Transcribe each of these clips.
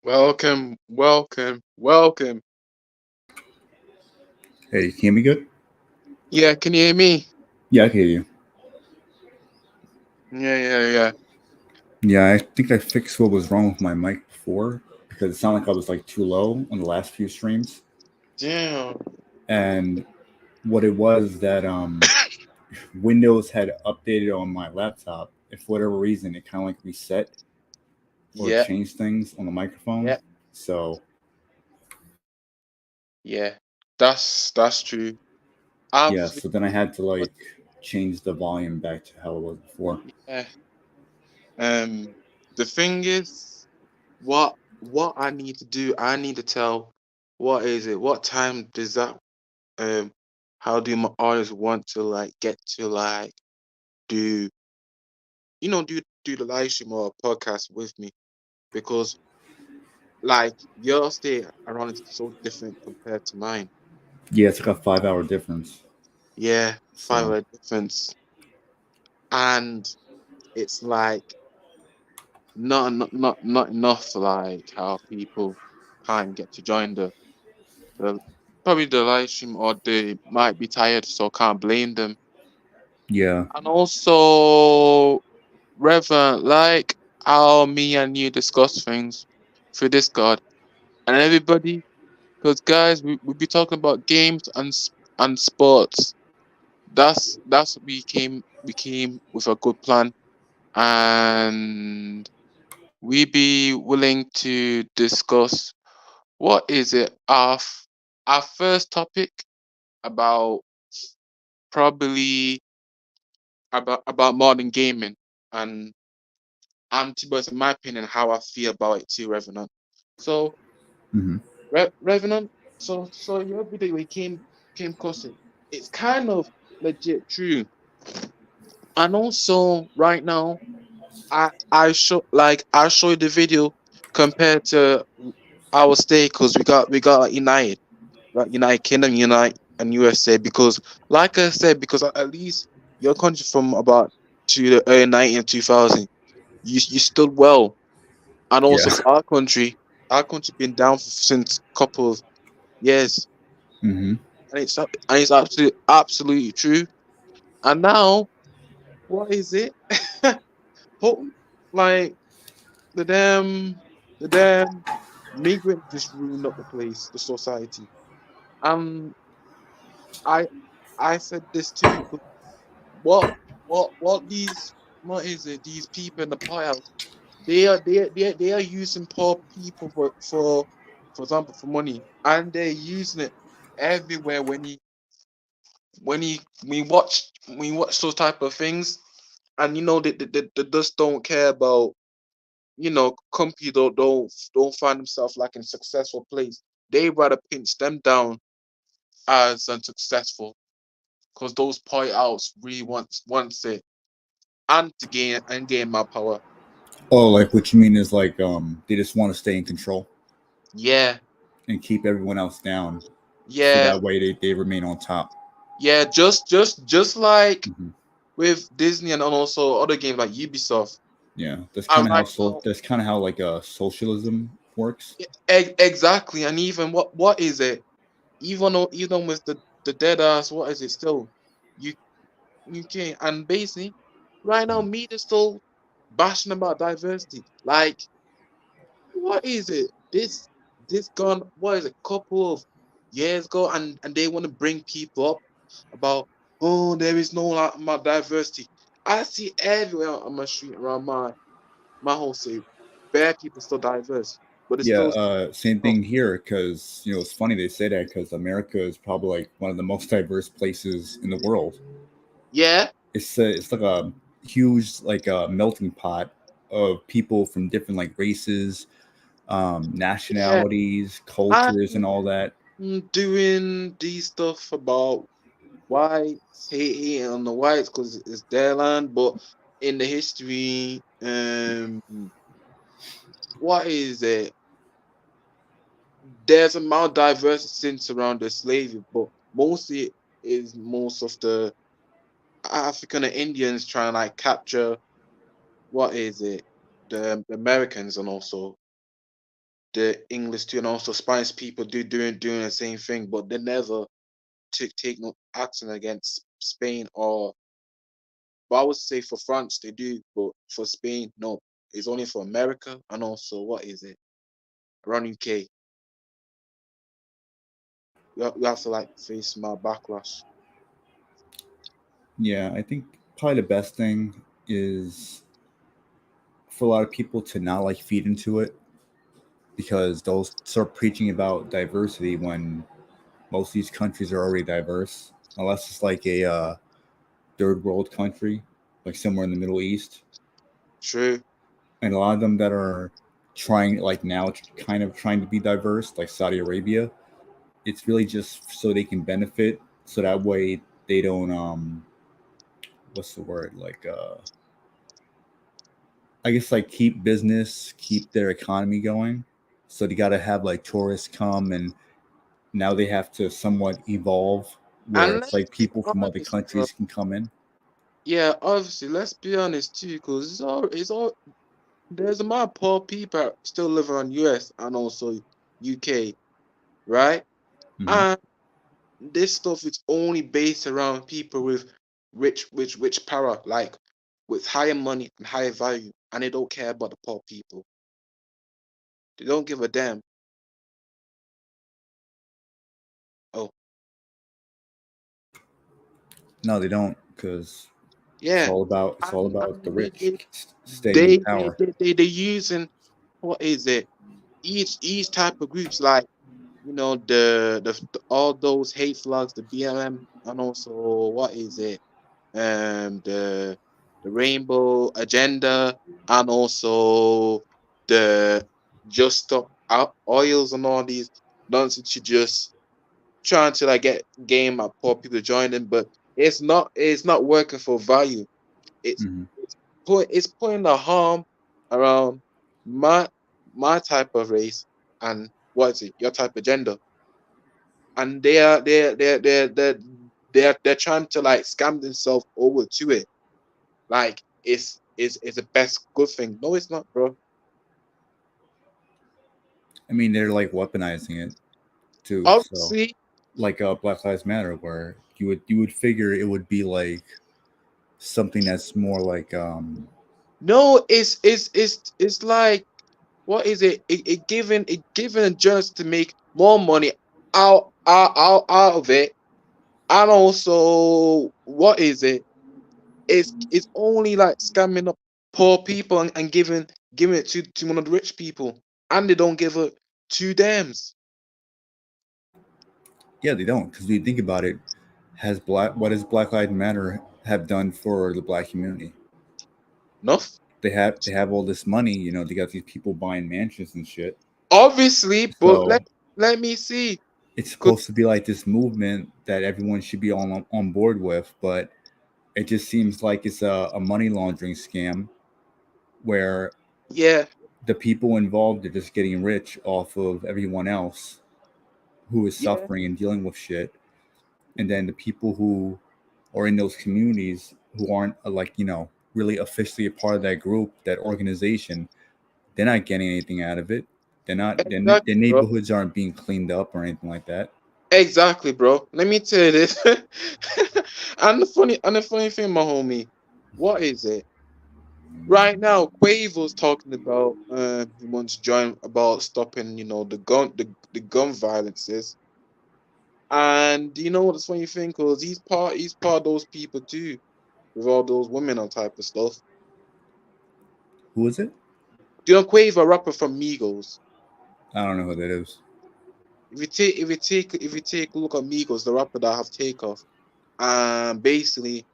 Welcome, welcome, welcome. Hey, can you hear me good? Yeah, can you hear me? Yeah, I can hear you. Yeah. Yeah, I think I fixed what was wrong with my mic before because it sounded like I was like too low on the last few streams. Damn. And what it was that Windows had updated on my laptop. If for whatever reason it kind of like reset or Yeah, changed things on the microphone. yeah, So yeah. That's true. yeah, Absolutely. so then I had to like change the volume back to how it was before. Yeah. Um, the thing is, what I need to do, I need to tell what is it? What time does that um how do my artists want to like get to like do do the live stream or podcast with me? Because like your stay around is so different compared to mine. Yeah, it's like a 5 hour difference. Yeah, five So hour difference. And it's like not enough like how people can't get to join the probably the live stream or they might be tired, so can't blame them. yeah. And also Reverend, like how me and you discuss things through Discord and everybody, because guys, we be talking about games and sports. That's we came with a good plan, and we be willing to discuss what is it our first topic about probably about modern gaming and Antibots in my opinion how I feel about it too, Revenant. So Hmm. Revenant, so your video we came across it. It's kind of legit true. And also right now I show you the video compared to our state because we got like, United, right? United Kingdom, United and USA because like I said, because at least your country from about to the early 19 2000, you stood well. And Yeah. also for our country been down for, since couple of years. Hmm. And it's absolutely true. And now what is it? Hope like the damn migrant just ruined up the place, the society. Um, I I said this too. But what these what is it? These people in the White House, they are using poor people for example for money, and they're using it everywhere. When we watch those type of things, and they just don't care about company don't find themselves like in a successful place. They rather pinch them down as unsuccessful because those point outs really wants it and to gain my power. Oh, like what you mean is like they just want to stay in control Yeah, and keep everyone else down, so yeah, that way they remain on top. yeah. Just like Hmm. with Disney and also other games like Ubisoft. Yeah, And right now, that's kind of how like socialism works. exactly. And even what is it? Even with the dead ass, what is it still? You you can't. And basically, right now, media still bashing about diversity. Like, what is it? This gone. What is it? Couple of years ago, and they want to bring people up about there is no like, my diversity. I see everywhere on my street around my whole city, bare people still diverse, but it's Yeah, still same oh, thing here because it's funny they say that because America is probably like one of the most diverse places in the world. yeah, It's like a huge like a melting pot of people from different like races, yeah. nationalities, I'm cultures, and all that. doing these stuff about whites hating on the whites because it's their land, but in the history, what is it? There's a amount diversity since around the slavery, but mostly is most of the African and Indians trying to like capture what is it? The Americans and also. the English too, and also Spanish people doing the same thing, but they never take no action against Spain or. But I would say for France they do, but for Spain no. It's only for America and also what is it around UK. We have to like face my backlash. Yeah, I think probably the best thing is for a lot of people to not like feed into it because they'll start preaching about diversity when most of these countries are already diverse, unless it's like a third world country, like somewhere in the Middle East, True. and a lot of them that are trying like now kind of trying to be diverse, like Saudi Arabia. It's really just so they can benefit, so that way they don't what's the word like I guess like keep business, keep their economy going. So they got to have like tourists come, and now they have to somewhat evolve where And it's let's like be people from other honest, bro. countries can come in. Yeah, obviously, let's be honest too, because it's all there's a lot of poor people still living on US and also UK, right? Hmm. And this stuff is only based around people with rich power, like with higher money and higher value, and they don't care about the poor people. They don't give a damn. Oh, No, they don't, because yeah, it's all about the and rich staying in power. they using what is it? Each type of groups like the all those hate flags, the BLM, and also what is it? The rainbow agenda, and also the just stop oils and all these nonsense. You just trying to like get game at poor people to join them, but it's not working for value. It's Hmm. it's putting the harm around my my type of race and what is it, your type of gender, and they're trying to like scam themselves over to it. Like it's the best good thing. No, it's not, bro. I mean, they're like weaponizing it too. So, Obviously, like Black Lives Matter, where you would figure it would be like something that's more like no, it's like what is it? It giving a journalist to make more money out of it, and also what is it? It's only like scamming up poor people and giving it to one of the rich people, and they don't give it two dams. yeah, they don't, because when you think about it, has black what does Black Lives Matter have done for the black community? Enough. They have all this money, they got these people buying mansions and shit. Obviously, but So let me see. it's 'Cause supposed to be like this movement that everyone should be on board with, but it just seems like it's a money laundering scam where yeah, the people involved are just getting rich off of everyone else who is yeah, suffering and dealing with shit, and then the people who are in those communities who aren't like really officially a part of that group, that organization, they're not getting anything out of it. They're not their exactly, bro. neighborhoods aren't being cleaned up or anything like that. Exactly, bro. Let me tell you this. And the funny thing, my homie, what is it? Right now, Quavo's talking about he wants to join about stopping, the gun violences. And you know what the funny thing? Because he's part of those people too, with all those women on type of stuff. Who is it? Do you know Quavo, a rapper from Migos? I don't know who that is. If you take a look at Migos, the rapper that have Takeoff, basically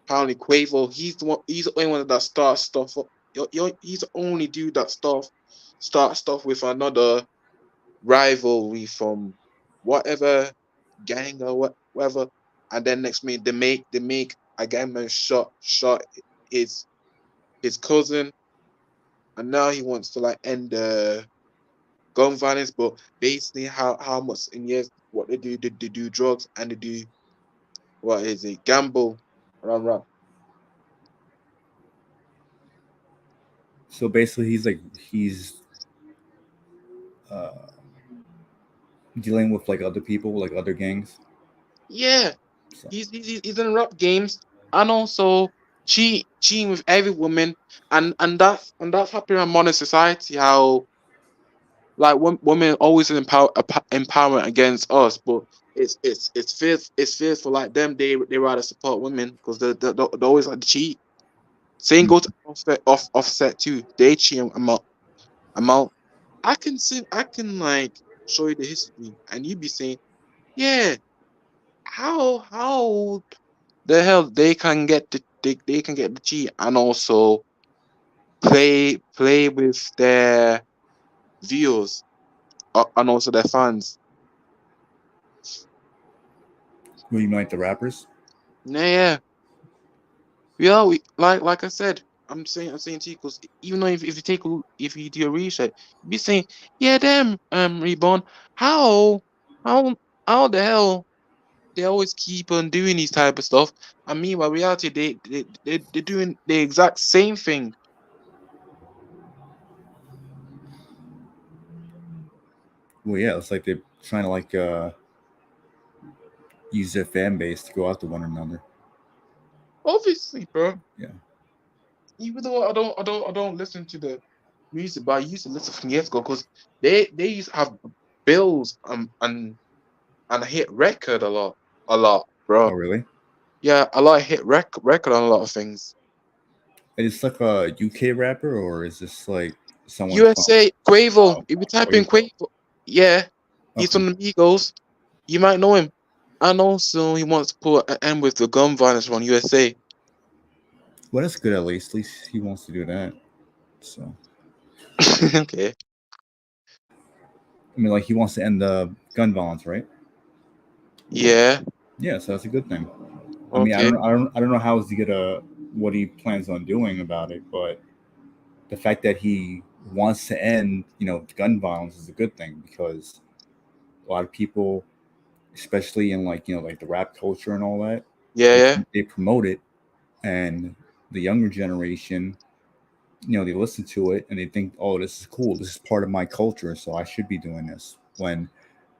apparently Quavo, he's the only one that starts stuff up. He's the only dude that start stuff with another rivalry from whatever gang or whatever, and then next minute they make a gangman shot his his cousin, and now he wants to like end the gun violence, but basically how much in years what they do drugs and they do what is it gamble around rap. So basically, he's uh, dealing with like other people, like other gangs. Yeah, So he's in rap games and also cheating with every woman, and that's happening in modern society. How like women always empowerment against us, but it's fear for like them. They rather support women because they always like to cheat. Same mm, go to offset too. They cheat amount. I can like show you the history, and you be saying, yeah, how the hell they can get the cheat and also play with their viewers, and also their fans. what do you mean, like the rappers? Yeah, yeah. We like I said, I'm saying to you because even though if you if you do your research, you be saying, yeah, them reborn. How how how the hell they always keep on doing these type of stuff, and meanwhile reality they're doing the exact same thing. Well, yeah, it's like they're trying to like use their fan base to go after one another. Obviously, bro. Yeah. Even though I don't listen to the music, but I used to listen from years ago because they used to have bills and a hit record a lot, Oh, bro. really? Yeah, a lot of hit record on a lot of things. Is this like a UK rapper or is this like someone from? USA Quavo. Oh, If you oh, type you in Quavo, yeah, he's okay? from the Migos. You might know him. And also, he wants to put an end with the gun violence on USA. Well, that's good at least. At least he wants to do that. So Okay. I mean, like he wants to end the gun violence, right? Yeah. Yeah, so that's a good thing. I mean, Okay. I don't know how is he gonna what he plans on doing about it, but the fact that he wants to end, gun violence is a good thing because a lot of people, especially in like like the rap culture and all that, Yeah. they Yeah. they promote it, and the younger generation, they listen to it and they think, oh, this is cool. This is part of my culture, so I should be doing this. When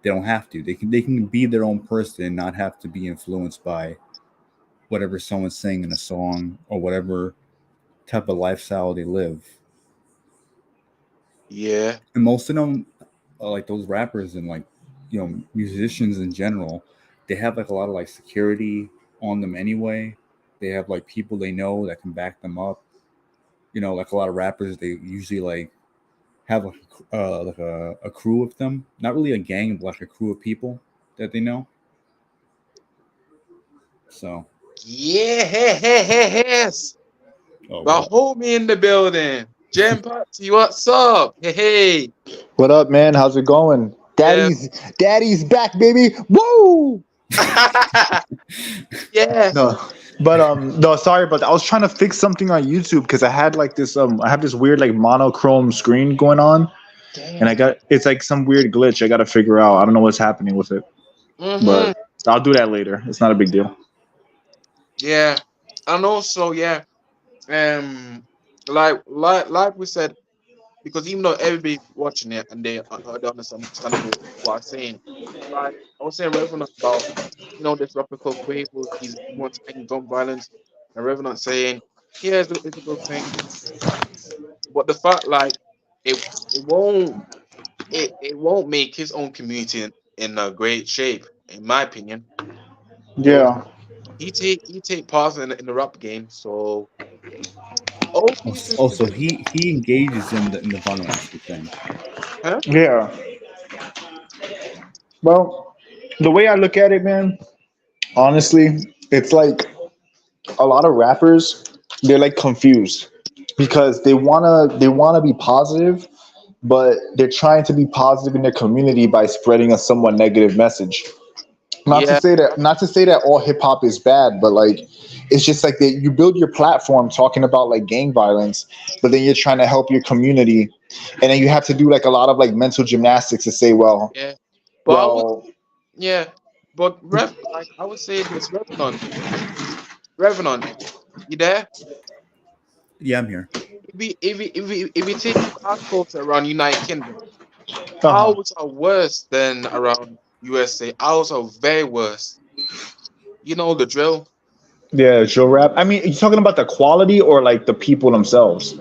they don't have to, they can be their own person and not have to be influenced by whatever someone's saying in a song or whatever type of lifestyle they live. Yeah. And most of them, like those rappers and like musicians in general, they have like a lot of like security on them anyway. They have like people they know that can back them up. Like a lot of rappers, they usually like have like a crew of them, not really a gang, but like a crew of people that they know. So, Yes. oh, My what? homie in the building. Jam Party, what's up? Hey, hey. What up, man? How's it going? Yeah. Daddy's back, baby. Woo! Yeah. No, but no, sorry about that. I was trying to fix something on YouTube because I had like this I have this weird like monochrome screen going on, and Damn. it's like some weird glitch I got to figure out. I don't know what's happening with it, Mm-hmm. but I'll do that later. It's not a big deal. Yeah. And also, yeah. Um, like we said, because even though everybody watching it and they understand what I'm saying, like I was saying, Revenant about this rapper called Quavo, he wants to end gun violence, and Revenant saying, yeah, it's a good thing, but the fact like it it won't it won't make his own community in a great shape, in my opinion, because Yeah, he take part in the rap game, so all these things Also, together, he engages in the violence. You're saying? huh? yeah. Well, the way I look at it, man, honestly, it's like a lot of rappers, they're like confused because they wanna be positive, but they're trying to be positive in their community by spreading a somewhat negative message. Yeah, Not to say that all hip hop is bad, but like it's just like that you build your platform talking about like gang violence, but then you're trying to help your community, and then you have to do like a lot of like mental gymnastics to say, yeah. But I would, well, yeah. But like I would say this, Revenant, you there? Yeah, I'm here. If we take our culture around United Kingdom, Uh-huh. Ours are worse than around USA. Ours are very worse. You know the drill. Yeah, drill rap. I mean, you talking about the quality or like the people themselves?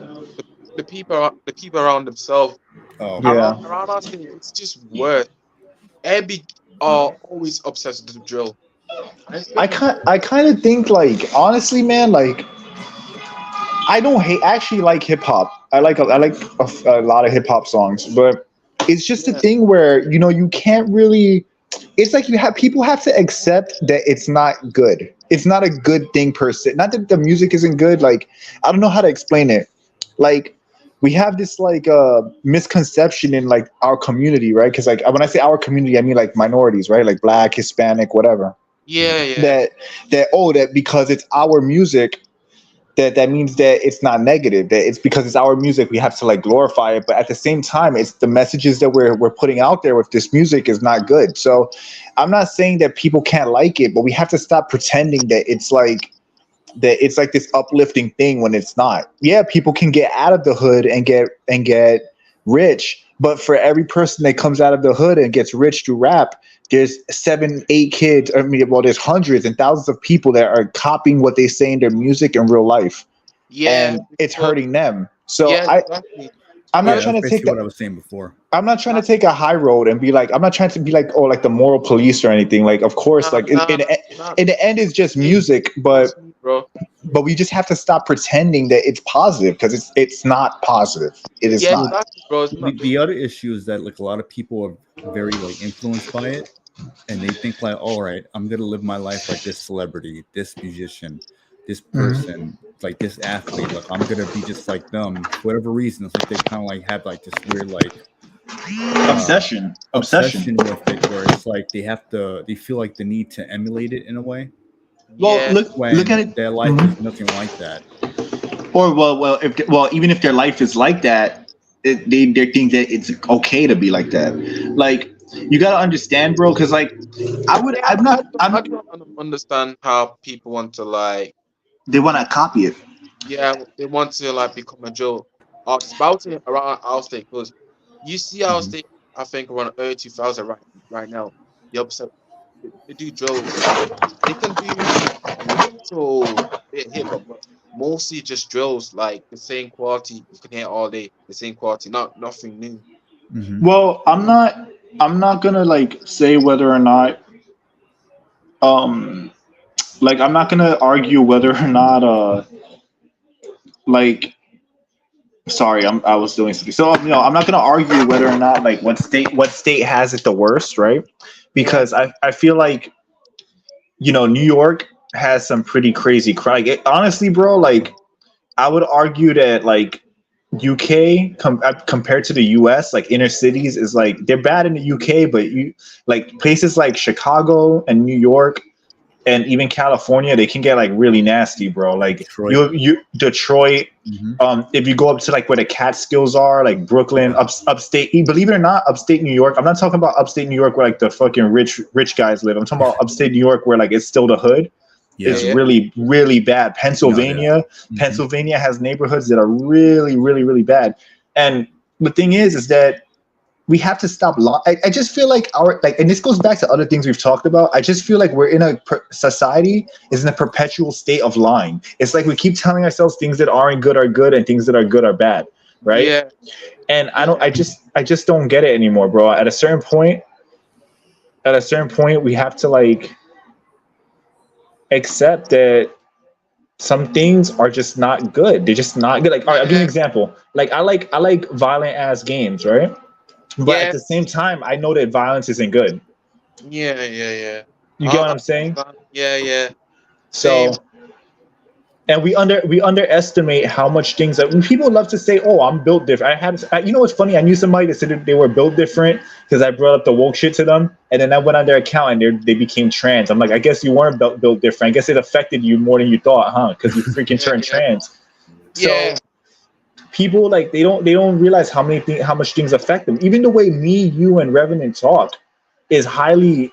The people around themselves. Oh, Yeah. Around us, it's just worse. Every are always obsessed with the drill. And especially I kind of think like honestly, man, like I don't hate. I actually like hip hop. I like a lot of hip hop songs, but it's just a yeah, thing where you can't really. It's like you have people have to accept that it's not good. It's not a good thing per se. Not that the music isn't good. Like I don't know how to explain it. Like we have this like misconception in like our community, right? Because like when I say our community, I mean like minorities, right? Like black, Hispanic, whatever. yeah. That because it's our music that means that it's not negative, that it's because it's our music we have to like glorify it, but at the same time it's the messages that we're putting out there with this music is not good. So I'm not saying that people can't like it, but we have to stop pretending that it's like this uplifting thing when it's not. Yeah, people can get out of the hood and get rich, but for every person that comes out of the hood and gets rich through rap, there's 7 8 kids, I mean, well, there's hundreds and thousands of people that are copying what they say in their music in real life, Yeah, and it's but hurting them. So yeah, exactly. I'm yeah, not Because trying that's to take basically the what I was saying before. I'm not trying to nah, take a high road and be like, I'm not trying to be like, oh, like the moral police or anything. Like, of course, like nah, nah. in the end, it's just Hey, music, trust me, bro. but we just have to stop pretending that it's positive because it's not positive. It is Yeah, Well, not. exactly, bro. It's the, not. the other issue is that like a lot of people are very like influenced by it, and they think like, all right, I'm gonna live my life like this celebrity, this musician, this Mhm. person, like this athlete. Like I'm gonna be just like them for whatever reason. It's like they kind of like have like this weird like uh Obsession. obsession with it, where it's like they feel like the need to emulate it in a way Well, Yeah, look at when it. their life is Mhm. nothing like that. Or even if their life is like that, they think that it's okay to be like that. Like you gotta understand, bro. Because like yeah. I'm not. I I'm. don't understand how people want to like. They want to copy it. Yeah, they want to like become a drill artist. But I would say around our state because you see our Hmm. state. I think around early 2000 right now. The opposite. They do drills. They can do little bit hip hop, but mostly just drills, like the same quality you can hear all day, the same quality, nothing new. Hmm. Well, I'm not gonna like say whether or not. Um. Like I'm not gonna argue whether or not. Like sorry, I was doing something. So I'm not gonna argue whether or not like what state has it the worst, right? Yeah, Because I feel like New York has some pretty crazy crime. Like, honestly, bro, like I would argue that like UK compared to the US, like inner cities is like they're bad in the UK, but you like places like Chicago and New York and even California, they can get like really nasty, bro. Like Detroit. you Detroit. Hmm. If you go up to like where the Catskills are, like Brooklyn, Yeah. upstate, believe it or not, upstate New York. I'm not talking about upstate New York where like the fucking rich guys live. I'm talking about upstate New York where like it's still the hood. yeah, Yeah. It's yeah, really, really bad. No, it is. Hmm. Pennsylvania has neighborhoods that are really, really, really bad. And the thing is that we have to stop. I just feel like and this goes back to other things we've talked about. I just feel like we're in society is in a perpetual state of lying. It's like we keep telling ourselves things that aren't good are good and things that are good are bad, right? yeah, And yeah, I just don't get it anymore, bro. At a certain point, we have to like accept that some things are just not good. They're just not good. Like, all right, I'll give you an yeah, example. Like, I like violent ass games, right? But at yeah, the same time, I know that violence isn't good. yeah. You get what I I'm saying? understand. Yeah. Same. So, and we underestimate how much things that when people love to say, "Oh, I'm built different." You know what's funny? I knew somebody that said that they were built different because I brought up the woke shit to them, and then I went on their account and they became trans. I'm like, I guess you weren't built different. I guess it affected you more than you thought, huh? Because you freaking turned Yeah, trans. So yeah, people like they don't realize how much things affect them. Even the way me, you, and Revenant talk is highly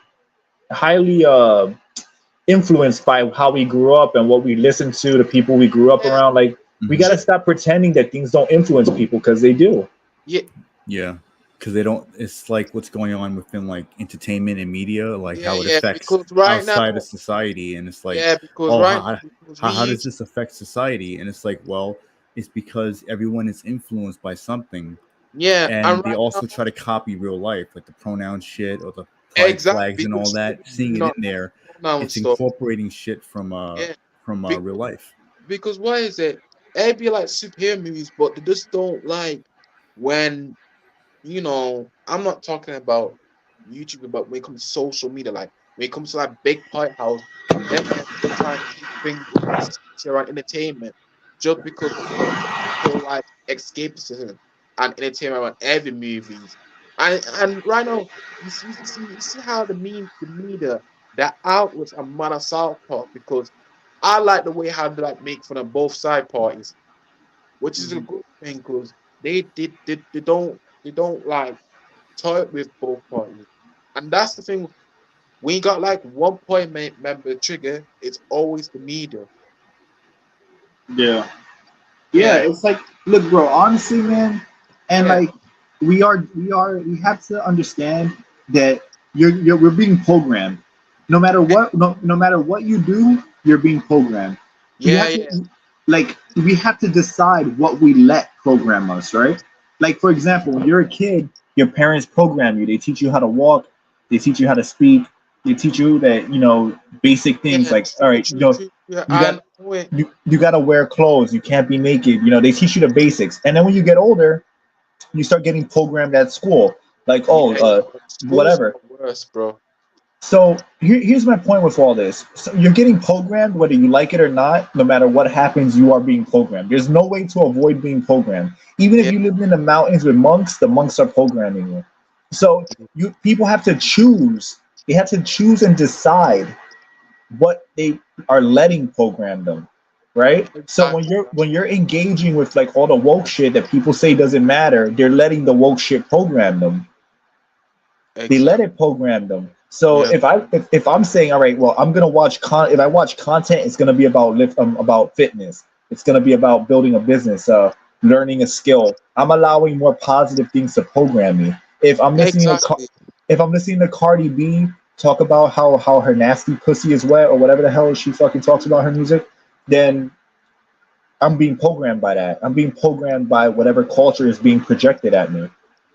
influenced by how we grew up and what we listened to, the people we grew up yeah. around. Like we Hmm. got to stop pretending that things don't influence people because they do. Yeah, Yeah. because they don't. It's like what's going on within like entertainment and media, like Yeah, how it yeah. affects Because right now, outside of society, and it's like, yeah, because oh, right now, because we how does used, this affect society? And it's like, well, it's because everyone is influenced by something, yeah, and and they right now, also try to copy real life, like the pronoun shit or the pride exactly flags and all because that. Seeing you it know in there, pronoun it's stuff. incorporating shit Yeah, from be, real life. because why is it? They be like superhero movies, but they just don't like when I'm not talking about YouTube, but when it comes to social media, like when it comes to like big party house, they're trying to keep things around entertainment just because people like escapism and entertainment around every movies. And right now, you see how the media, the outlets are mad at South Park because I like the way how they like make fun of both side parties, which is a good thing because they don't like toy with both parties. And that's the thing. When you got like one point member trigger, it's always the media. Yeah. Yeah, Yeah, it's like, look, bro, honestly, man, and yeah, like we have to understand that we're being programmed. No matter what you do, you're being programmed. We yeah, have yeah, to like we have to decide what we let program us, right? Like for example, when you're a kid, your parents program you. They teach you how to walk, they teach you how to speak, they teach you that, basic things yeah. like, all True, right, true, true. Yeah, you got and wait, you got to wear clothes, you can't be naked, they teach you the basics, and then when you get older you start getting programmed at school, like, oh, yeah, yeah. Schools whatever. are worse, bro. So here's my point with all this. So you're getting programmed whether you like it or not. No matter what happens, you are being programmed. There's no way to avoid being programmed. Even if Yeah, you live in the mountains with monks, the monks are programming you. So you people have to choose. They have to choose and decide what they are letting program them, right? So when exactly, you're engaging with like all the woke shit that people say doesn't matter, they're letting the woke shit program them. They let exactly. it program them. So Yeah, if I'm saying, all right, well, I'm gonna watch if I watch content, it's gonna be about fitness. It's gonna be about building a business, learning a skill. I'm allowing more positive things to program me. If I'm listening to exactly. if I'm listening to Cardi B talk about how her nasty pussy is wet or whatever the hell she fucking talks about her music, then I'm being programmed by that. I'm being programmed by whatever culture is being projected at me.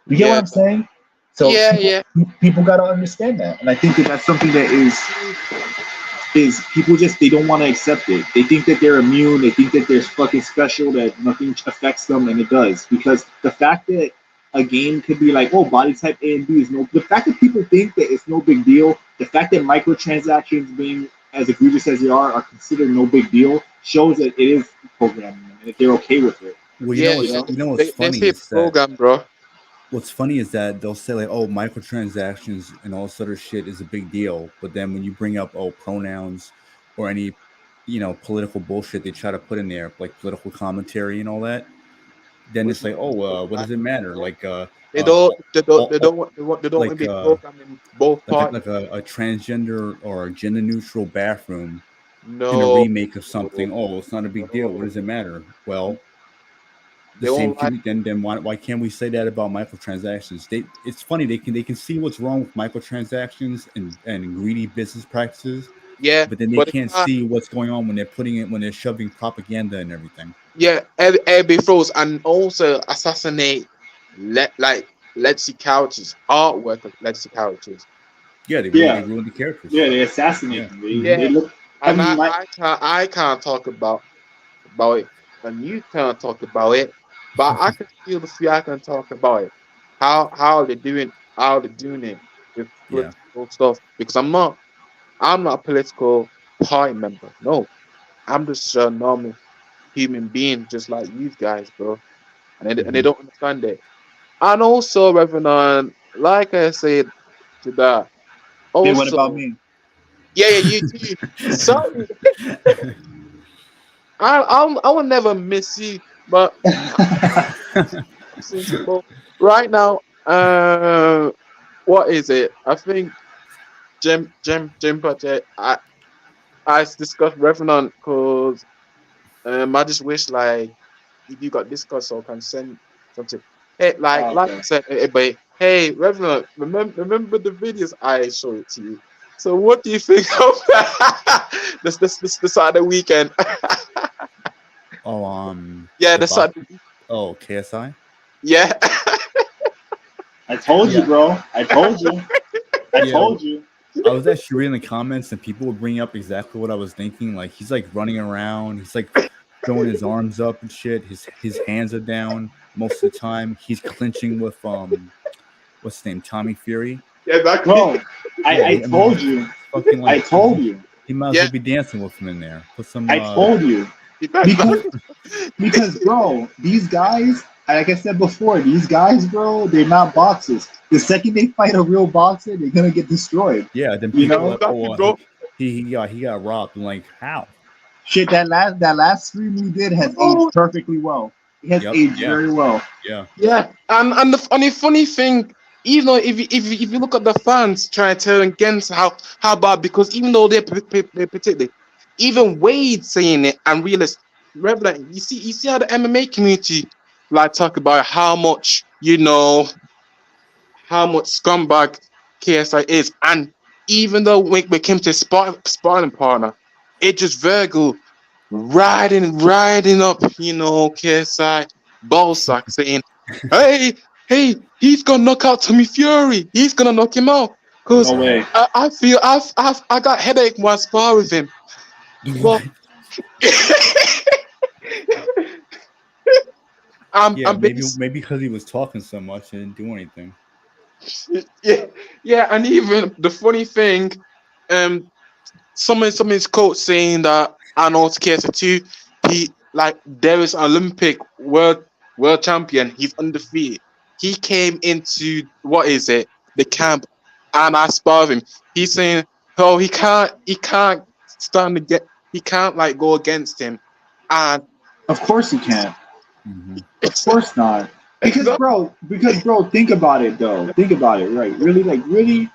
You get what Yeah, I'm saying? So yeah, yeah. people got to understand that, and I think that that's something that True. is people just they don't want to accept it. They think that they're immune. They think that they're fucking special. That nothing affects them, and it does, because the fact that a game could be like, oh, body type A and B is no. The fact that people think that it's no big deal. The fact that microtransactions being as egregious as they are considered no big deal shows that it is programming them and that they're okay with it. Well, Yeah, You yeah. know? you know what's They funny say is that program, bro. they'll say like, oh, microtransactions and all sort of shit is a big deal, but then when you bring up pronouns or any political bullshit they try to put in there, like political commentary and all that, then Which it's like, oh, what does it matter? bro. Like They don't. They don't. all, all, They don't want to like be programming both parties. a transgender or a gender neutral bathroom in a No, remake of something. Oh, it's not a big deal. What no. does it matter? Well, the They same won't can like. be then why can't we say that about microtransactions? It's funny, they can see what's wrong with microtransactions and greedy business practices, Yeah, but then they but they can't can't. see what's going on when they're shoving propaganda and everything. Yeah, every froze and also assassinate like legacy characters, artwork of legacy characters. Yeah, they Yeah, ruin the characters. yeah, they assassinate Yeah. them. Hmm. They Yeah, look. I and mean, my I can't talk about it, and you can't talk about it, but I can feel the fear. I can talk about it. How they're doing it with Yeah. political stuff because I'm not a political party member. No, I'm just a normal human being, just like you guys, bro. And they Hmm. don't understand it. And also, Reverend, like I said to that, hey, what about also, me? yeah, yeah, you too. Sorry, I will never miss you, but since well, right now, what is it? I think Jim Project. I discussed Revenant because I just wish like if you got Discord so I can send something. Hey, like Oh, like okay. I said, but Hey, Reverend, remember the videos I showed to you. So what do you think of this Saturday weekend? Oh, Yeah, the the box. Saturday. Oh, KSI. Yeah. I told you, Yeah, bro. I told you. I yeah. told you. I was actually reading the comments, and people were bringing up exactly what I was thinking. Like he's like running around, he's like throwing his arms up and shit. His hands are down most of the time. He's clinching with what's his name, Tommy Fury. Yeah, exactly. Bro, Yeah, I I mean, told you. fucking I like told you. he might as Yeah, well be dancing with him in there. Put some I told you. he better not. Because bro, these guys, like I said before, these guys, bro, they're not boxers. The second they fight a real boxer, they're gonna get destroyed. yeah. Then You people are know? like, oh, Exactly, well, bro. he got robbed. I'm like, how? Shit, that last stream we did has aged Bro, perfectly well. It has Yep, aged yeah, very well. yeah, yeah, and the funny thing, even though if you look at the fans trying to turn against how bad, because even though they particularly, even Wade saying it and realist, Reverend, you see how the MMA community like talk about how much scumbag KSI is, and even though we came to sparring partner, it just Virgil riding up, KSI ballsack saying, "Hey, he's gonna knock out Tommy Fury. He's gonna knock him out." Cause No right. way. I feel I got headache when I spar with him. Well, What? I'm Yeah, I'm maybe based. maybe because he was talking so much and didn't do anything. Yeah, yeah, and even the funny thing, um, some of his quotes saying that Arnold Kesa too, he like there is an Olympic world champion, he's undefeated. He came into what is it, the camp, and I sparred him. He's saying, oh, he can't stand to get he can't like go against him. And Of course you can't. Hmm. Of it's course not. Because bro, think about it though. Think about it, right? Really, like really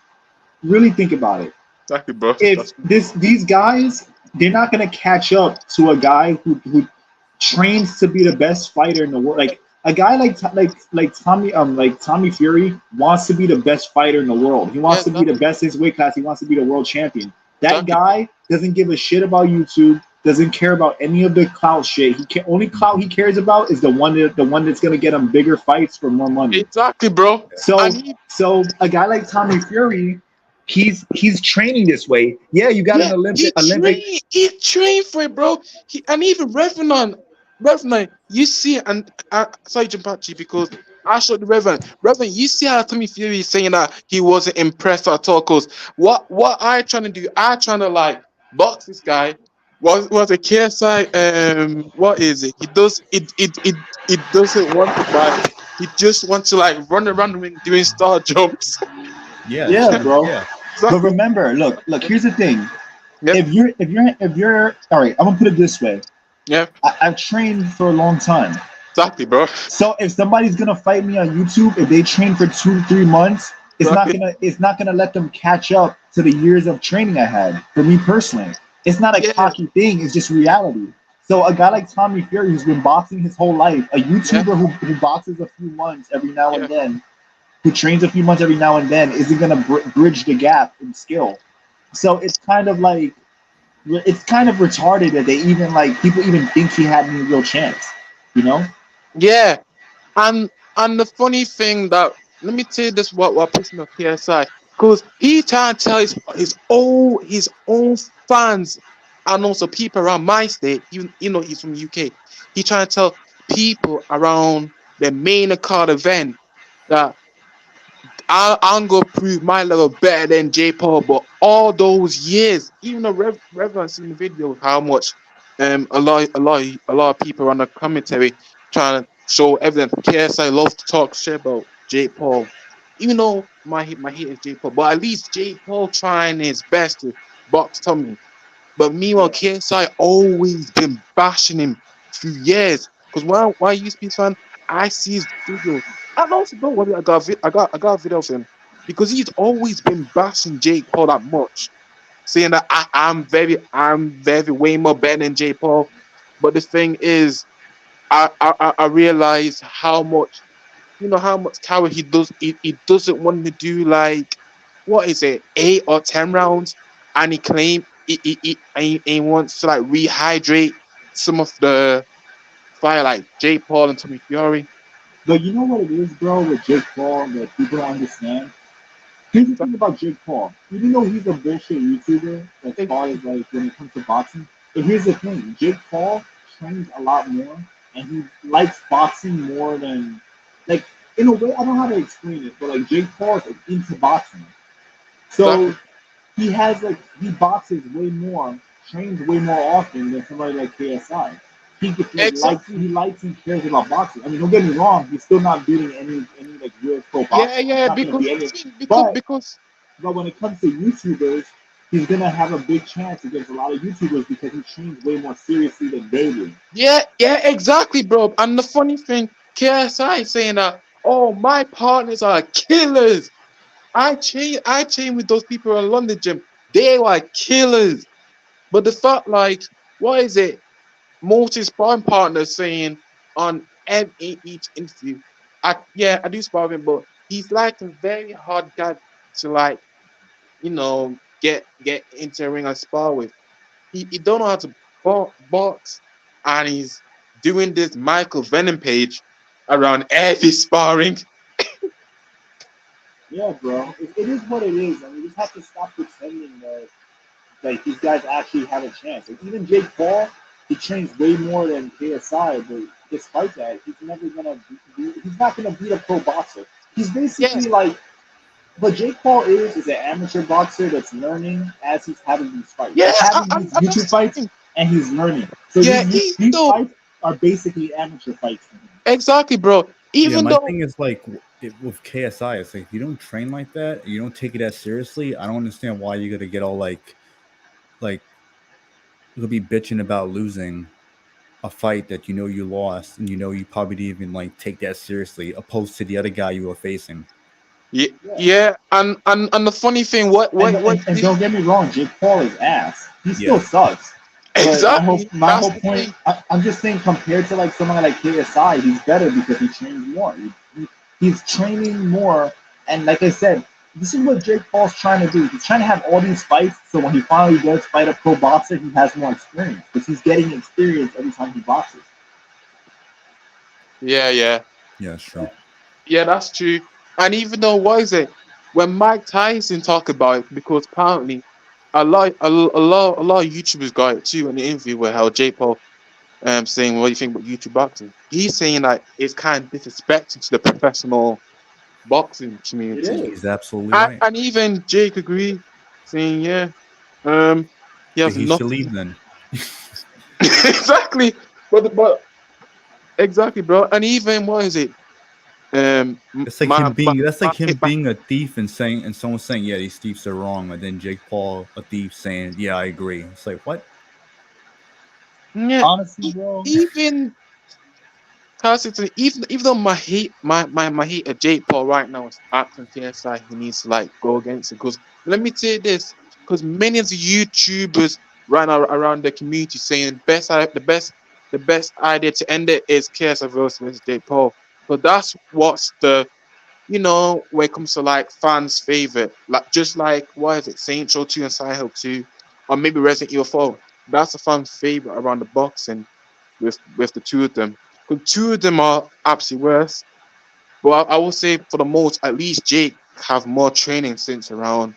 think about it. exactly, bro. If these guys, they're not gonna catch up to a guy who trains to be the best fighter in the world. Like a guy like Tommy Fury wants to be the best fighter in the world. He Yeah, wants to be the best in his weight class. He wants to be the world champion. That exactly, guy doesn't give a shit about YouTube. Doesn't care about any of the clout shit. Only clout he cares about is the one that's gonna get him bigger fights for more money. exactly, bro. So And he so a guy like Tommy Fury, he's training this way. Yeah, you got an Yeah, he Olympic. trained. He trained for it, bro. And even Revenant, you see, and sorry, Jimpachi, because I showed the Revenant, you see how Tommy Fury is saying that he wasn't impressed at all. Cause what I trying to do, I trying to like box this guy. Was a KSI. What is it? He does it doesn't want to fight. He just wants to like run around the ring doing star jumps. Yeah, Yeah, bro. yeah, But Exactly. remember, look. Here's the thing. Yep. If you're all right, I'm gonna put it this way. Yep. I've trained for a long time. Exactly, bro. So if somebody's gonna fight me on YouTube, if they train for 2 3 months, it's not Exactly. gonna it's not gonna let them catch up to the years of training I had. For me personally, it's not a Yeah. cocky thing. It's just reality. So a guy like Tommy Fury, who's been boxing his whole life, a Yeah. YouTuber who boxes a few months every now and Yeah. then, who trains a few months every now and then, isn't gonna bridge the gap in skill. So it's kind of retarded that they even like people even think he had any real chance. You know? Yeah. And the funny thing that, let me tell you this, what pissed me off KSI, because he trying to tell his own fans and also people around my state, even he's from UK. He trying to tell people around the main card event that I'm gonna prove my level better than J Paul. But all those years, even though Reverend seen the video, how much a lot of people on the commentary trying to show evidence. KSI love to talk shit about J Paul, even though my hate is J Paul, but at least J Paul trying his best to box Tommy. But meanwhile, Yeah. KSI always been bashing him for years. Because when I used to be a fan, I see his videos. And also, don't worry, I got a video of him because he's always been bashing Jake Paul that much, saying that I'm very way more better than Jake Paul. But the thing is, I realize how much. you know how much calorie he does. He doesn't want to do like what is it, 8 or 10 rounds, and he claim he wants to like rehydrate some of the fire like Jake Paul and Tommy Fury. But you know what it is, bro, with Jake Paul that people don't understand? Here's the thing about Jake Paul. Even though he's a bullshit YouTuber, as far as like when it comes to boxing, but here's the thing: Jake Paul trains a lot more, and he likes boxing more than, like, in a way. I don't know how to explain it, but like Jake Paul is like, into boxing, so Exactly. he has like he boxes way more, trains way more often than somebody like KSI. He like Exactly. he likes and cares about boxing. I mean, don't get me wrong, he's still not beating any like real pro Yeah, boxer. He's yeah. not gonna Because be I any, think but because when it comes to YouTubers, he's gonna have a big chance against a lot of YouTubers because he trains way more seriously than they do. yeah, yeah, exactly, bro. And the funny thing, KSI is saying that, oh, my partners are killers. I train with those people in London gym. They were killers. But the fact, like, what is it? Multi sparring partners saying on each interview, I do sparring, but he's like a very hard guy to like, get into a ring and spar with. He don't know how to box, and he's doing this Michael Venom page around every sparring. Yeah, bro. It is what it is, and we just have to stop pretending that like these guys actually have a chance. Like even Jake Paul, he trains way more than KSI, but despite that, he's never gonna he's not gonna beat a pro boxer. He's Yeah, basically like what Jake Paul is an amateur boxer that's learning as he's having these fights. yeah, He's having and these that's YouTube the fights thing. and he's learning. So Yeah, even these though fights are basically amateur fights for him. exactly, bro. Yeah, Even my though thing is like with KSI, it's like if you don't train like that, you don't take it as seriously. I don't understand why you got to get all like you'll be bitching about losing a fight that you know you lost and you know you probably didn't even like take that seriously, opposed to the other guy you were facing. yeah, Yeah. yeah, and the funny thing, And don't get me wrong, Jake Paul is ass. He still Yeah, sucks. But exactly, my that's whole the point, thing. I'm just saying, compared to like someone like KSI, he's better because he trains more. He's training more, and like I said, this is what Jake Paul's trying to do. He's trying to have all these fights, so when he finally does fight a pro boxer, he has more experience because he's getting experience every time he boxes. Yeah, yeah, yeah, it's true. yeah, that's true. And even though what is it when Mike Tyson talk about it, because apparently a lot of YouTubers got it too in the interview where how Jake Paul saying what do you think about YouTube boxing. He's saying that it's kind of disrespecting to the professional boxing It community. is. He's absolutely And, right. and even Jake agreed, saying, yeah, um, he That has he should nothing. leave then. Exactly. But exactly, bro. And even what is it? It's like him being. That's like him being a thief and saying, and someone saying, "Yeah, these thieves are wrong," and then Jake Paul, a thief, saying, "Yeah, I agree." It's like what? yeah, Honestly, bro, even Cassidy, even though my hate of Jake Paul right now is acting KSI, he needs to like go against it. Because let me tell you this, because many of the YouTubers right now around the community saying the best idea to end it is KSI versus Jake Paul. So that's what's when it comes to like fans' favorite, like just like what is it, Saints Row 2 and Silent Hill 2, or maybe Resident Evil 4. That's a fan favorite around the boxing with the two of them. Because two of them are absolutely worse. But I will say for the most, at least Jake have more training since around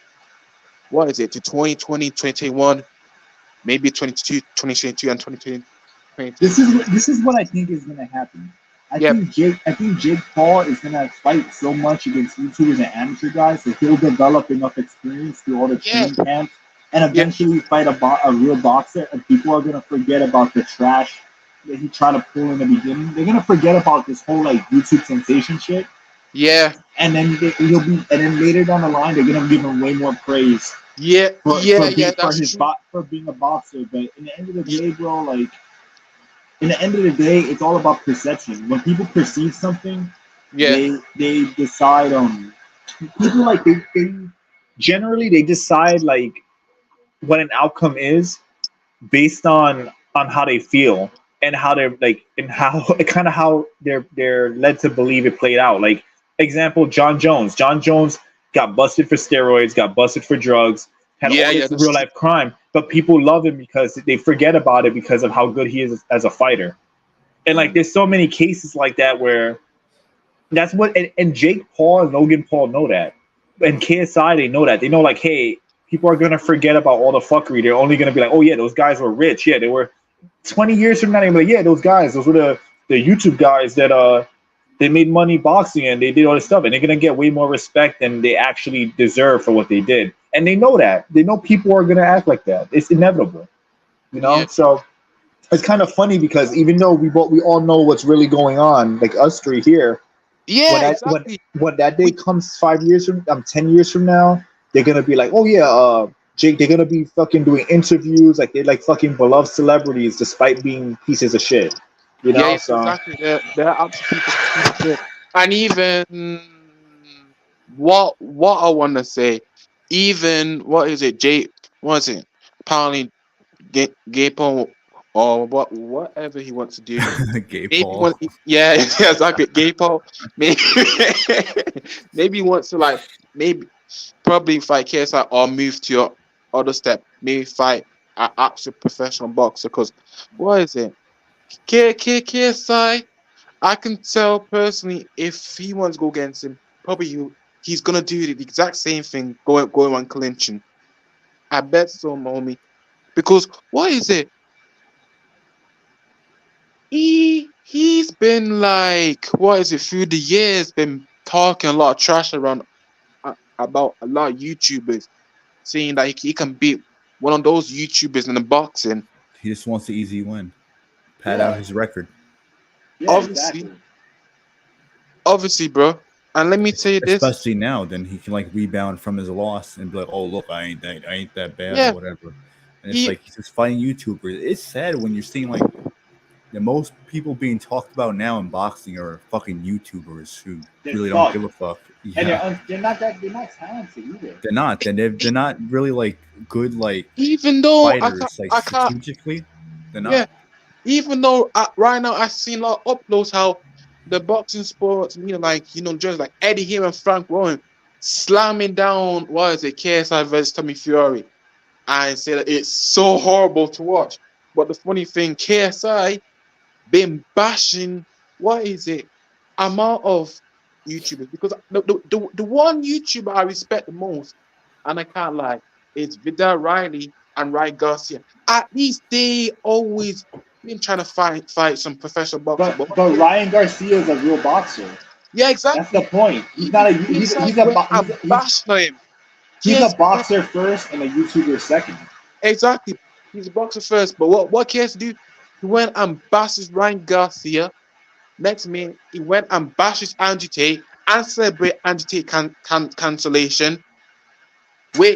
what is it to 2020, 2021, maybe 2022 and 2023. this is what I think is gonna happen. Yeah, I think Jake Paul is gonna fight so much against YouTubers and amateur guys that he'll develop enough experience through all the yeah, training camps and yeah, eventually fight a real boxer, and people are gonna forget about the trash that he tried to pull in the beginning. They're gonna forget about this whole like YouTube sensation shit, yeah, and then and then later down the line they're gonna give him way more praise yeah, yeah, yeah. That's true. for being a boxer. But in the end of the Yeah, day, bro, like in the end of the day, it's all about perception. When people perceive something, yeah, they decide people like they generally they decide like what an outcome is based on how they feel. and how they're like, and how kind of how they're led to believe it played out. Like example, John Jones. John Jones got busted for steroids, got busted for drugs, had Yeah, all yeah, this that's real true. life crime, but people love him because they forget about it because of how good he is as a fighter. And like, there's so many cases like that where that's what, and Jake Paul and Logan Paul know that, and KSI, they know that. They know like, hey, people are gonna forget about all the fuckery. They're only gonna be like, oh yeah, those guys were rich. Yeah, they were. 20 years from now, they're like, yeah, those guys, those were the YouTube guys that they made money boxing and they did all this stuff, and they're gonna get way more respect than they actually deserve for what they did. And they know that. They know people are gonna act like that. It's inevitable, you know. Yeah, So it's kind of funny because even though we all know what's really going on, like us three here, when yeah, that exactly. when that day We, comes 5 years from 10 years from now, they're gonna be like, oh yeah, Jake, they're gonna be fucking doing interviews like they're like fucking beloved celebrities despite being pieces of shit, you yeah, know. yeah, So exactly. They're absolutely piece of shit. And even what I want to say, even what is it, Jay? What is it? Apparently, gay porn or whatever he wants to do. Gay Maybe Paul. want, yeah, yeah, exactly. Gay Paul. Maybe, maybe he wants to like maybe probably fight KSI or move to your other step. Maybe fight an actual professional boxer. Because what is it? KSI. I can tell personally if he wants to go against him, probably he's gonna do the exact same thing. Going on clinching. I bet so, homie. Because what is it? He's been like, what is it, through the years been talking a lot of trash around about a lot of YouTubers, saying that he can beat one of those YouTubers in the boxing. He just wants the easy win, pad out yeah, his record. yeah, Obviously, exactly. obviously, bro. And let me tell you this, Especially now, then he can like rebound from his loss and be like, "Oh, look, I ain't that bad or yeah, whatever." And it's he like he's just fighting YouTubers. It's sad when you're seeing like the most people being talked about now in boxing are fucking YouTubers who They really don't suck, give a fuck. and Yeah, they're not talented either. they're not. They're e- not really like good like even though fighters like I can't, strategically. They're yeah, not. even though right now I've seen a lot of uploads how the boxing sports, like just like Eddie here and Frank Warren slamming down what is it, KSI versus Tommy Fury, and say that it's so horrible to watch. But the funny thing, KSI been bashing what is it amount of YouTubers because the one YouTuber I respect the most, and I can't lie, is Vidal Riley and Ryan Garcia. At least they always been trying to fight some professional boxer. But But Ryan Garcia is a real boxer. yeah, That's the exactly. point. He's not a KSI went and bashed him. he's a KSI, boxer first and a YouTuber second. exactly. He's a boxer first, but what KSI do? He went and bashes Ryan Garcia. Next minute, he went and bashes Andrew Tate and celebrate Andrew Tate cancellation,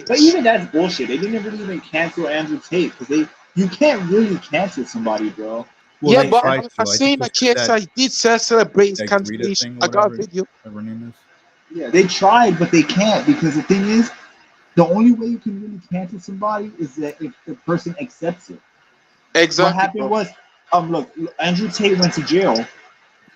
But which, even that's bullshit. They didn't really even cancel Andrew Tate because you can't really cancel somebody, bro. Well, yeah, they Like but tried I'm to. I think saying it was that with that KSI did celebrate his that Greta cancellation. thing or I got a whatever, video. whatever her name is. yeah, they tried, but they can't because the thing is, the only way you can really cancel somebody is that if the person accepts it. What Exactly, happened bro. was, look, Andrew Tate went to jail,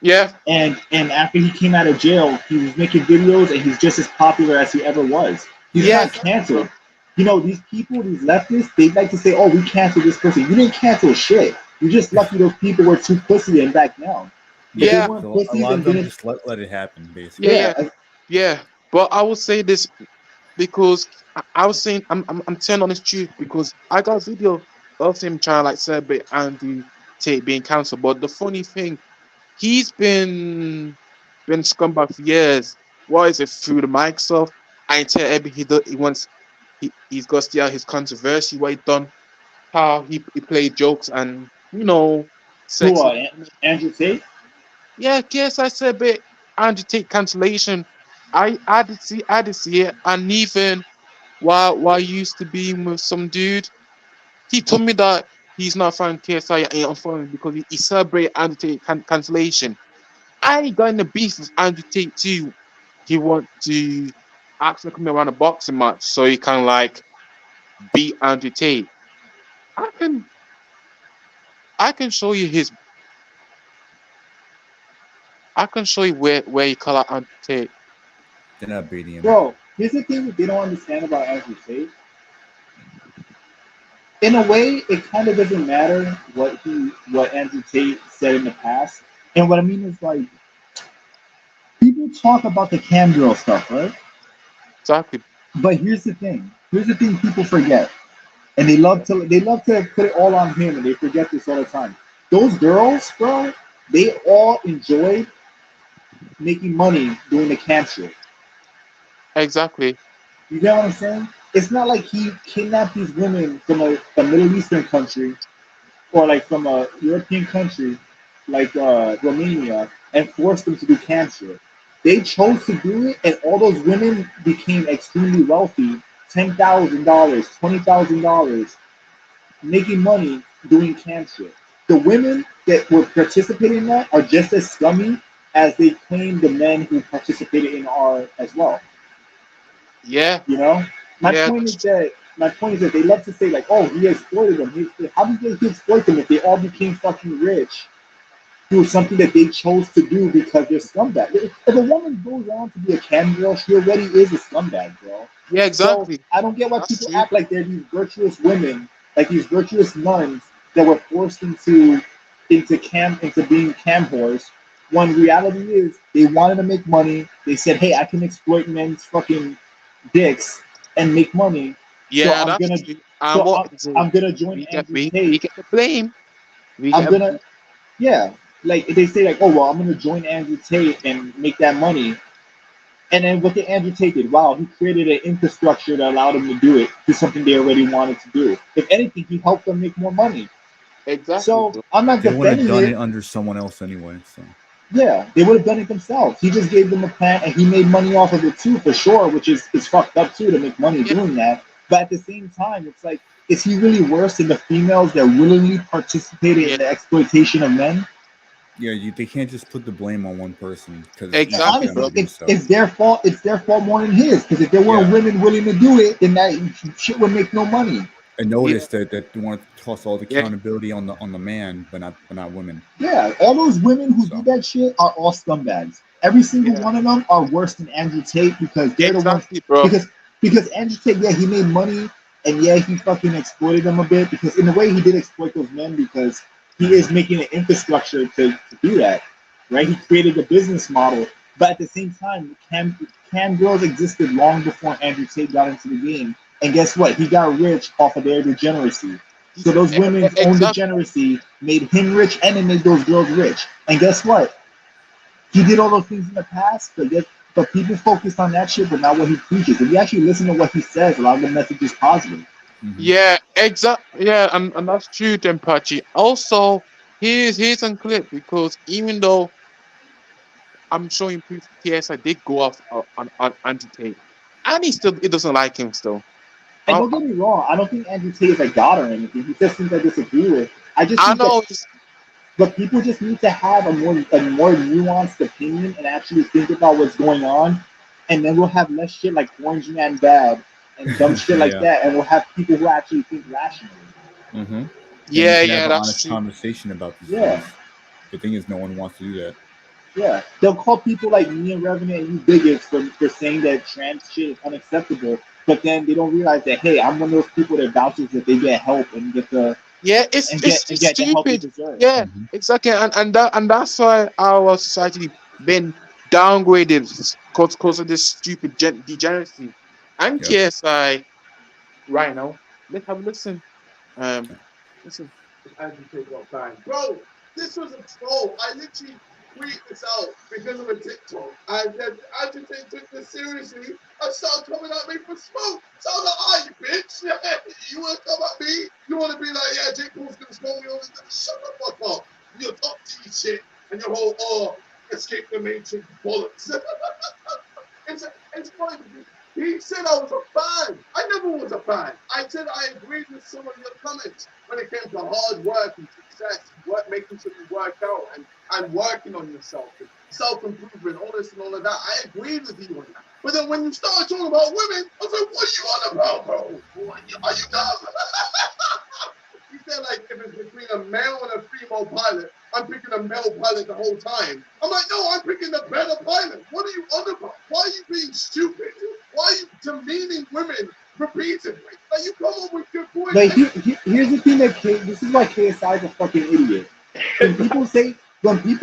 Yeah, and after he came out of jail, he was making videos, and he's just as popular as he ever was. He's yeah, not exactly, bro. canceled. You know, these people, these leftists, they like to say, "Oh, we canceled this person." You didn't cancel shit. You're just lucky those people were too pussy and back down. If they Yeah, weren't So a pussies lot of and them didn't, just let it happen, yeah, basically. yeah, yeah, yeah. But I will say this because I was saying I'm telling honest truth because I got a video of him trying to like celebrate Andrew Tate being cancelled. But the funny thing, he's been scumbag for years. Why is it through the Microsoft? I tell every he wants he's got to see out his controversy, what he done, how he played jokes and who, sexy. Andrew Tate? Yeah, guess I said bit Andrew Tate cancellation. I did see it, and even while I used to be with some dude, he told me that he's not finding KSI ain't on phone because he celebrated Andrew Tate cancellation. I ain't got in the beef with Andrew Tate too. He want to actually come around a boxing match so he can like beat Andrew Tate. I can I can show you his. I can show you where he call out Andrew Tate. They're not beating him. Bro, here's the thing that they don't understand about Andrew Tate. In a way, it kind of doesn't matter what Andrew Tate said in the past. And what I mean is like people talk about the cam girl stuff, right? Exactly. But here's the thing. Here's the thing people forget. And they love to put it all on him and they forget this all the time. Those girls, bro, they all enjoyed making money doing the cam shit. Exactly. You get what I'm saying? It's not like he kidnapped these women from a Middle Eastern country or like from a European country like Romania and forced them to do cam shit. They chose to do it, and all those women became extremely wealthy, $10,000, $20,000, making money doing cam shit. The women that were participating in that are just as scummy as they claim the men who participated in R as well. Yeah. You know, my Yeah. point is that they love to say like, "Oh, he exploited them." How did he exploit them if they all became fucking rich through something that they chose to do because they're scumbags? If a woman goes on to be a cam girl, she already is a scumbag, bro. Yeah. So Exactly. I don't get why That's people true. act like they're these virtuous women, like these virtuous nuns that were forced into being cam whores. When reality is they wanted to make money. They said, "Hey, I can exploit men's fucking dicks and make money. So Yeah, I'm that's gonna true. And so what I'm, is it? I'm gonna join We get Andrew we Tate. get the blame. We I'm get gonna yeah." Like they say like, "Oh well, I'm gonna join Andrew Tate and make that money." And then what did Andrew Tate did? Wow, he created an infrastructure that allowed him to do it, do something they already wanted to do. If anything, he helped them make more money. exactly, So bro. I'm not They would have defending done it it. under someone else anyway. So Yeah, they would have done it themselves. He just gave them a plan, and he made money off of it too, for sure. Which is fucked up too to make money Yeah. doing that. But at the same time, it's like, is he really worse than the females that willingly participated Yeah. in the exploitation of men? yeah, they can't just put the blame on one person because it's And easy for Exactly, them bro. to honestly, do it's so. it's their fault. It's their fault more than his. Because if there weren't Yeah, women willing to do it, then that shit would make no money. I Yeah. noticed that they want to toss all the Yeah. accountability on the man, but not women. Yeah, all those women who do So that shit are all scumbags. Every single Yeah. one of them are worse than Andrew Tate because they're the ones Exactly, bro. because Andrew Tate, yeah, he made money and yeah, he fucking exploited them a bit because in a way he did exploit those men because he is making an infrastructure to do that, right? He created a business model, but at the same time, cam girls existed long before Andrew Tate got into the game, and guess what? He got rich off of their degeneracy. So those women's own Exactly. degeneracy made him rich and it made those girls rich. And guess what? He did all those things in the past, but people focused on that shit, but not what he preaches. If you actually listen to what he says, a lot of the message is positive. hmm Yeah, yeah, and that's true, Tempachi. Also, here's some clip because even though I'm showing proof KSI did go off on Andrew Tate, and he doesn't like him still. And I don't get me wrong, I don't think Andrew Tate is a god or anything. He says things I disagree with. I just I think that, know it's but people just need to have a more nuanced opinion and actually think about what's going on, and then we'll have less shit like Orange Man Bad and dumb shit like yeah. that, and we'll have people who actually think rationally. hmm Then we yeah, can have yeah, an that's honest true. conversation about these Yeah. things. The thing is, no one wants to do that. Yeah, they'll call people like me and Revenant and you bigots for saying that trans shit is unacceptable, but then they don't realize that hey, I'm one of those people that vouches that they get help and get the Yeah, and get it's and just get the help they stupid. deserve. Yeah, hmm exactly, and that's why our society been downgraded because of this stupid degeneracy. And Yep. KSI right now, let's have a listen. Um, listen. Andrew Tate got banned. Bro, this was a troll. I literally tweeted this out because of a TikTok. And then Andrew Tate took this seriously and started coming at me for smoke. So I was like, "Aye, bitch. You want to come at me? You want to be like, yeah, Jake Paul's going to smoke me all this? Shut the fuck up. Your top T shit and your whole, escape the matrix bollocks." It's funny because he said I was a fan. I never was a fan. I said I agreed with some of your comments when it came to hard work and success, making sure you work out and working on yourself and self-improvement, all this and all of that. I agreed with you on that. But then when you started talking about women, I was like, what are you on about, bro? Are you dumb? they're like, if it's between a male and a female pilot, I'm picking a male pilot the whole time. I'm like, no, I'm picking the better pilot. What are you on about? Why are you being stupid? Why are you demeaning women repeatedly? Like, you come up with good points. Like, here's the thing this is why KSI is a fucking idiot. When people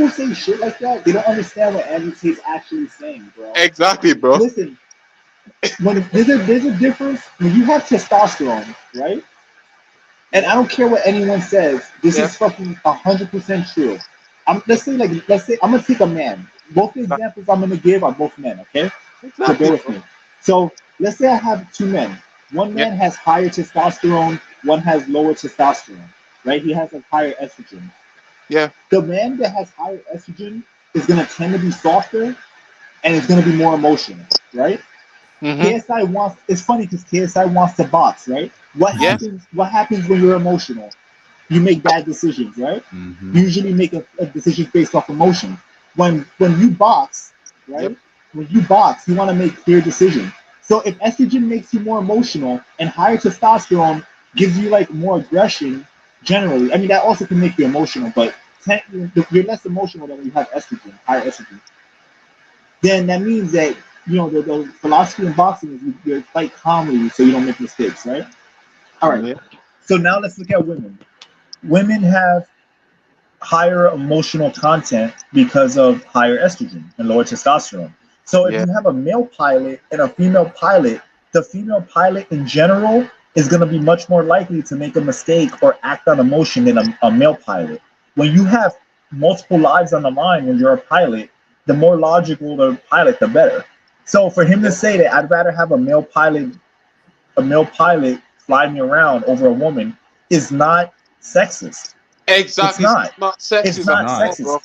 say shit like that, they don't understand what Andrew Tate's actually saying, bro. Exactly, bro. Listen, when there's a difference when you have testosterone, right? And I don't care what anyone says. This is fucking 100% true. Let's say I'm gonna take a man. Both the examples I'm gonna give are both men. Okay, so bear with me. So let's say I have two men. One man has higher testosterone. One has lower testosterone. Right? He has like higher estrogen. Yeah. The man that has higher estrogen is gonna tend to be softer, and it's gonna be more emotional. Right? Mm-hmm. KSI wants. It's funny because KSI wants to box. Right? What happens when you're emotional? You make bad decisions, right? Mm-hmm. You usually make a decision based off emotion. When you box, right? Yep. When you box, you want to make clear decisions. So if estrogen makes you more emotional and higher testosterone gives you like more aggression, generally, I mean that also can make you emotional, but you're less emotional than when you have estrogen, higher estrogen. Then that means that the philosophy in boxing is you fight calmly so you don't make mistakes, right? All right. Yeah. So now let's look at women. Women have higher emotional content because of higher estrogen and lower testosterone. So if you have a male pilot and a female pilot, the female pilot in general is going to be much more likely to make a mistake or act on emotion than a male pilot. When you have multiple lives on the line when you're a pilot, the more logical the pilot, the better. So for him to say that I'd rather have a male pilot fly me around over a woman is not sexist. Exactly. It's not sexist. It's not sexist. Bro.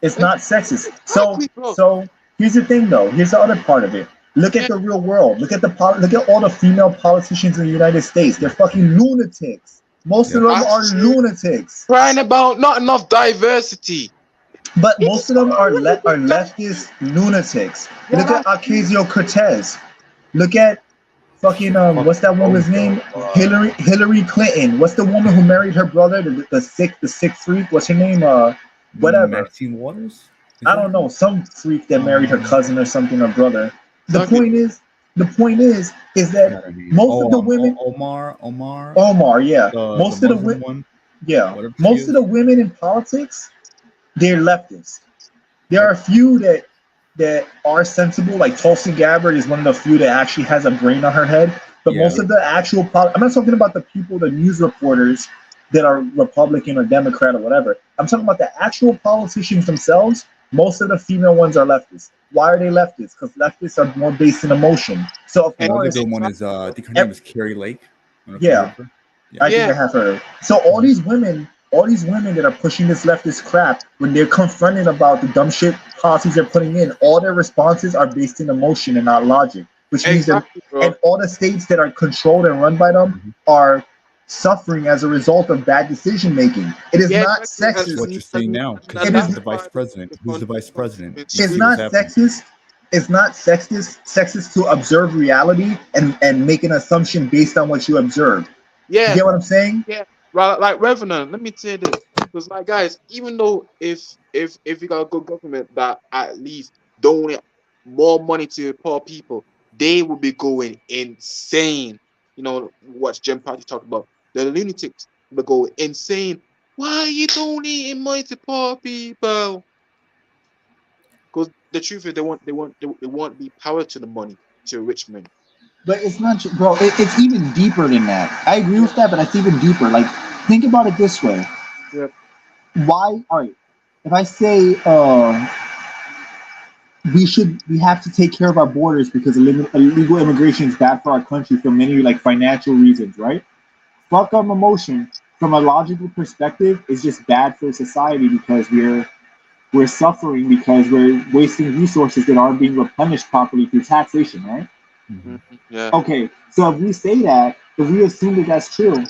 It's not sexist. Exactly, bro. So here's the thing, though. Here's the other part of it. Look at the real world. Look at all the female politicians in the United States. They're fucking lunatics. Most of them are lunatics. Crying about not enough diversity. But most of them are leftist lunatics. Look at Ocasio-Cortez. Look at fucking what's that woman's name? Hillary Clinton. What's the woman who married her brother? The sixth freak. What's her name? Whatever. Maxine Waters. I don't know. Some freak that married her cousin or something or brother. The point is that most of the women. Omar. Yeah. Most of the women. Yeah. Most of the women in politics, they're leftists. There are a few that are sensible, like Tulsi Gabbard is one of the few that actually has a brain on her head. But most of the actual, I'm not talking about the people, the news reporters that are Republican or Democrat or whatever. I'm talking about the actual politicians themselves. Most of the female ones are leftists. Why are they leftists? Because leftists are more based in emotion. So of course, one is I think her name is Carrie Lake. I think I have her. So all these women that are pushing this leftist crap, when they're confronted about the dumb shit policies they're putting in, all their responses are based in emotion and not logic. Which means that, and all the states that are controlled and run by them are suffering as a result of bad decision making. It is not sexist. What you're saying now, because It is the vice president. Who's the vice president? It's not sexist. It's not sexist to observe reality and make an assumption based on what you observe. Yeah. You get what I'm saying? Yeah. Right, like Revenant, let me say this. Because like guys, even though if you got a good government that at least donate more money to poor people, they will be going insane. You know what Jim Patty talked about. The lunatics will go insane. Why are you donating money to poor people? Because the truth is they want to be power to the money, to rich men. But it's not, bro. It's even deeper than that. I agree with that, but it's even deeper. Like, think about it this way. Yeah. Why? All right. If I say we have to take care of our borders because illegal immigration is bad for our country for many like financial reasons, right? Fuck emotion. From a logical perspective, it's just bad for society because we're suffering because we're wasting resources that aren't being replenished properly through taxation, right? Mm-hmm. Yeah. Okay, so if we say that, if we assume that that's true,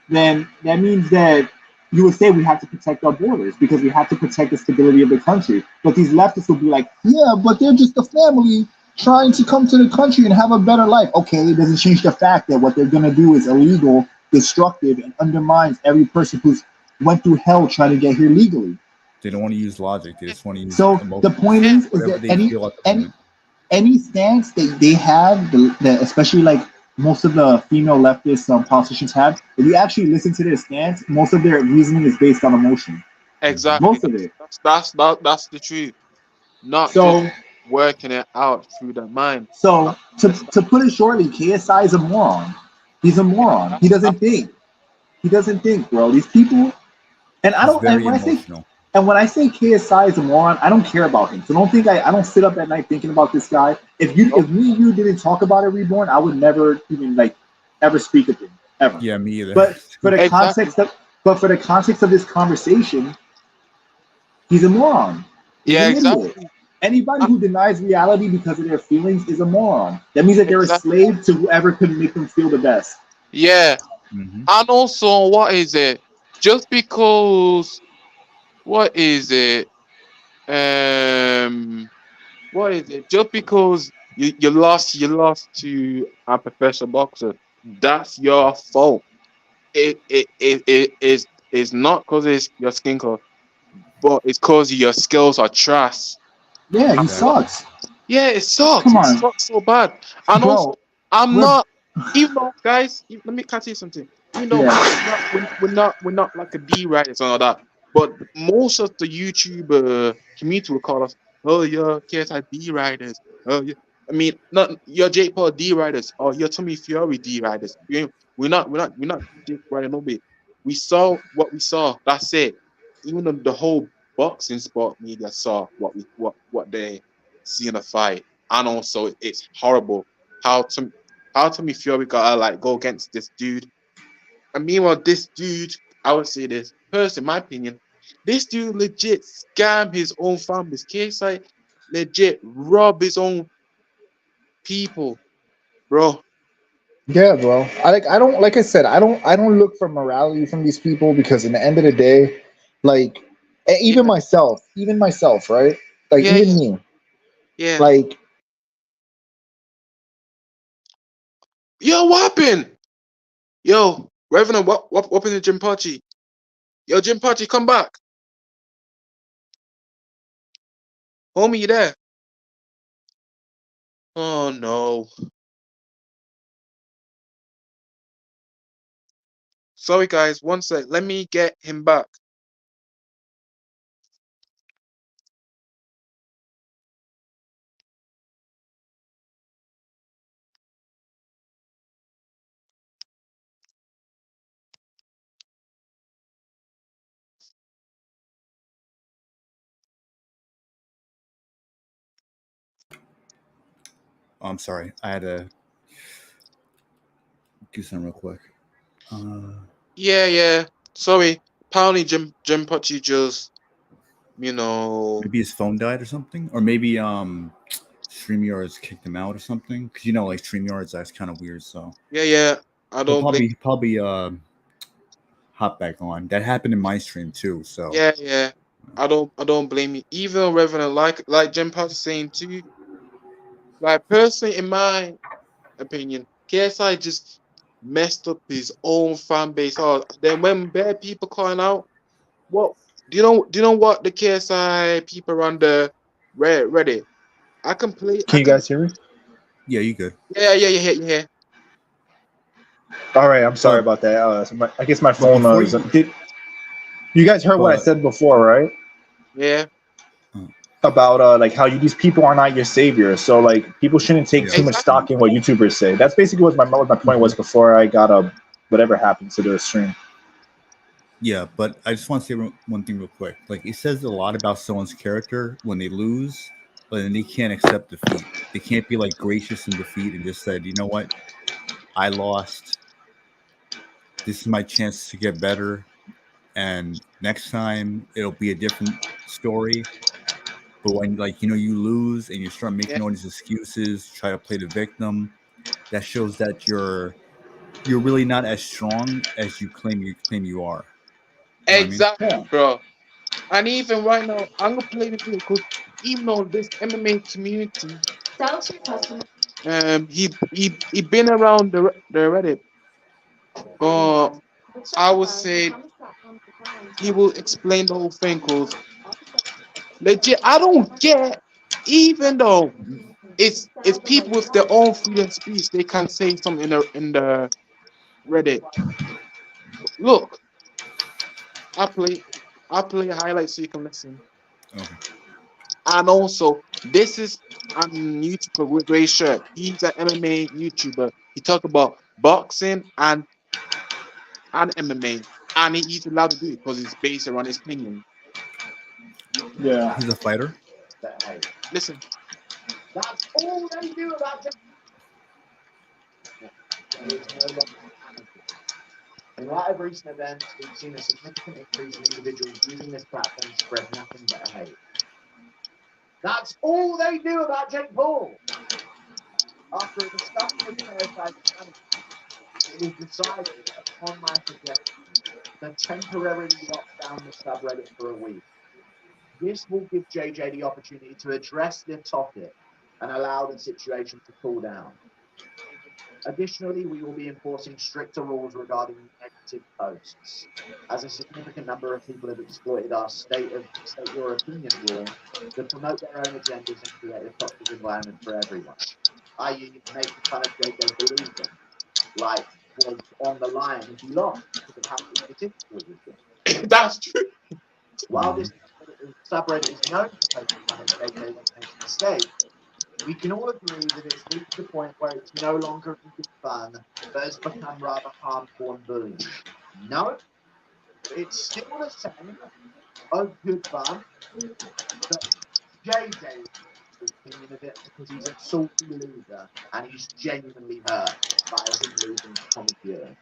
then that means that you would say we have to protect our borders because we have to protect the stability of the country. But these leftists will be like, yeah, but they're just a family trying to come to the country and have a better life. Okay, it doesn't change the fact that what they're going to do is illegal destructive and undermines every person who's went through hell trying to get here legally. They don't want to use logic. They just want to use So the emotions, point Yeah, is whatever that they feel at the moment. any stance they have, especially like most of the female leftist politicians have, if you actually listen to their stance, most of their reasoning is based on emotion. Mhm. exactly. Most of it. That's the truth. Not just So working it out through the mind. so That's to put it shortly, KSI is a moron. He's a moron. He doesn't that's think. He doesn't think, bro. These people, and I He's don't. And very when I say emotional. KSI is a moron, I don't care about him. So don't think I don't sit up at night thinking about this guy. If nope. me and you didn't talk about it, Reborn, I would never even like ever speak of him ever. Yeah, me either. But for the Exactly. context of this conversation, he's a moron. He's Yeah, an idiot. exactly. Anybody Uh, who denies reality because of their feelings is a moron. That means that they're a Exactly. slave to whoever can make them feel the best. Yeah. Hmm. And also, what is it? Just because, what is it? Um, what is it? Just because you lost to a professional boxer, that's your fault. It is not because it's your skin color, but it's because your skills are trash. Yeah, he I'm not. Exactly. sucks. Yeah, it sucks. Come It on, sucks so bad. And also, bro. I'm We're not. Even though, guys, let me cut you something. Even though yeah. we're not like a D right and all that, but most of the YouTube community will call us, oh, you're KSI D riders. Oh, yeah. I mean, not your Jake Paul D riders or your Tommy Fury D riders. We're not Jake riding no bit. We saw what we saw. That's it. Even the whole boxing sport media saw what they see in a fight, and also it's horrible how to how Tommy Fury got to like go against this dude. And meanwhile, this dude, I would say this person, in my opinion, this dude legit scam his own family's case, like legit rob his own people, bro. Yeah, bro. I don't like I said, I don't look for morality from these people because in the end of the day, like Yeah, even myself, right? Like yeah, even yeah, me, yeah. like Yo, what happened? Yo, Revenant, what happened to Jim Pachi? Yo, Jim Pachi, come back. Homie, you there? Oh no. Sorry guys, one sec. Let me get him back. Oh, I'm sorry. I had to do something real quick. Yeah, yeah. Sorry. Apparently Jim Pachi just, you know, Maybe his phone died or something, or maybe StreamYards kicked him out or something. Because like StreamYards, that's kind of weird. So yeah, yeah. I he'll don't blame. probably hop back on. That happened in my stream too. So Yeah, yeah. I don't blame you. Even Reverend like Jim Pachi saying too. Like personally, in my opinion, KSI just messed up his own fan base. Oh, then when bad people calling out, what do you know what the KSI people on the Reddit? I can play. I can you can. guys hear me? yeah, you good. Yeah, yeah, yeah, yeah, yeah. All right, I'm sorry But about that. I guess my but phone before is. you Did you guys heard what I but said before, right? Yeah. uh, About like how these people are not your savior. So like people shouldn't take yeah. too much Exactly. stock in what YouTubers say. That's basically what my point Hmm. was before I got whatever happened to the stream. Yeah, but I just want to say one thing real quick. Like it says a lot about someone's character when they lose, but then they can't accept defeat. They can't be like gracious in defeat and just said, you know what, I lost. This is my chance to get better, and next time it'll be a different story. But when you lose and you start Yeah. making all these excuses, try to play the victim, that shows that you're really not as strong as you claim you are. You know what I mean? Exactly, Yeah. bro. And even right now, I'm gonna play the video because even though this MMA community, he been around the Reddit. But I would say he will explain the whole thing because legit, I don't get. Even though it's people with their own freedom of speech, they can say something in the Reddit. Look, I play I play a highlight so you can listen. Okay. And also, this is a YouTuber with gray shirt. He's an MMA YouTuber. He talk about boxing and MMA, and he's allowed to do it because it's based around his opinion. Yeah. He's a fighter. Listen, That's all they do about it. In light of recent events, we've seen a significant increase in individuals using this platform to spread nothing but hate. That's all they do about Jake Paul. After a discussion with KSI, it was decided upon my suggestion to temporarily lock down the subreddit for a week. This will give JJ the opportunity to address the topic and allow the situation to cool down. Additionally, we will be enforcing stricter rules regarding negative posts, as a significant number of people have exploited our state your opinion rule to promote their own agendas and create a toxic environment for everyone, i.e. making fun of JJ's believing, like was on the line if he lost because of how egotistical he was. that's true. While this subreddit is known for making fun of JJ when he makes mistakes, we can all agree that it's reached the point where it's no longer even fun, but has become rather harmful and bullying. No, it's still the same of good fun, but JJ is opinion of it because he's a salty loser and he's genuinely hurt by him losing to Tommy Fury.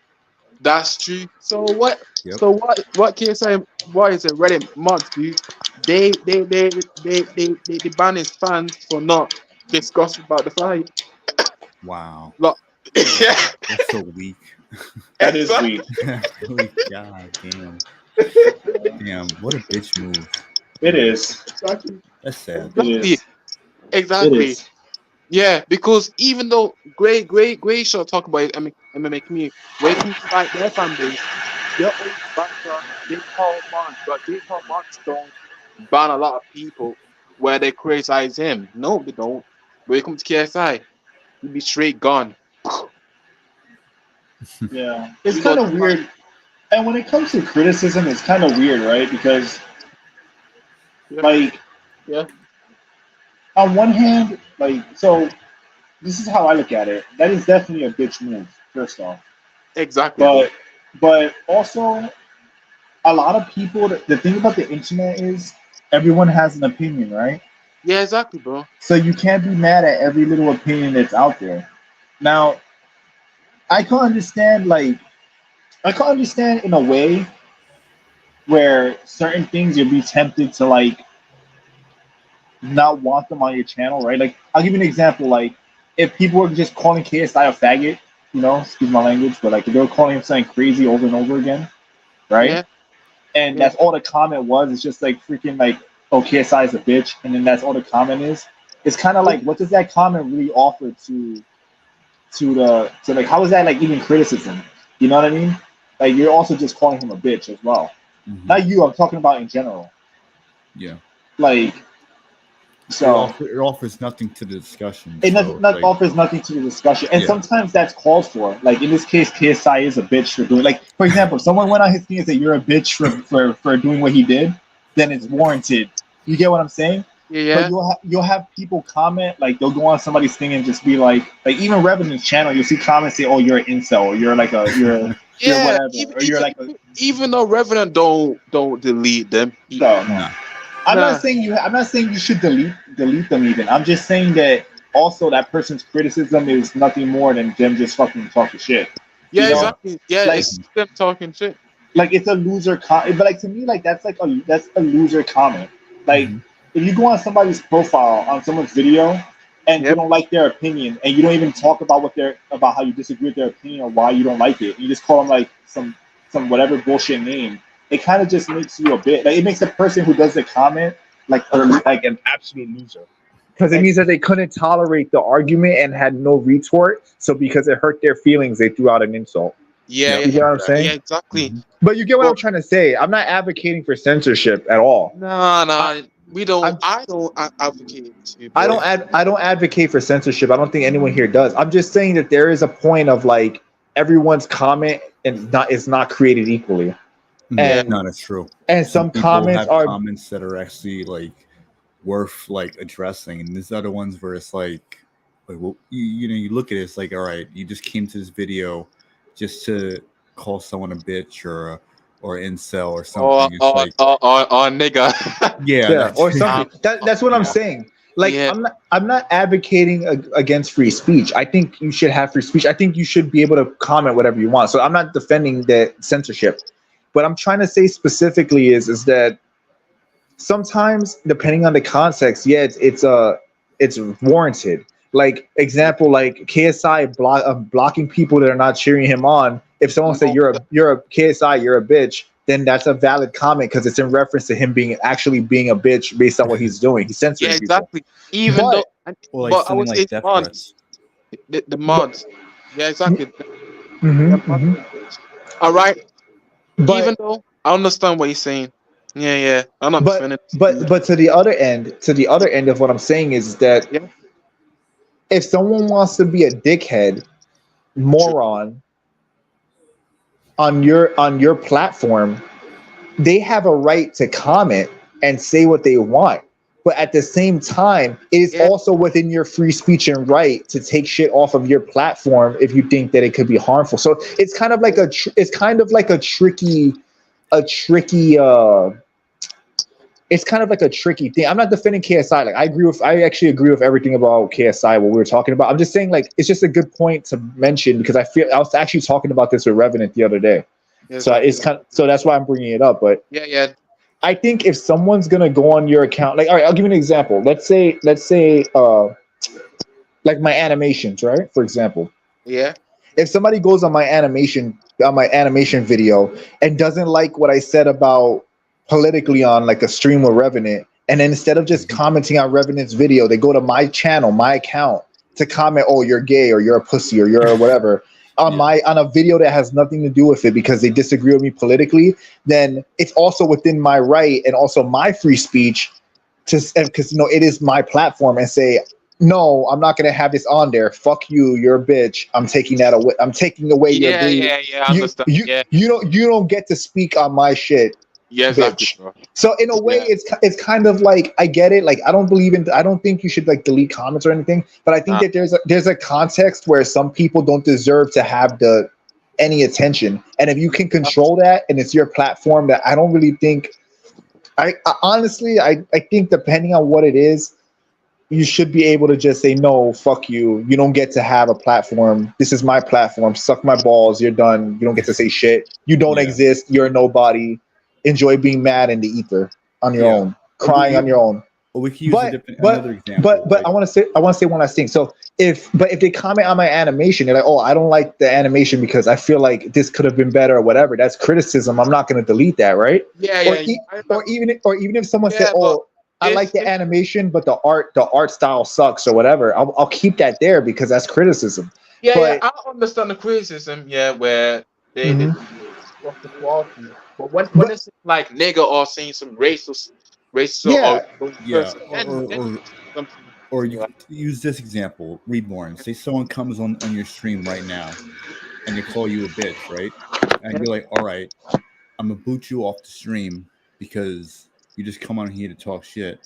That's true. So what? Yep. So what KSI? What is it? Reddit mods do? They ban his fans for not discussing about the fight. Wow. Look, yeah, That's so weak. That is exactly. weak. Holy god damn. Damn, what a bitch move. It is. Exactly. That's sad. It is. Exactly. It is. Yeah, because even though Gray shall talk about it, MMA community, when it comes to like their fan base, they're all back they call mods, but they call mods don't ban a lot of people where they criticize him. No, they don't. When it comes to KSI, he'd be straight gone. Yeah. It's You kind know, of weird. And when it comes to criticism, it's kind of weird, right? Because, Yeah. like, Yeah. on one hand, like, so this is how I look at it. That is definitely a bitch move, first off. Exactly. Bro. But also, a lot of people, the thing about the internet is everyone has an opinion, right? Yeah, exactly, bro. So you can't be mad at every little opinion that's out there. Now, I can understand, like, I can understand in a way where certain things you'll be tempted to, like, not want them on your channel, right? Like, I'll give you an example. Like, if people were just calling KSI a faggot, you know, excuse my language, but like if they were calling him something crazy over and over again, right? Yeah. And Yeah. that's all the comment was. It's just like freaking like, oh, KSI is a bitch, and then that's all the comment is. It's kind of like, what does that comment really offer to like, how is that like even criticism? You know what I mean? Like, you're also just calling him a bitch as well. Mhm. Not you. I'm talking about in general. Yeah. Like, so it offers nothing to the discussion. it so, offers nothing to the discussion, and Yeah. sometimes that's called for. Like in this case, KSI is a bitch for doing. Like, for example, if someone went on his thing and said you're a bitch for doing what he did, then it's warranted. You get what I'm saying? Yeah. But you'll have people comment, like they'll go on somebody's thing and just be like even Revenant's channel, you'll see comments say, "Oh, you're an incel," or "You're like a you're Yeah. whatever," or "You're like a." Even though Revenant don't delete them. No. Nah. I'm Nah. not saying you should delete them even. I'm just saying that also that person's criticism is nothing more than them just fucking talking shit. Yeah, You know? exactly. Yeah, Like- it's them talking shit. Like it's a loser comment, but like to me, like that's a loser comment. Like Mhm. if you go on somebody's profile on someone's video and you Yep. don't like their opinion and you don't even talk about about how you disagree with their opinion or why you don't like it, you just call them like some whatever bullshit name. It kind of just makes you a bit like it makes the person who does the comment like an absolute loser. Because it means that they couldn't tolerate the argument and had no retort. So because it hurt their feelings, they threw out an insult. Yeah, Yep. You get what I'm yeah, saying? yeah, exactly. Mhm. But you get what I'm But trying to say. I'm not advocating for censorship at all. nah, we don't. I'm I don't advocate to, I but don't advocate for censorship. I don't think anyone here does. I'm just saying that there is a point of like everyone's comment and not is not created equally. yeah, And No, that's true. Some some people comments have are comments that are actually like worth like addressing, and there's other ones where it's like well, you know, you look at it, it's like, all right, you just came to this video just to call someone a bitch or incel or something. It's like, or nigga. yeah, yeah, that's or something. That's what I'm yeah, saying. Like Yeah, I'm not advocating against free speech. I think you should have free speech. I think you should be able to comment whatever you want. So I'm not defending the censorship. What I'm trying to say specifically is that sometimes depending on the context, yeah, it's warranted. Like example, like KSI blocking people that are not cheering him on. If someone say no, you're a KSI, you're a bitch, then that's a valid comment because it's in reference to him being actually being a bitch based on what he's doing. He's yeah, censoring people. exactly. Even though, But or like but I something would say like death mods, threats. the but mods. Yeah, exactly. mhm, The mods. mhm. All right. Even but though I understand what you're saying. Yeah, yeah. I'm not defending this dude. but to the other end of what I'm saying is that Yeah, if someone wants to be a dickhead, true. moron on your platform, they have a right to comment and say what they want. But at the same time, it is Yeah, also within your free speech and right to take shit off of your platform if you think that it could be harmful. So it's kind of like it's kind of like a tricky it's kind of like a tricky thing. I'm not defending KSI. Like I actually agree with everything about KSI what we were talking about. I'm just saying like it's just a good point to mention because I was actually talking about this with Revenant the other day. So exactly. it's kind of, so that's why I'm bringing it up. But Yeah, yeah, I think if someone's gonna go on your account, like all right, I'll give you an example. Let's say like my animations, right? For example, yeah. if somebody goes on my animation video and doesn't like what I said about politically on like a stream with Revenant, and then instead of just Mhm. commenting on Revenant's video, they go to my channel, my account to comment, oh, you're gay or you're a pussy or you're whatever on Yeah. my on a video that has nothing to do with it because they disagree with me politically, then it's also within my right and also my free speech to because you know it is my platform and say no, I'm not gonna have this on there. Fuck you, you're a bitch. I'm taking that away. I'm taking away your Yeah, ability. yeah, yeah. I understand. Yeah, You don't get to speak on my shit, yeah, exactly, bitch. bro. So in a way, Yeah. it's kind of like I get it. Like I don't think you should like delete comments or anything. But I think Nah. that there's a context where some people don't deserve to have the any attention. And if you can control that and it's your platform, that I don't really think. I honestly I think depending on what it is, you should be able to just say no, fuck you. You don't get to have a platform. This is my platform. Suck my balls. You're done. You don't get to say shit. You don't Yeah. exist. You're a nobody. Enjoy being mad in the ether on your Yeah. own, crying on your own. Or we could use But another example. I want to say one last thing. So if they comment on my animation, they're like, oh, I don't like the animation because I feel like this could have been better or whatever. That's criticism. I'm not going to delete that, right? Yeah, Or yeah. or even if someone said, Yeah, but oh, I like the if animation, but the art style sucks or whatever. I'll keep that there because that's criticism. yeah, yeah, But I understand the criticism. Yeah, where they mhm. of the quality. But when but it's like nigga or saying some racial or yeah, Yeah. person, Or then or, something. or you Like, could use this example, Reborn. Say someone comes on your stream right now and they call you a bitch, right? And you're like, all right, I'm gonna boot you off the stream because you just come on here to talk shit.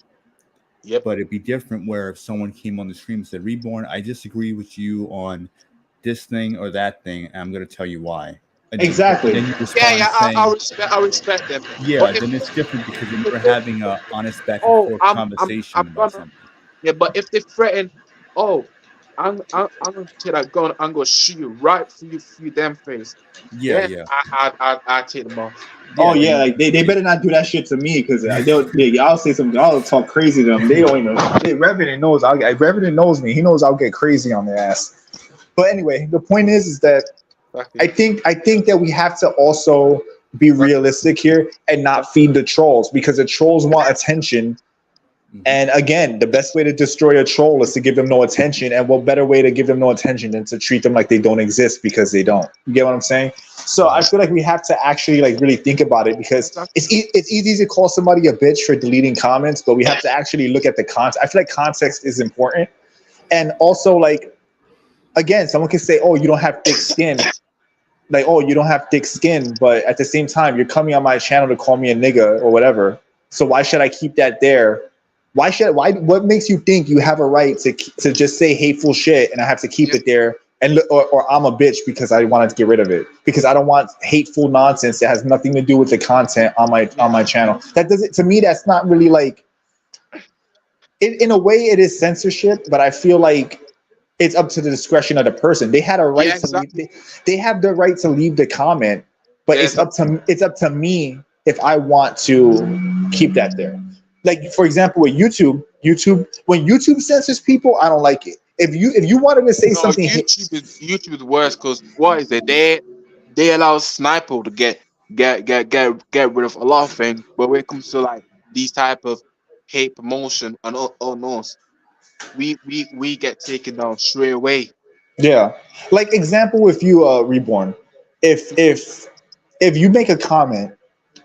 yep. But it'd be different where if someone came on the stream and said, Reborn, I disagree with you on this thing or that thing, and I'm gonna tell you why. And exactly. then you Yeah, respond yeah. saying, I respect them. yeah, But if then it's different because then if you're they having a honest back and oh forth I'm conversation about gonna something. yeah, but if they threaten, oh I'm gonna take that gun, I'm gonna shoot you right through your damn face. Yeah, Then yeah, I take them off. Oh yeah. yeah, Then like they better not do that shit to me because I'll say something. I'll talk crazy to them. They don't even. Revenant knows. Revenant knows me. He knows I'll get crazy on their ass. But anyway, the point is that Exactly. I think that we have to also be Exactly. realistic here and not feed the trolls because the trolls want attention And again, the best way to destroy a troll is to give them no attention. And what better way to give them no attention than to treat them like they don't exist because they don't? You get what I'm saying? So I feel like we have to actually like really think about it because it's easy to call somebody a bitch for deleting comments, but we have to actually look at the context. I feel like context is important. And also, like, again, someone can say, "Oh, you don't have thick skin." Like, "Oh, you don't have thick skin," but at the same time, you're coming on my channel to call me a nigga or whatever. So why should I keep that there? What makes you think you have a right to just say hateful shit and I have to keep it there and or I'm a bitch because I wanted to get rid of it because I don't want hateful nonsense that has nothing to do with the content on my channel. That doesn't, to me, that's not really like, in a way it is censorship, but I feel like it's up to the discretion of the person. They had a right to leave, they have the right to leave the comment, but it's up to me if I want to keep that there. Like, for example, with YouTube, when YouTube censors people, I don't like it. If you wanted to say something, YouTube is worse because what is it? They allow Sniper to get rid of a lot of things, but when it comes to like these type of hate promotion and all knows, we get taken down straight away. yeah. Like, example, if you Reborn, if you make a comment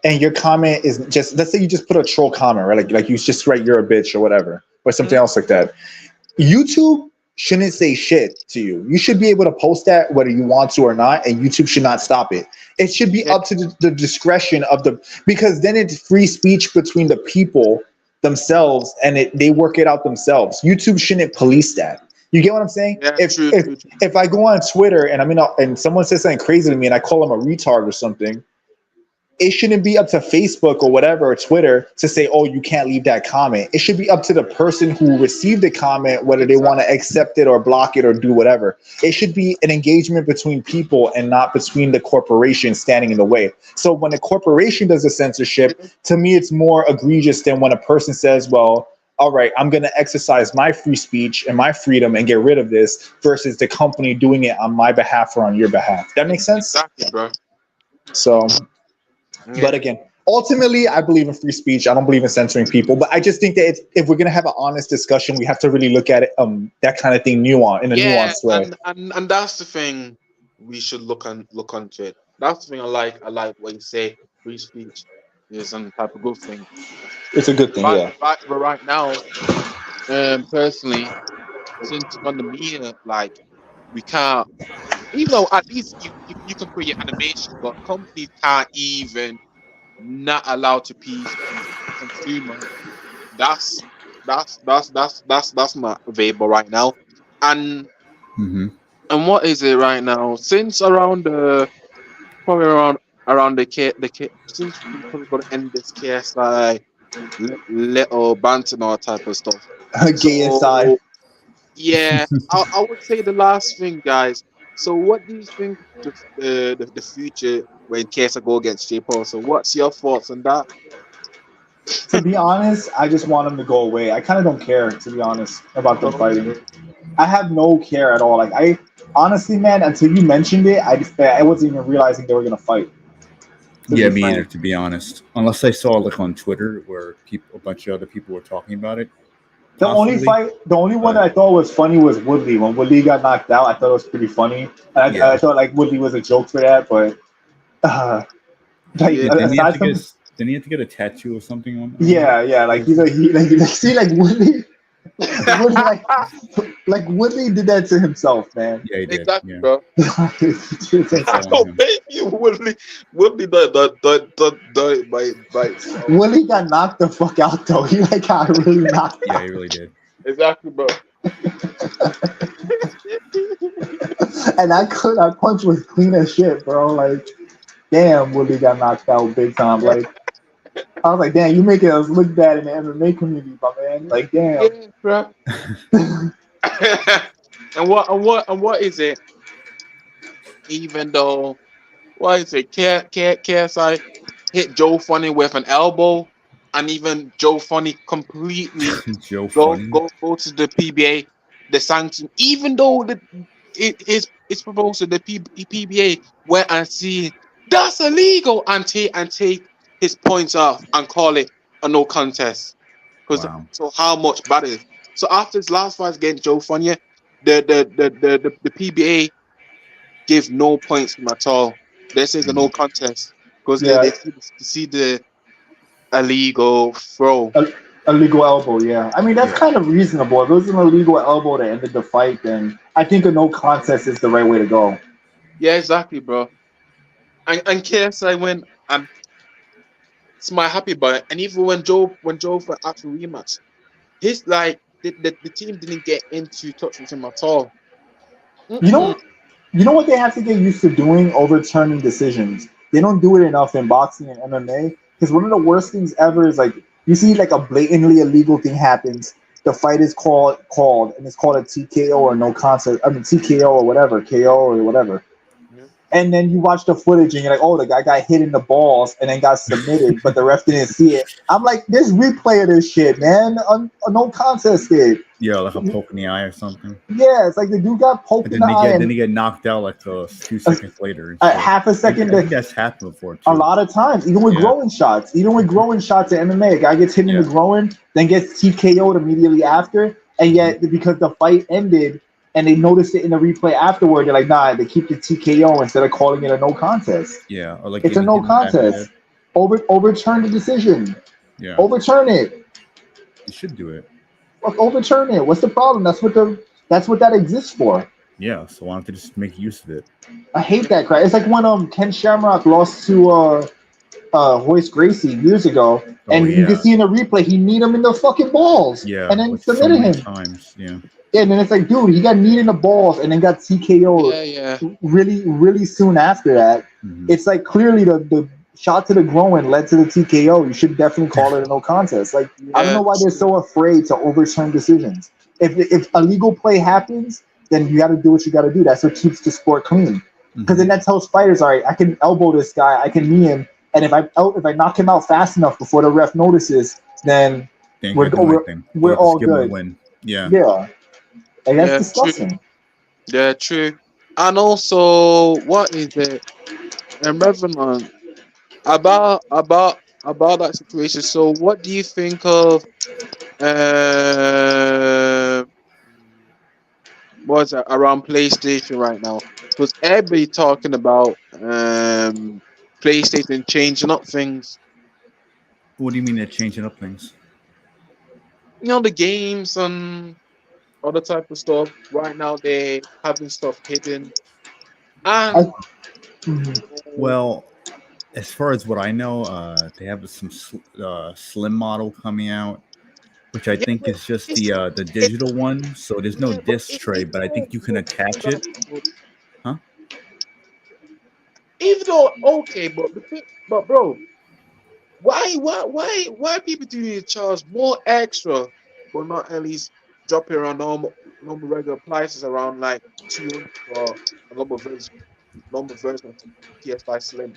and your comment is just, let's say you just put a troll comment, right? Like you just write "you're a bitch" or whatever, or something else like that. YouTube shouldn't say shit to you. You should be able to post that whether you want to or not, and YouTube should not stop it. It should be up to the discretion of because then it's free speech between the people themselves, and they work it out themselves. YouTube shouldn't police that. You get what I'm saying? Yeah, if I go on Twitter and and someone says something crazy to me and I call them a retard or something, it shouldn't be up to Facebook or whatever, or Twitter, to say, "Oh, you can't leave that comment." It should be up to the person who received the comment, whether they want to accept it or block it or do whatever. It should be an engagement between people and not between the corporation standing in the way. So when a corporation does a censorship, to me, it's more egregious than when a person says, "Well, all right, I'm going to exercise my free speech and my freedom and get rid of this," versus the company doing it on my behalf or on your behalf. That makes sense? Exactly, bro. So... But again, ultimately, I believe in free speech. I don't believe in censoring people. But I just think that if we're gonna have an honest discussion, we have to really look at it, that kind of thing, nuanced way. And that's the thing we should look onto it. That's the thing I like. I like what you say. Free speech is some type of good thing. It's a good thing, yeah. But right now, personally, since on the media, like we can't. Even though at least you can put your animation, but companies can't even not allow to please consumer. That's not available right now. And what is it right now? Since around probably around since we probably gonna end this KSI little banter and all type of stuff. KSI. So yeah, I would say the last thing, guys. So, what do you think the future when KSI go against J Paul? So, what's your thoughts on that? To be honest, I just want them to go away. I kind of don't care, to be honest, about them fighting. I have no care at all. Like, I honestly, man, until you mentioned it, I wasn't even realizing they were gonna fight. Yeah, me either, to be honest. Unless I saw like on Twitter where a bunch of other people were talking about it. The only one that I thought was funny was Woodley. When Woodley got knocked out, I thought it was pretty funny. I thought like Woodley was a joke for that, but didn't he have to get a tattoo or something on? Yeah. Like see, like Woodley, Woodley did that to himself, man. Yeah, he did. Exactly, yeah. bro. Woodley Woodley got knocked the fuck out though. He got really knocked out. Yeah, he really did. Exactly, bro. And that punch was clean as shit, bro. Like, damn, Woodley got knocked out big time. Like, I was like, damn, you making us look bad in the MMA community, my man. Like, damn. Yeah, bro. and what is it? Even though, what is it? KSI hit Joe Funny with an elbow, and even Joe Funny completely go to the PBA, the sanction. Even though it's proposed to the PBA went and see that's illegal and take his points off and call it a no contest. because Wow. so how much bad it is. So after his last fight against Joe Fournier, the PBA give no points to him at all. They say the no contest because Yeah, they see the illegal throw. a legal elbow. Yeah, I mean that's Yeah. kind of reasonable. If it was an illegal elbow that ended the fight, then I think a no contest is the right way to go. Yeah, exactly, bro. And KSI went and it's my happy about it. And even when Joe for actual rematch, his like the team didn't get into touch with him at all. You Mm-mm. know, you know what they have to get used to doing? Overturning decisions. They don't do it enough in boxing and MMA because one of the worst things ever is like you see like a blatantly illegal thing happens. The fight is called and it's called a TKO or no contest. I mean TKO or whatever, KO or whatever. Yeah. And then you watch the footage and you're like, oh, the guy got hit in the balls and then got submitted, but the ref didn't see it. I'm like, there's replay of this shit, man. A no contest did. Yeah, like a poke in the eye or something. Yeah, it's like the dude got poked And in then the eye then and they get knocked out like a few seconds later. And a shit. half a second. I think that's happened before A too. lot of times, even with Yeah. growing shots, in MMA, a guy gets hit in the Yeah. groin, then gets TKO'd immediately after, and yet because the fight ended and they noticed it in the replay afterward, they're like, nah, they keep the TKO instead of calling it a no contest. Yeah, or like It's a getting no hit in the back of the contest. head. Overturn the decision. Yeah, Overturn it. you should do it. Look, overturn it. What's the problem? That's what that exists for. Yeah, so why don't they just make use of it? I hate that crap. It's like when Ken Shamrock lost to Hoist Gracie years ago, and Oh you can yeah, see in the replay he kneed him in the fucking balls, yeah, and then like so submitted many him. times. Yeah, Yeah, and then it's like, dude, he got kneed in the balls and then got TKO'd Yeah. really soon after that. Mhm. It's like clearly the shot to the groin led to the TKO. You should definitely call it a no contest. Like I don't Yeah. know why they're so afraid to overturn decisions. If a legal play happens, then you got to do what you got to do. That's what keeps the sport clean. Because then that tells fighters, all right, I can elbow this guy, I can knee him, and if I knock him out fast enough before the ref notices, then they ain't we're gonna do anything. we're They'll all just give them a good. win. Yeah, Yeah, and that's Yeah, true. disgusting. Yeah, true. And also, what is it? And Revenant about that situation. So, what do you think of uh, what's that, around PlayStation right now? Because everybody talking about PlayStation changing up things. what do you mean they're changing up things? You know, the games and other type of stuff. Right now, they having stuff hidden. I, And mhm. Well, as far as what I know, they have some slim model coming out, which I yeah, think but is just it's the it, digital one. So there's no yeah, but disc tray, but I think don't you can look attach that it. good. Huh? Even though okay, but bro, why people do need to charge more extra, but not at least drop it around normal regular prices around like 200 for a normal version of PS5 Slim.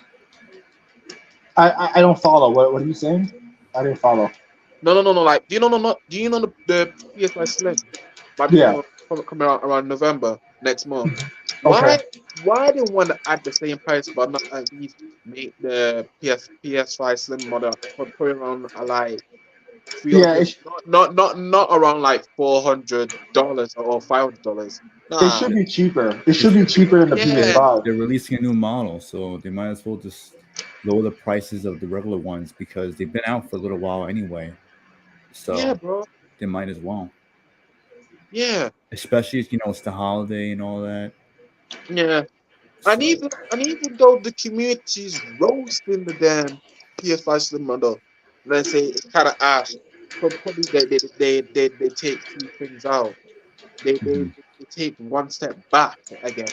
I don't follow. What are you saying? I didn't follow. No. Like, do you know the PS5 Slim might be Yeah. coming out around November next month? Okay. Why they want to add the same price but not at least make the PS5 Slim model put around like Yeah. 300, not around like $400 or $500. It Nah, should be cheaper. It should It's be cheaper than the yeah, PS5. they're releasing a new model, so they might as well just lower the prices of the regular ones because they've been out for a little while anyway. yeah, So bro, they might as well, yeah, especially if it's the holiday and all that. yeah. And So even though the community's roasting the damn PS5 Slim model, let's say it's kind of ash, but probably they take two things out. mhm. They take one step back again.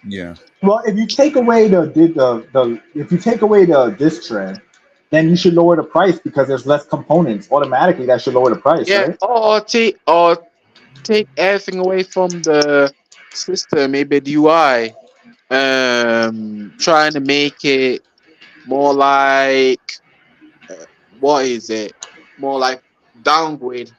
Yeah, Well, if you take away the if you take away the disc tray, then you should lower the price because there's less components. Automatically, that should lower the price, Yeah, right? or take everything away from the system, maybe the UI. Trying to make it more like what is it? More like downgrade,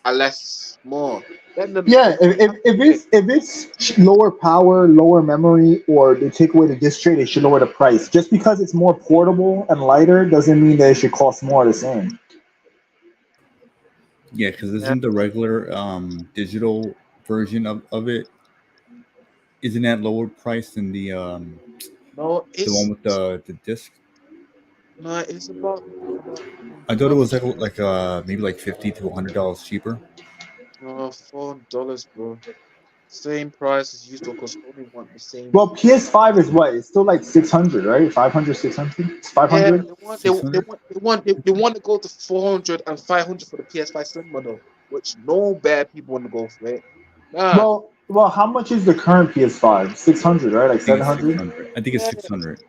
a less more. Then Yeah. If it's lower power, lower memory, or they take away the disc tray, they should lower the price. Just because it's more portable and lighter doesn't mean that it should cost more the same. Yeah, because Yeah, isn't the regular digital version of it isn't that lower price than no, the one it's with the disc? no, it's about I thought it was $400. like maybe like $50 to $100 cheaper. No, $400, bro. Same price as used to, because Sony want the same. Well, PS5 is what? It's still like 600, right? 500, 600. It's Yeah, 500. Six hundred. they want to go to 400 and 500 for the PS5 Slim model, which no bad people want to go for it. Nah, Well, how much is the current PS5? 600, right? Like I think it's six 700. hundred. I think it's yeah. 600.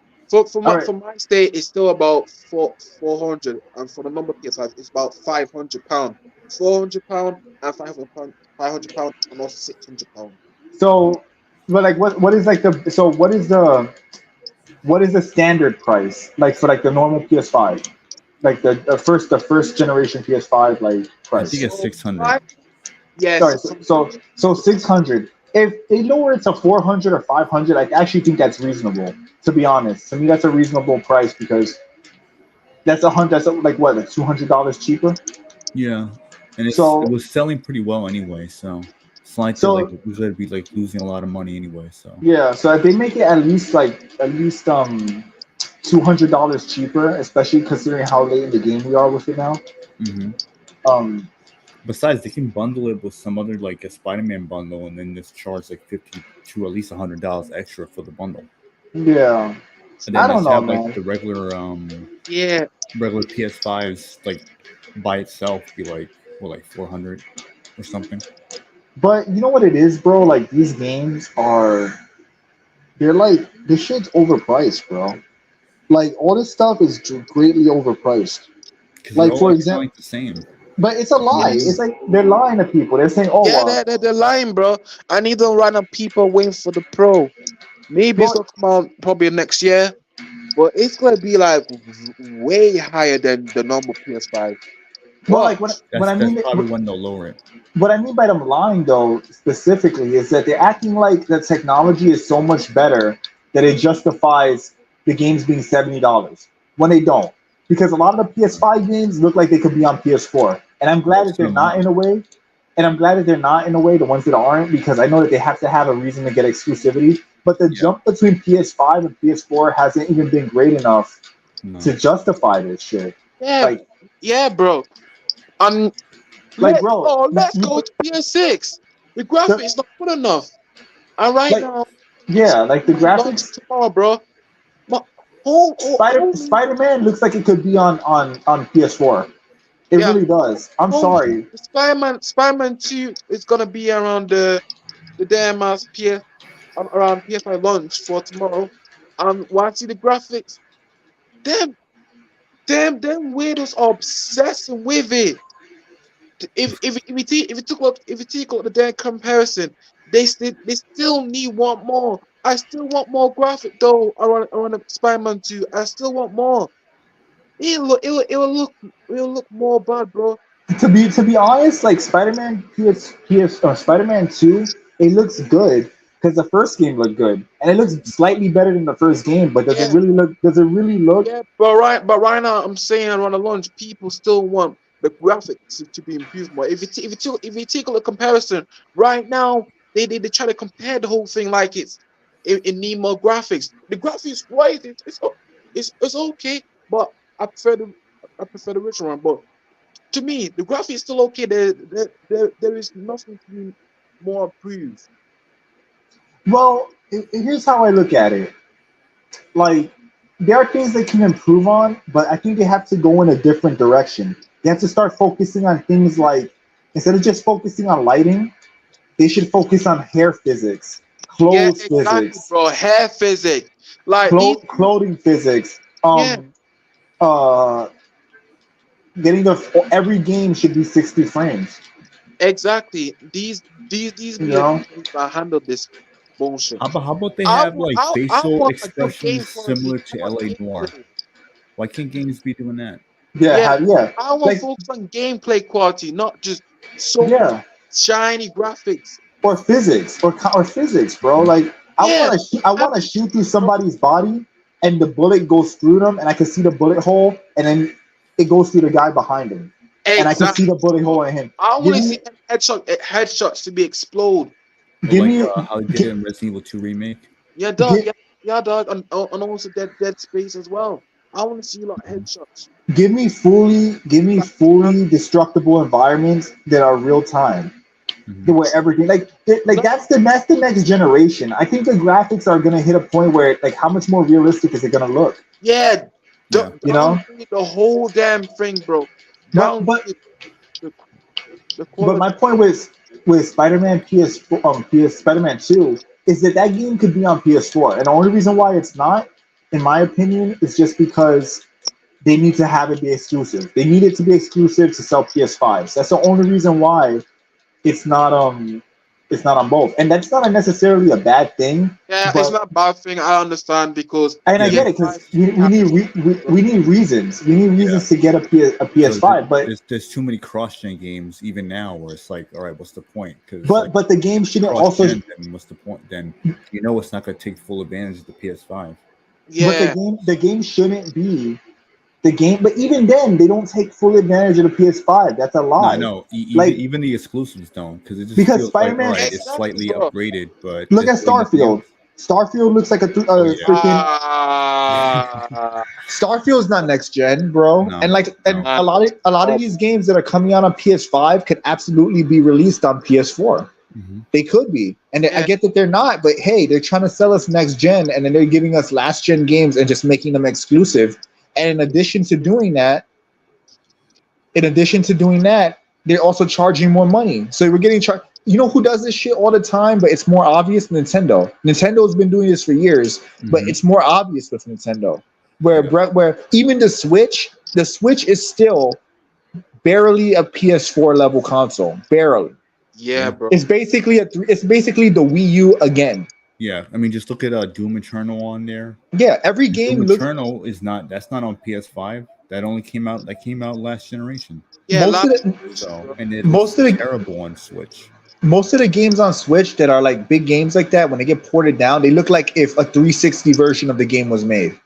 All right. For my state, it's still about 400, and for the number PS5, it's about £500. £400 and £500, £500, and also £600. So, but like, what is like the so what is the standard price like for like the normal PS5, like the first generation PS5 like I think price? it's So 600. five, yeah, Sorry, 600. so 600. If they lower it to 400 or 500, I actually think that's reasonable. To be honest, to me that's a reasonable price because that's a hundred. That's like what, like $200 cheaper. Yeah, and it So was selling pretty well anyway. So it's like they're like so usually be like losing a lot of money anyway. So yeah, so if they make it at least $200 cheaper, especially considering how late in the game we are with it now. hmm Um, besides, they can bundle it with some other like a Spider-Man bundle, and then just charge like 50 to at least $100 extra for the bundle, yeah, and I then don't just know, have like man. the Yeah, regular PS5s like by itself be like what like 400 or something. But you know what it is, bro? Like these games are, they're like this shit's overpriced, bro. Like all this stuff is greatly overpriced. Because they're Like all for like example, selling the same. but it's a What can you lie. yes, It's do? like they're lying to people. They're saying, "Oh, yeah, they're lying, bro. I need them random people waiting for the Pro. Maybe it's well, gonna come out probably next year, but it's gonna be like way higher than the normal PS5. But like when I That's mean probably when they'll lower it. what I mean by them lying, though, specifically, is that they're acting like the technology is so much better that it justifies the games being $70 when they don't. Because a lot of the PS5 games look like they could be on PS4, and I'm Yeah, glad that they're some of not them. in a way. And I'm glad that they're not in a way the ones that aren't, because I know that they have to have a reason to get exclusivity. But the Yeah, jump between PS5 and PS4 hasn't even been great enough no. to justify this shit. yeah, Like, yeah, bro. Um, bro, let's go to PS6. The graphics the, is not good enough. And right like, now, yeah, like the launch graphics. tomorrow, bro. But only Spider-Man looks like it could be on PS4. It yeah, really does. I'm only sorry. Spider-Man 2 is gonna be around the damn ass PS around PS5 launch for tomorrow. And watching the graphics, them them weirdos are obsessing with it. If you take out the damn comparison, they still need want more. I still want more graphic though around the Spider-Man 2. I still want more. It'll look more bad, bro. To be honest, like Spider-Man 2, it looks good because the first game looked good, and it looks slightly better than the first game. But does it Yeah, really look? Does it really look? yeah, but right now I'm saying around the launch, people still want the graphics to be improved more. If you take a look comparison, right now they try to compare the whole thing like it need more graphics. The graphics right, it's okay, but I prefer the I prefer the original one. But to me, the graphics is still okay. There is nothing to be more improved. Well, here's how I look at it. Like there are things they can improve on, but I think they have to go in a different direction. They have to start focusing on things like, instead of just focusing on lighting, they should focus on hair physics, Yeah, clothes exactly, physics, bro. Hair physics, like these. clothing physics. Yeah, Uh, getting the every game should be 60 frames. exactly. These You be the know, companies that handle this bullshit. How about they have like I facial want a good game expressions quality. similar I to want LA Noir? gameplay. Why can't games be doing that? yeah, Yeah, yeah, I want like focus on gameplay quality, not just so much yeah, shiny graphics. or physics or physics, bro. Like Yeah, I I want to shoot through somebody's body and the bullet goes through them, and I can see the bullet hole, and then it goes through the guy behind him. and I can see Exactly. the bullet hole in him. I Give want to me, see headshots to be explode. Or give like me, how they did it in Resident Evil 2 remake. Yeah, dog. give, Yeah, dog. And also Dead Space as well. I want to see a lot of headshots. give me Like, fully destructible environments that are real time. Hmm. Where everything like like, that's the next generation. I think the graphics are gonna hit a point where like how much more realistic is it gonna look? yeah, Yeah. You know? downgrade the whole damn thing, bro. But Downgrade the, the but quality. my point with Spider-Man Spider-Man 2 is that that game could be on PS4. And the only reason why it's not, in my opinion, is just because they need to have it be exclusive. They need it to be exclusive to sell PS5s. That's the only reason why it's not it's not on both. And that's not necessarily a bad thing, Yeah, it's but not a bad thing. I understand because and I Yeah. get it PS5 because we have need its we need reasons. We need Yeah. reasons to get a So PS5. But there's too many cross-gen games even now where it's like, all right, what's the point? Because like but the game shouldn't also. cross-gen, then what's the point? Then it's not going to take full advantage of the PS5. But yeah, the game shouldn't be the game. But even then, they don't take full advantage of the PS5. That's a No, I lie. know. Like Even the exclusives don't, because it just because feels like, all Spider-Man. right, it's exactly, slightly bro. upgraded, but Look at there's really nothing Starfield. else. Starfield looks like a Oh yeah. freaking. Ah, Starfield's not next gen, bro. And No, like and no. a lot of these games that are coming out on PS5 could absolutely be released on PS4. Hmm. They could be, and I yeah, get that they're not, but hey, they're trying to sell us next gen, and then they're giving us last gen games and just making them exclusive. And in addition to doing that, they're also charging more money. So we're getting charged. You know who does this shit all the time, but it's more obvious? Nintendo. Nintendo's been doing this for years, but Hmm. it's more obvious with Nintendo. Where Yeah. where even the Switch is still barely a PS4 level console, barely. yeah, Yeah. bro. It's basically the Wii U again. Yeah. I mean, just look at Doom Eternal on there. Yeah, every And Doom game looks Eternal that's not on PS5. That came out last generation. Yeah, most of last the generation, So bro. and it looks most of the terrible on Switch. most of the games on Switch that are like big games like that, when they get ported down, they look like if a 360 version of the game was made.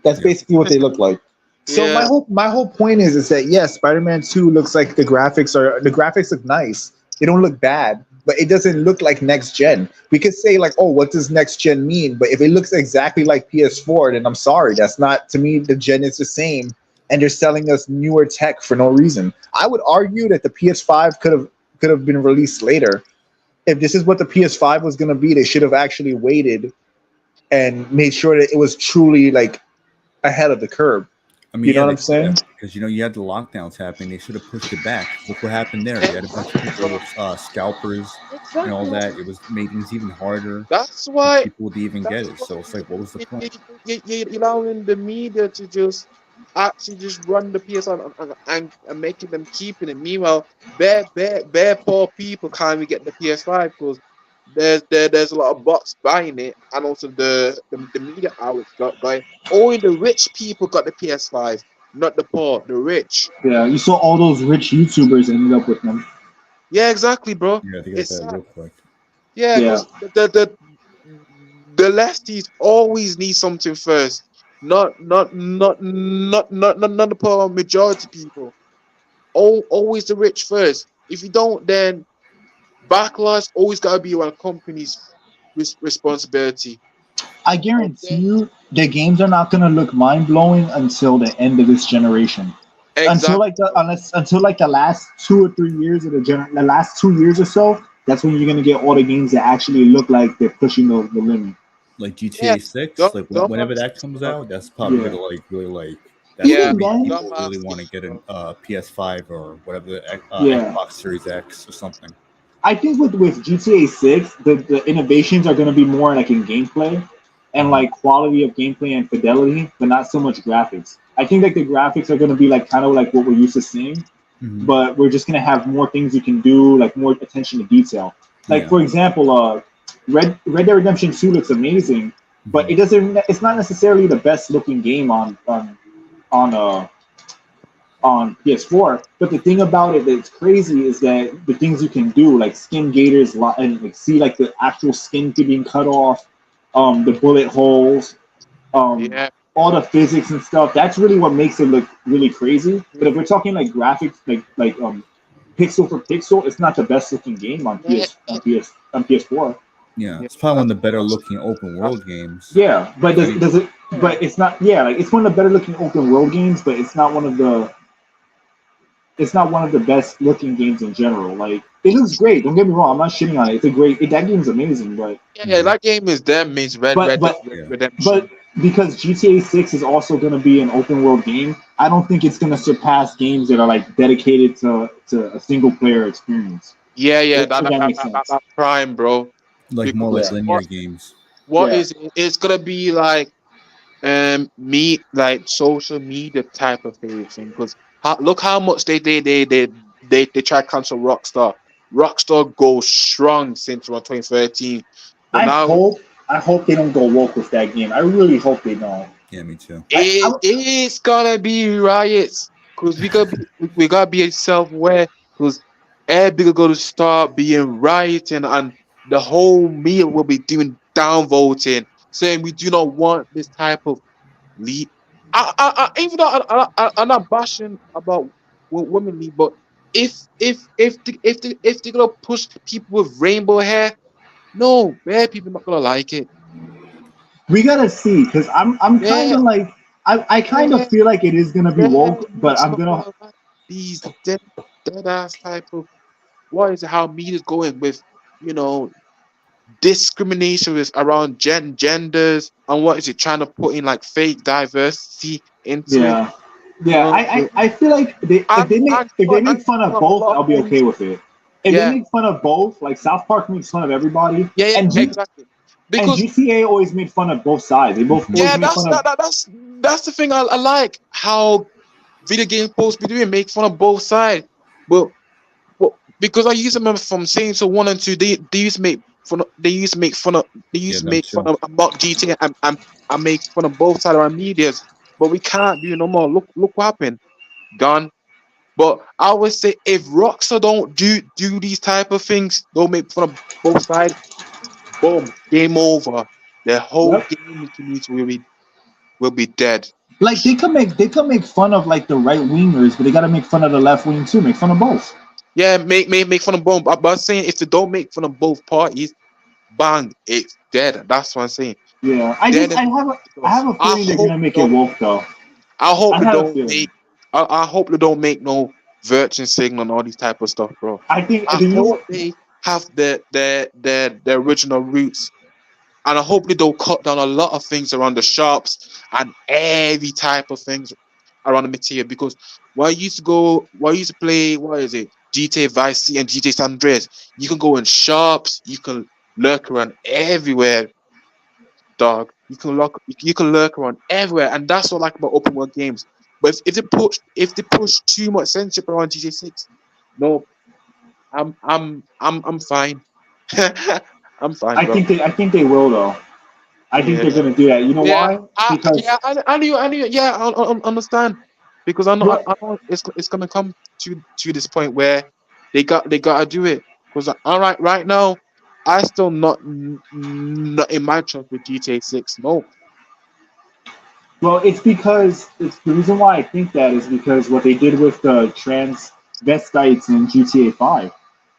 That's Yeah. basically what they look like. So Yeah, my whole point is that yes, Spider-Man 2 looks like the graphics look nice. They don't look bad, but it doesn't look like next gen. We could say like, oh, what does next gen mean? But if it looks exactly like PS4, then I'm sorry, that's not, to me, the gen is the same, and they're selling us newer tech for no reason. I would argue that the PS5 could have been released later. If this is what the PS5 was going to be, they should have actually waited and made sure that it was truly like ahead of the curve. I mean, You know yeah, what they I'm should saying? have, because you had the lockdowns happening. They should have pushed it back. Look what happened there. You had a bunch of people with scalpers and all exactly. that. It was made things even harder That's for why. people to even get That's it. why So it's like, what was the point? you're allowing the media to just actually just run the PS on and making them keeping it. Meanwhile, bare poor people can't even get the PS5 because there's a lot of bots buying it, and also the media outlets got it. Only the rich people got the PS5, not the poor, the rich. Yeah, you saw all those rich YouTubers ended up with them. Yeah, exactly, bro. Yeah, they got It's that sad. real quick. Yeah, Yeah. because the lefties always need something first. Not the poor majority people. Always the rich first. If you don't, then backlash always gotta be on company's responsibility. I guarantee you the games are not gonna look mind blowing until the end of this generation. Exactly, bro. Until like the last 2 or 3 years of the last 2 years or so, that's when you're gonna get all the games that actually look like they're pushing the limit. Like Yeah, GTA 6, dumb, like whenever dumbass, that comes bro. out, that's probably Yeah. gonna like really like that's Yeah, gonna Even make then, people really dumbass want to game, get a bro. PS5 or whatever the yeah. Xbox Series X or something. I think with GTA 6, the innovations are gonna be more like in gameplay and Mhm. like quality of gameplay and fidelity, but not so much graphics. I think like the graphics are gonna be like kind of like what we're used to seeing, Mhm. but we're just gonna have more things you can do, like more attention to detail. Like Yeah. for example, Red Dead Redemption 2 looks amazing, but Mhm. it doesn't. It's not necessarily the best looking game on on PS4. But the thing about it that's crazy is that the things you can do, like skin gators, and like see like the actual skin being cut off, the bullet holes, um, Yeah, all the physics and stuff, that's really what makes it look really crazy. But if we're talking like graphics, like pixel for pixel, it's not the best looking game on Yeah, PS4. Yeah, yeah, it's probably one that's of the better that's looking open that's world games. Yeah, but If any, does it? yeah. But it's not. Yeah, like it's one of the better looking open world games, but it's not one of the. It's not one of the best looking games in general. Like it looks great. Don't get me wrong. I'm not shitting on it. It's a great. That game's amazing, Yeah, that game is them means but but yeah, but Redemption. because GTA 6 is also going to be an open world game, I don't think it's going to surpass games that are like dedicated to a single player experience. Yeah, yeah, If that makes sense. that prime, bro. like more like Yeah. Because linear games. what Yeah. is it? It's gonna be like me like social media type of thing. Because look how much they try to cancel Rockstar. Rockstar goes strong since around 2013, but I now hope I hope they don't go woke with that game. I really hope they don't. Yeah, me too. it's gonna be riots. Because we gotta be self-aware. Because everybody gonna start being rioting, and the whole meal will be doing downvoting, saying we do not want this type of lead. Even though I'm not bashing about women lead, but if they're gonna push people with rainbow hair, no, bad people not gonna like it. We gotta see because I'm kind Yeah, of like I kind of yeah, feel like it is gonna be bad woke, but people I'm not gonna gonna like these dead ass type of what is it, how media's going with you know discrimination with around genders and what is it trying to put in like fake diversity into it. yeah. Yeah, I feel like if they make And fun a of both, lot of I'll be okay homes. with it. If they Yeah, make fun of both, like South Park makes fun of everybody, yeah, yeah, and exactly. Because GTA always made fun of both sides. They both Hmm. always yeah, made fun of. that's the thing I like how video game supposed to be doing, make fun of both sides. But because I used to remember from Saints 1 and 2, they used to make fun of, they Yeah, used to them make fun too. of about GTA and make fun of both sides of our medias. But we can't do no more. Look what happened. Gone. But I would say if Rockstar don't do these type of things, don't make fun of both sides, boom, game over. The whole Yep. gaming community will be dead. Like they could make fun of like the right wingers, but they gotta make fun of the left wing too. Make fun of both. Yeah, make fun of both. But I'm saying if they don't make fun of both parties, bang, it's dead. That's what I'm saying. Yeah, I Dead just in I have a I feeling they're hope gonna they make it don't. woke though. I hope I they have a don't feeling. make. I hope they don't make no virtue signal and all these type of stuff, bro. I think I you know hope what. they have their original roots, and I hope they'll cut down a lot of things around the shops and every type of things around the material. Because when I used to play, what is it, GTA Vice City and GTA San Andreas, you can go in shops, you can lurk around everywhere, dog. You can lurk around everywhere, and that's what I like about open world games. But if they push too much censorship around GTA 6, no, I'm fine. I'm fine, bro. I think they will though. I think they're Yeah. gonna do that. You know Yeah, why? Because I knew, yeah, I understand because what I know it's gonna come to this point where they gotta do it because all right now I still not in my trust with GTA 6. No, Well, it's because it's the reason why I think that is because what they did with the transvestites in GTA 5,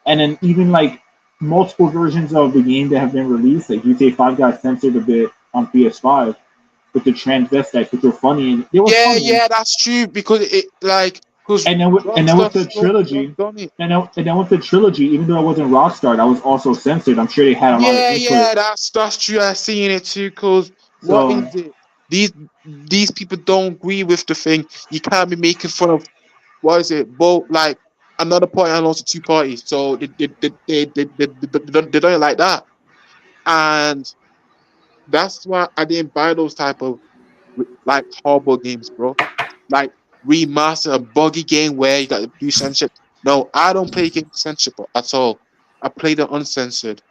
and then even like multiple versions of the game that have been released, like GTA 5 got censored a bit on PS5 with the transvestites, which were funny and they were yeah, funny. yeah, that's true because it like because And then Rockstar with the trilogy, done it. and then with the trilogy, even though it wasn't Rockstar, that was also censored. I'm sure they had a lot of Yeah, input. yeah, that's true. I've seen it too. Cause what So is it? These people don't agree with the thing. You can't be making fun of what is it? Both like another party and also two parties. So they don't like that, and that's why I didn't buy those type of like horrible games, bro. Like remaster a buggy game where you got to do censorship. No, I don't play games censorship at all. I play them uncensored.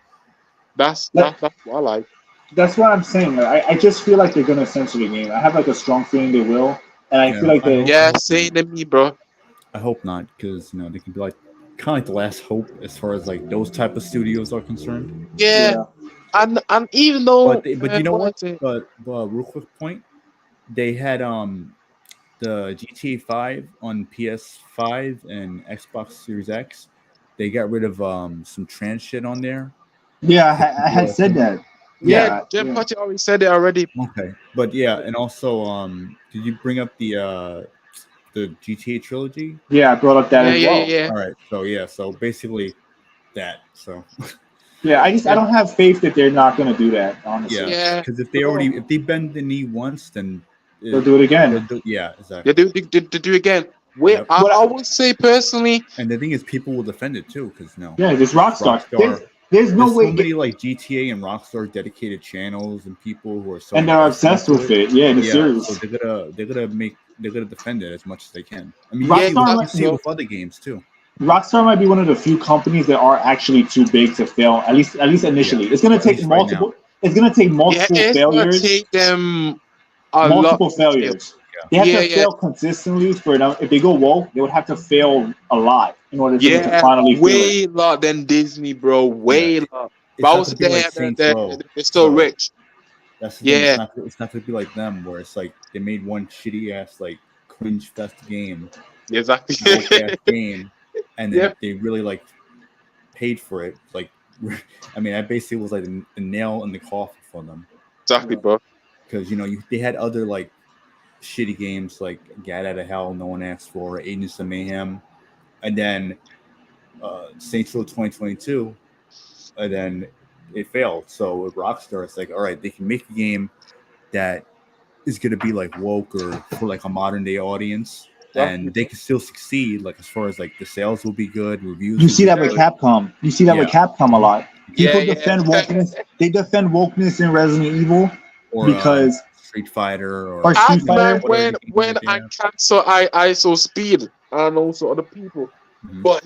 like That's what I like. that's what I'm saying. I just feel like they're gonna censor the game. I have like a strong feeling they will, and I feel Yeah, like I Yeah, hope same not. to me, bro. I hope not, because they can be like kind of like the last hope as far as like those type of studios are concerned. Yeah, yeah. and even though But you know what what? is it? But real quick point, they had the GTA 5 on PS5 and Xbox Series X. They got rid of some trans shit on there. Yeah, So I had people, said that. Yeah, Yeah, Jeff yeah, Putty already said it already. okay, but yeah, and also did you bring up the GTA trilogy? yeah. I brought up that Yeah, as yeah, yeah, well. yeah. All right, so yeah, so basically that. So Yeah, I Yeah, don't have faith that they're not going to do that. Honestly, yeah, yeah. because Bro, if they bend the knee once, then they'll do it again. yeah, they exactly. do again. Wait, Yep. What? I would say personally, And the thing is, people will defend it too, because Yeah, this it's Rockstar. Rockstar. There's no There's so way, many like GTA and Rockstar dedicated channels and people who are so and they're invested obsessed into with it. it. Yeah, the Yeah, so series. they're gonna defend it as much as they can. I mean, yeah, Rockstar, you might- see it with other games too. Rockstar might be one of the few companies that are actually too big to fail. At least Yeah, initially, it's gonna at take least right now. multiple. It's gonna take yeah. multiple It's gonna failures. take them a lot Multiple to fail. failures. Yeah, They have Yeah, to yeah, fail consistently for them. If they go woke, they would have to fail a lot in order for them to yeah. finally feel it. Way lot than Disney, bro. yeah. Way lot. It's But not also gonna be like Saints Row. they're still So rich. that's the thing. Yeah, It's not gonna be like them, where it's like they made one shitty ass like cringe fest game, exactly. woke ass game, and Yeah, then they really like paid for it. Like, I mean, I basically was like the nail in the coffin for them, exactly, bro. because they had other like shitty games like Gat Out of Hell, No One Asked For, Agents of Mayhem, and then Saints Row 2022, and then it failed. So with Rockstar, it's like, all right, they can make a game that is going to be like woke or for like a modern day audience, Exactly. and they can still succeed. Like as far as like the sales will be good, reviews You will see be that with good. Capcom. You see that with Yeah. Capcom a lot. Yeah, People yeah. defend wokeness. They defend wokeness in Resident Evil Or because Street Fighter or or Street Ant-Man, Fighter. whatever games when that they I have. cancel ISO Speed and also other people, Mhm. but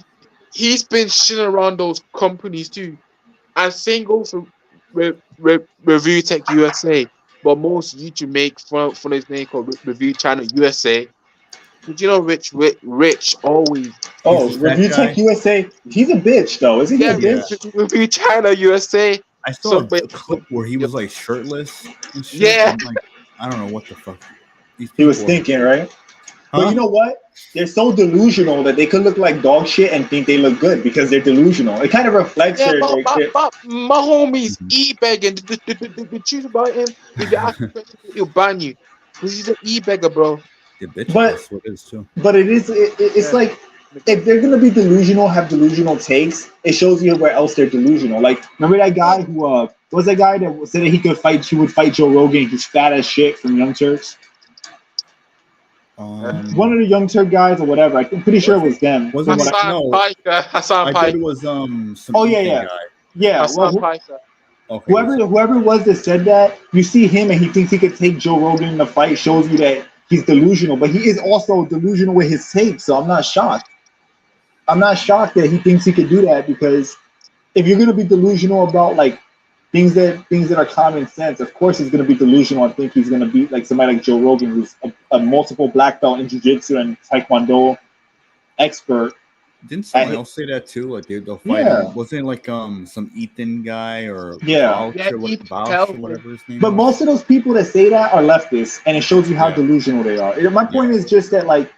he's been shitting around those companies too. And same goes for Review Tech USA. But most YouTube make fun of his name called Review Channel USA. But you know, Rich always. He's Oh, the fat Review Tech guy. USA. He's a bitch though. Isn't he a Yeah, Yeah. bitch? Review Channel USA. I So, saw a clip where he was like shirtless and shit. yeah, I'm like, I don't know what the fuck. These He was people thinking, right? But Huh? you know what? They're so delusional that they could look like dog shit and think they look good because they're delusional. It kind of reflects yeah, their my homies Mhm. e-begging. The truth about him, if you ask him questions, he'll ban you. Because he's an e-beggar, bro. The bitch but ass. What is too? but it's Yeah. like if they're gonna be delusional, have delusional takes, it shows you where else they're delusional. Like remember that guy who was that guy that said that he would fight Joe Rogan, he's fat as shit from Young Turks. One of the Young Turk guys or whatever. I'm pretty sure it was them. Wasn't From it? what I- No, Hassan I thought Piker. it was some Oh, yeah, Ethan yeah. guy. yeah, Hassan well, Piker. Okay. whoever it was that said that, you see him and he thinks he could take Joe Rogan in the fight, shows you that he's delusional, but he is also delusional with his takes, so I'm not shocked. I'm not shocked that he thinks he could do that because if you're gonna be delusional about like things that are common sense, of course he's gonna be delusional and think he's gonna be like somebody like Joe Rogan, who's a multiple black belt in jiu-jitsu and taekwondo expert. Didn't someone I- else say that too? Like they'll fight Yeah. him. Wasn't it like some Ethan guy or Yeah. Bausch Yeah, or what, Ethan Bausch or Kelvin. whatever his name But was? most of those people that say that are leftists, and it shows you how Yeah. delusional they are. My point is just that, like,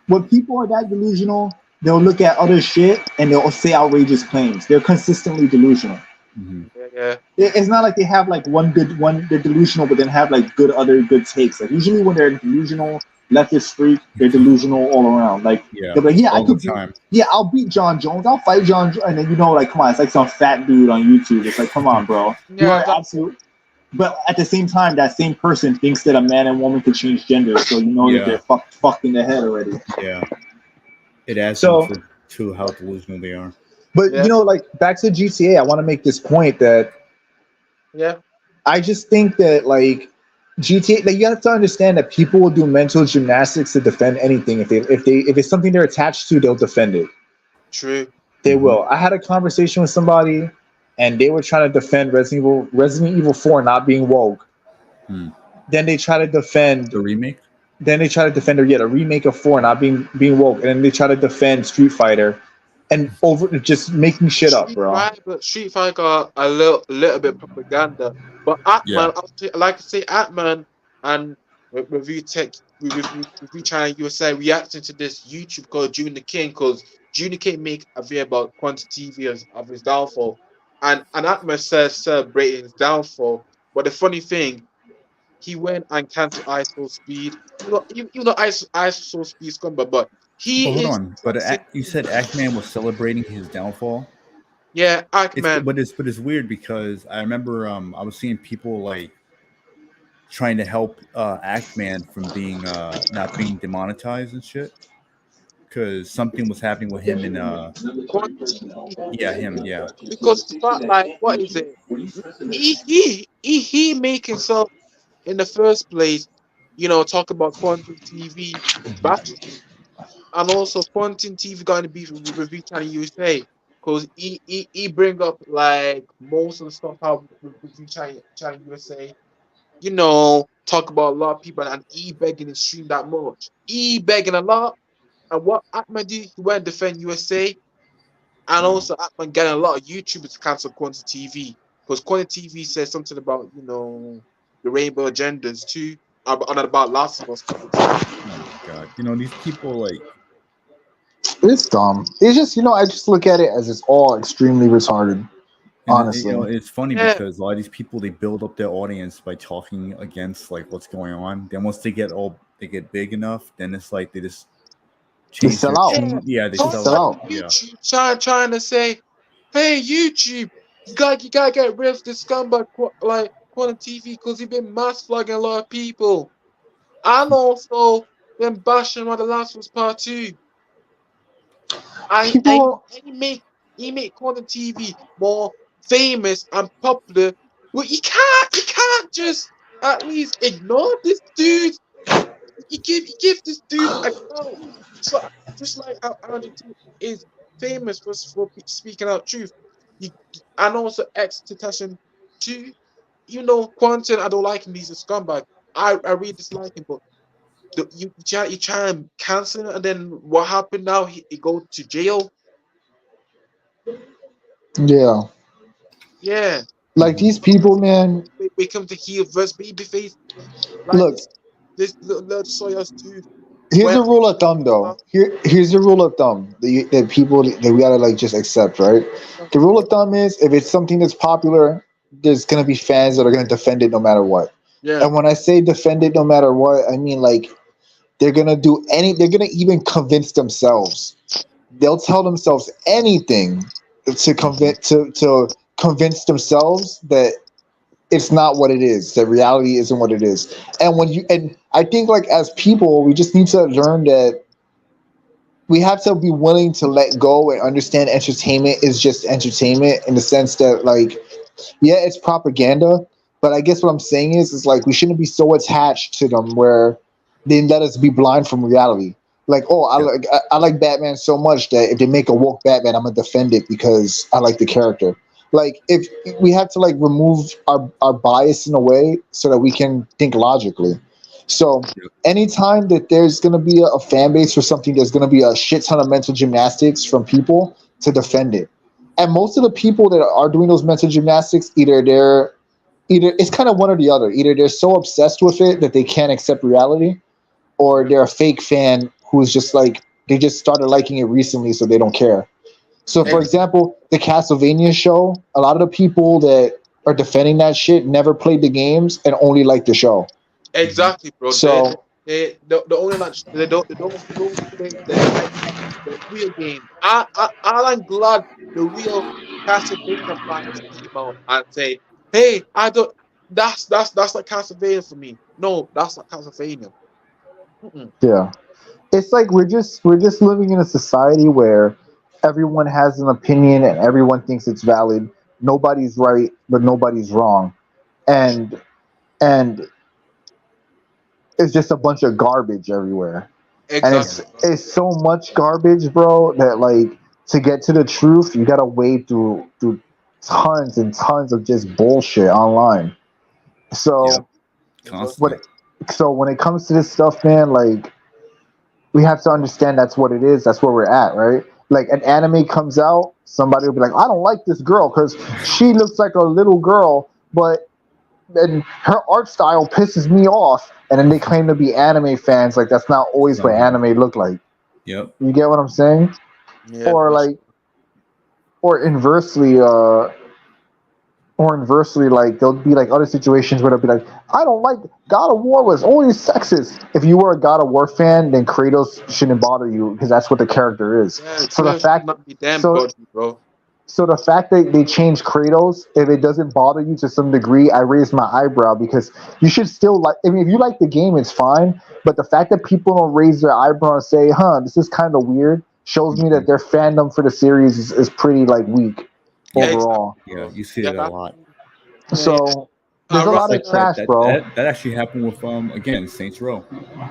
when people are that delusional, they'll look at other shit and they'll say outrageous claims. They're consistently delusional. Mhm. Yeah. It's not like they have like they're delusional, but then have like other good takes. Like usually when they're delusional, leftist freak, they're delusional all around. Like Yeah. they're like, yeah, All the time. I'll beat John Jones, I'll fight John, and then like, come on, it's like some fat dude on YouTube. It's like, come on, bro, you Yeah, are absolute. But at the same time, that same person thinks that a man and woman could change gender, so you know that they're fucked in the head already. Yeah. It adds So- to how delusional they are. But Yeah. like back to GTA, I want to make this point that Yeah. I just think that like GTA, like you have to understand that people will do mental gymnastics to defend anything. If it's something they're attached to, they'll defend it. True. They Mhm. will. I had a conversation with somebody, and they were trying to defend Resident Evil 4 not being woke. Hmm. Then they try to defend. The remake? Then they try to defend a remake of 4 not being woke, and then they try to defend Street Fighter, and just making shit up, bro. Street Fighter got a little bit propaganda, but Atman, Yeah. like I say, Atman and review tech review channel USA reacting to this YouTube called Junior King because Junior King make a video about Quantity TV of his downfall, and Atmos says celebrating his downfall. But the funny thing, he went and cancelled ISO Speed. Even though ISO Speed is gone, but But hold he is on. But toxic. You said Ackman was celebrating his downfall. Yeah, It's Ackman. but it's weird because I remember I was seeing people like trying to help Ackman from being not being demonetized and shit because something was happening with him and Quantity TV. yeah, him, yeah. Because the fact, like, what is it? He make himself in the first place, talk about Quantum TV, bashing him, and also Quantum TV got to be review channel USA because he bring up like most of the stuff how review channel USA, talk about a lot of people and he begging and stream that much, he begging a lot, and what Ahmed did, he went defend USA. And also, Atman getting a lot of YouTubers to cancel Quanta TV because Quanta TV says something about the rainbow agendas too, and about Last of Us Part Two. Oh my god, these people like It's dumb. It's just I just look at it as it's all extremely retarded. Honestly, it's funny Yeah, because a lot of these people they build up their audience by talking against like what's going on. Then once they get big enough, then it's like they just they change their sell out. tune. Yeah, they They sell sell out. out. Yeah, YouTube trying to say, hey YouTube, you gotta get rid of this scumbag like Quanta TV because he been mass flogging a lot of people, and also then bashing on the Last of Us Part Two. And People, he make Quantum TV more famous and popular. Well, you can't just at least ignore this dude. You give this dude a go. So just like how Andrew Tate is famous for speaking out truth, you, and also ex Tentacion too. Quantum, I don't like him. He's a scumbag. I really dislike him, but you try and cancel him, and then what happened now? He go to jail. yeah, Yeah, like these people, man. we come to heel versus babyface. Like Look, this little soy ass dude here's went. a rule of thumb, though. Here's the rule of thumb that people that we gotta like just accept, right? The rule of thumb is if it's something that's popular, there's gonna be fans that are gonna defend it no matter what. Yeah, And when I say defend it no matter what, I mean like they're gonna do any. They're gonna even convince themselves. They'll tell themselves anything to convince themselves that it's not what it is. That reality isn't what it is. And I think like as people, we just need to learn that we have to be willing to let go and understand entertainment is just entertainment in the sense that like yeah, it's propaganda, but I guess what I'm saying is like we shouldn't be so attached to them where they let us be blind from reality. Like, oh, yeah, I like Batman so much that if they make a woke Batman, I'm gonna defend it because I like the character. Like, if we have to like remove our bias in a way so that we can think logically. So yeah. anytime that there's gonna be a fan base for something, there's gonna be a shit ton of mental gymnastics from people to defend it. And most of the people that are doing those mental gymnastics, either it's kind of one or the other. Either they're so obsessed with it that they can't accept reality, or they're a fake fan who's just like they just started liking it recently, so they don't care. So, for ex- example, the Castlevania show, a lot of the people that are defending that shit never played the games and only like the show. Mhm. exactly, bro. So, The only like they don't play the real game. I'm glad the real Castlevania fans came out and say, "Hey, I don't. That's not Castlevania for me. No, that's not Castlevania." Mm-mm. yeah, it's like we're just living in a society where everyone has an opinion and everyone thinks it's valid. Nobody's right, but nobody's wrong, and and it's just a bunch of garbage everywhere. And Exactly. it's so much garbage, bro, that like to get to the truth, you gotta wade through tons and tons of just bullshit online. Yep, So Exactly. when constantly. it, so when it comes to this stuff, man, like we have to understand that's what it is. That's where we're at, right? Like an anime comes out, somebody will be like, I don't like this girl because she looks like a little girl, but and her art style pisses me off. And then they claim to be anime fans. Like that's not always what Somehow. anime look like. Yep. You get what I'm saying? Yeah, Or that's like, or inversely, like there'll be like other situations where they'll be like, I don't like God of War was always sexist. If you were a God of War fan, then Kratos shouldn't bother you because that's what the character is. yeah. So the Chris should fact, not be damn so body, bro. so the fact that they change Kratos, if it doesn't bother you to some degree, I raise my eyebrow because you should still like. I mean, if you like the game, it's fine. But the fact that people don't raise their eyebrow and say, "Huh, this is kind of weird," shows me Mhm. that their fandom for the series is pretty like weak Yeah, Yeah. exactly, overall. Yeah. bro. You see Yeah, it a that. lot. Yeah, yeah. So there's a And lot It's right of like now, trash, bro. that actually happened with again Saints Row.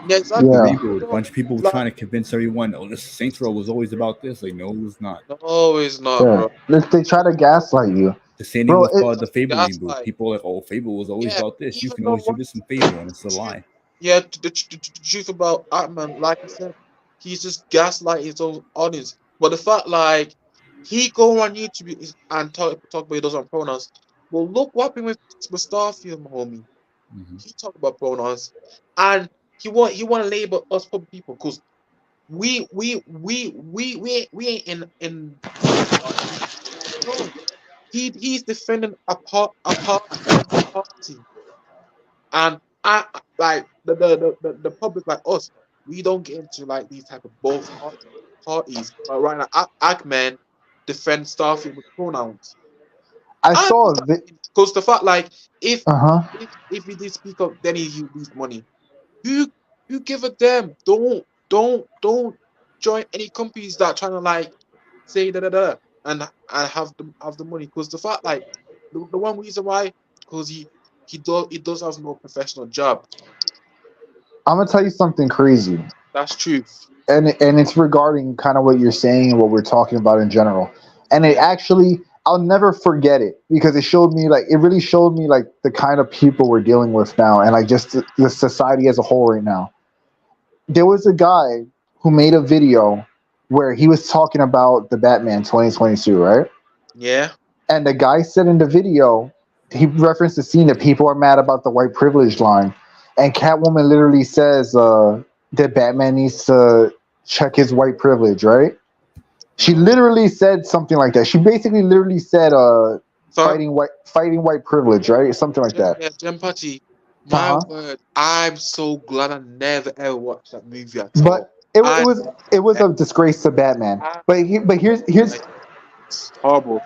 yeah, The exactly. Yeah. reboot. A Bro, bunch of people were like, trying to convince everyone, oh, this Saints Row was always about this. Like, no, it was not. no, it's not, Yeah, bro. they try to Bro, gaslight you, The same thing bro. with It the just Fable reboot. gaslight. People are like, oh, Fable was always Yeah, about this. You even can though always do what this in Fable, and it's a truth, lie. yeah, the truth about Atman, like I said, he's just gaslighting his own audience. But the fact, like, he go on YouTube and talk about he doesn't pronouns. Well, look what happened with Starfield, my homie. Hmm. He talked about pronouns, and he want to label us public people because we ain't in his party. No, he's defending a party. And like the public like us, we don't get into like these type of both parties. But right now, Agman defend Starfield with pronouns. I I saw a understand vi- because the fact like if uh huh. if he did speak up, then he lose money. Who who give a damn? Don't join any companies that trying to like say and have the money because the fact like the one reason why because he does have no professional job. I'm gonna tell you something crazy, That's truth. and it's regarding kind of what you're saying and what we're talking about in general. And it Yeah. actually, I'll never forget it because it showed me like it really showed me like the kind of people we're dealing with now, and like just the society as a whole right now. There was a guy who made a video where he was talking about the Batman 2022, right? Yeah. And the guy said in the video, he referenced the scene that people are mad about the white privilege line. And Catwoman literally says that Batman needs to check his white privilege, right? She Uh, literally said something like that. She basically literally said so fighting white privilege, right? Something like that. yeah, Jem Patty, Uh my huh. word, I'm so glad I never ever watched that movie at all. But it, wa- I it was never, a disgrace to Batman. I, But here's like it's horrible.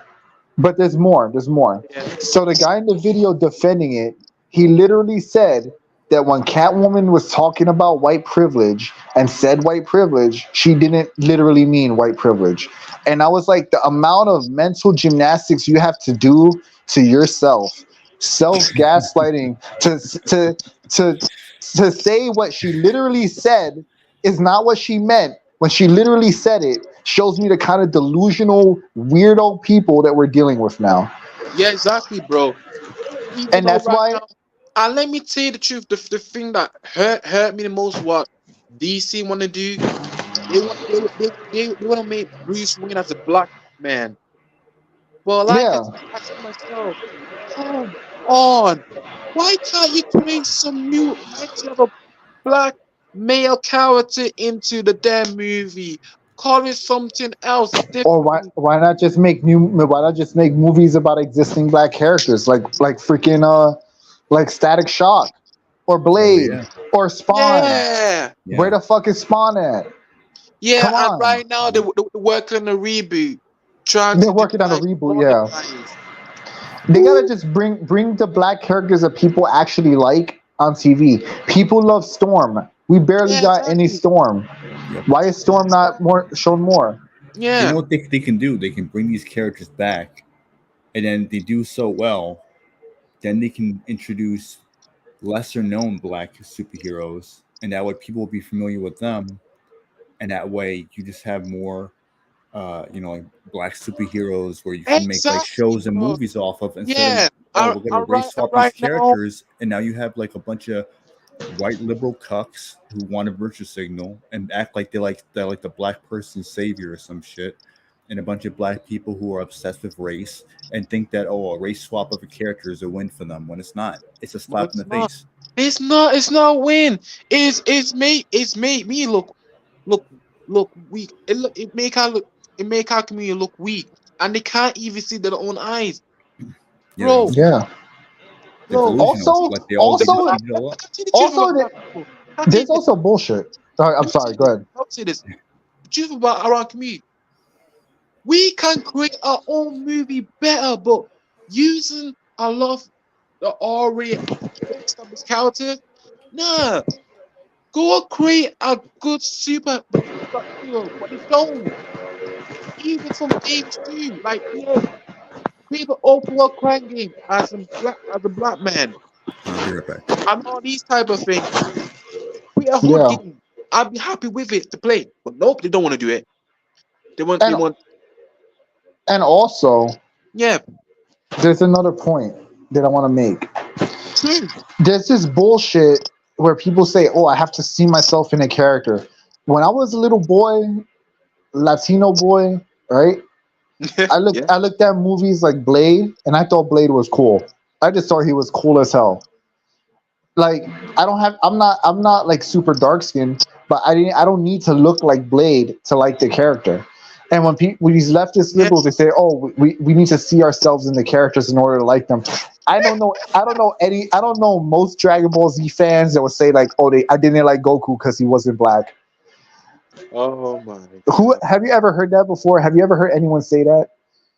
But there's more. There's more. Yeah. So the guy in the video defending it, he literally said that when Catwoman was talking about white privilege and said white privilege, she didn't literally mean white privilege. And I was like, the amount of mental gymnastics you have to do to yourself, self gaslighting, to to say what she literally said is not what she meant when she literally said it shows me the kind of delusional weirdo people that we're dealing with now. Yeah, exactly, bro. Even And though that's right why now, and let me tell you the truth, the thing that hurt me the most, what DC want to do, they want to make Bruce Wayne as a black man. But like yeah. I said myself, come on, why can't you create some new entity of a black male character into the damn movie? Call it something else Or different. why not just make movies about existing black characters like freaking like Static Shock or Oh Blade yeah, or Spawn. Yeah, Where yeah. the fuck is Spawn at? yeah, Come and on. right now Yep. they're working on a reboot, trying They're to do working on a like reboot, yeah. modernize. They gotta Who? just bring the black characters that people actually like on TV. People love Storm. We barely Yeah, got any exactly. Storm. Yep. Why is Storm not Exactly. more shown more? You know Yeah. what they can do? They can bring these characters back, and then they do so well. Then they can introduce lesser known black superheroes, and that way people will be familiar with them, and that way you just have more like black superheroes where you can make like Exactly, shows and bro. movies off of instead of Yeah. oh we're gonna race And swap these right now, characters and now you have like a bunch of white liberal cucks who want a virtue signal and act like they like the black person's savior or some shit and a bunch of black people who are obsessed with race and think that a race swap of a character is a win for them when it's not. It's a No, slap in it's the not. face. It's not. It's not a win. It's made me look weak. It make our community look weak, and they can't even see their own eyes, Yeah, they're bro. just Yeah. they're Bro, delusional. Also, Like they all the they just also, black, eat it all up. I tell you the truth also, about black people. I tell you there's this. also bullshit. Sorry, I'm Let me say sorry. Go this. ahead. Let me say this. The truth about our community. We can create our own movie better, but using a lot of the already established characters. Nah, go create a good superhero, but they don't. Even some games too. Like create the open world crime game as a black man Be right back. and all these type of things. Create a whole Yeah, game. I'd be happy with it to play. But nope, they don't want to do it. They and want also, yeah, there's another point that I want to make. true. There's this bullshit where people say, "Oh, I have to see myself in a character." When I was a little boy, Latino boy, right? Yeah. I looked at movies like Blade, and I thought Blade was cool. I just thought he was cool as hell. Like I'm not like super dark skinned, but I don't need to look like Blade to like the character. And when these leftist Yeah. liberals they say, oh, we need to see ourselves in the characters in order to like them. I don't know most Dragon Ball Z fans that would say like, oh, I didn't like Goku because he wasn't black. Oh my Who god. have you ever heard that before? Have you ever heard anyone say that?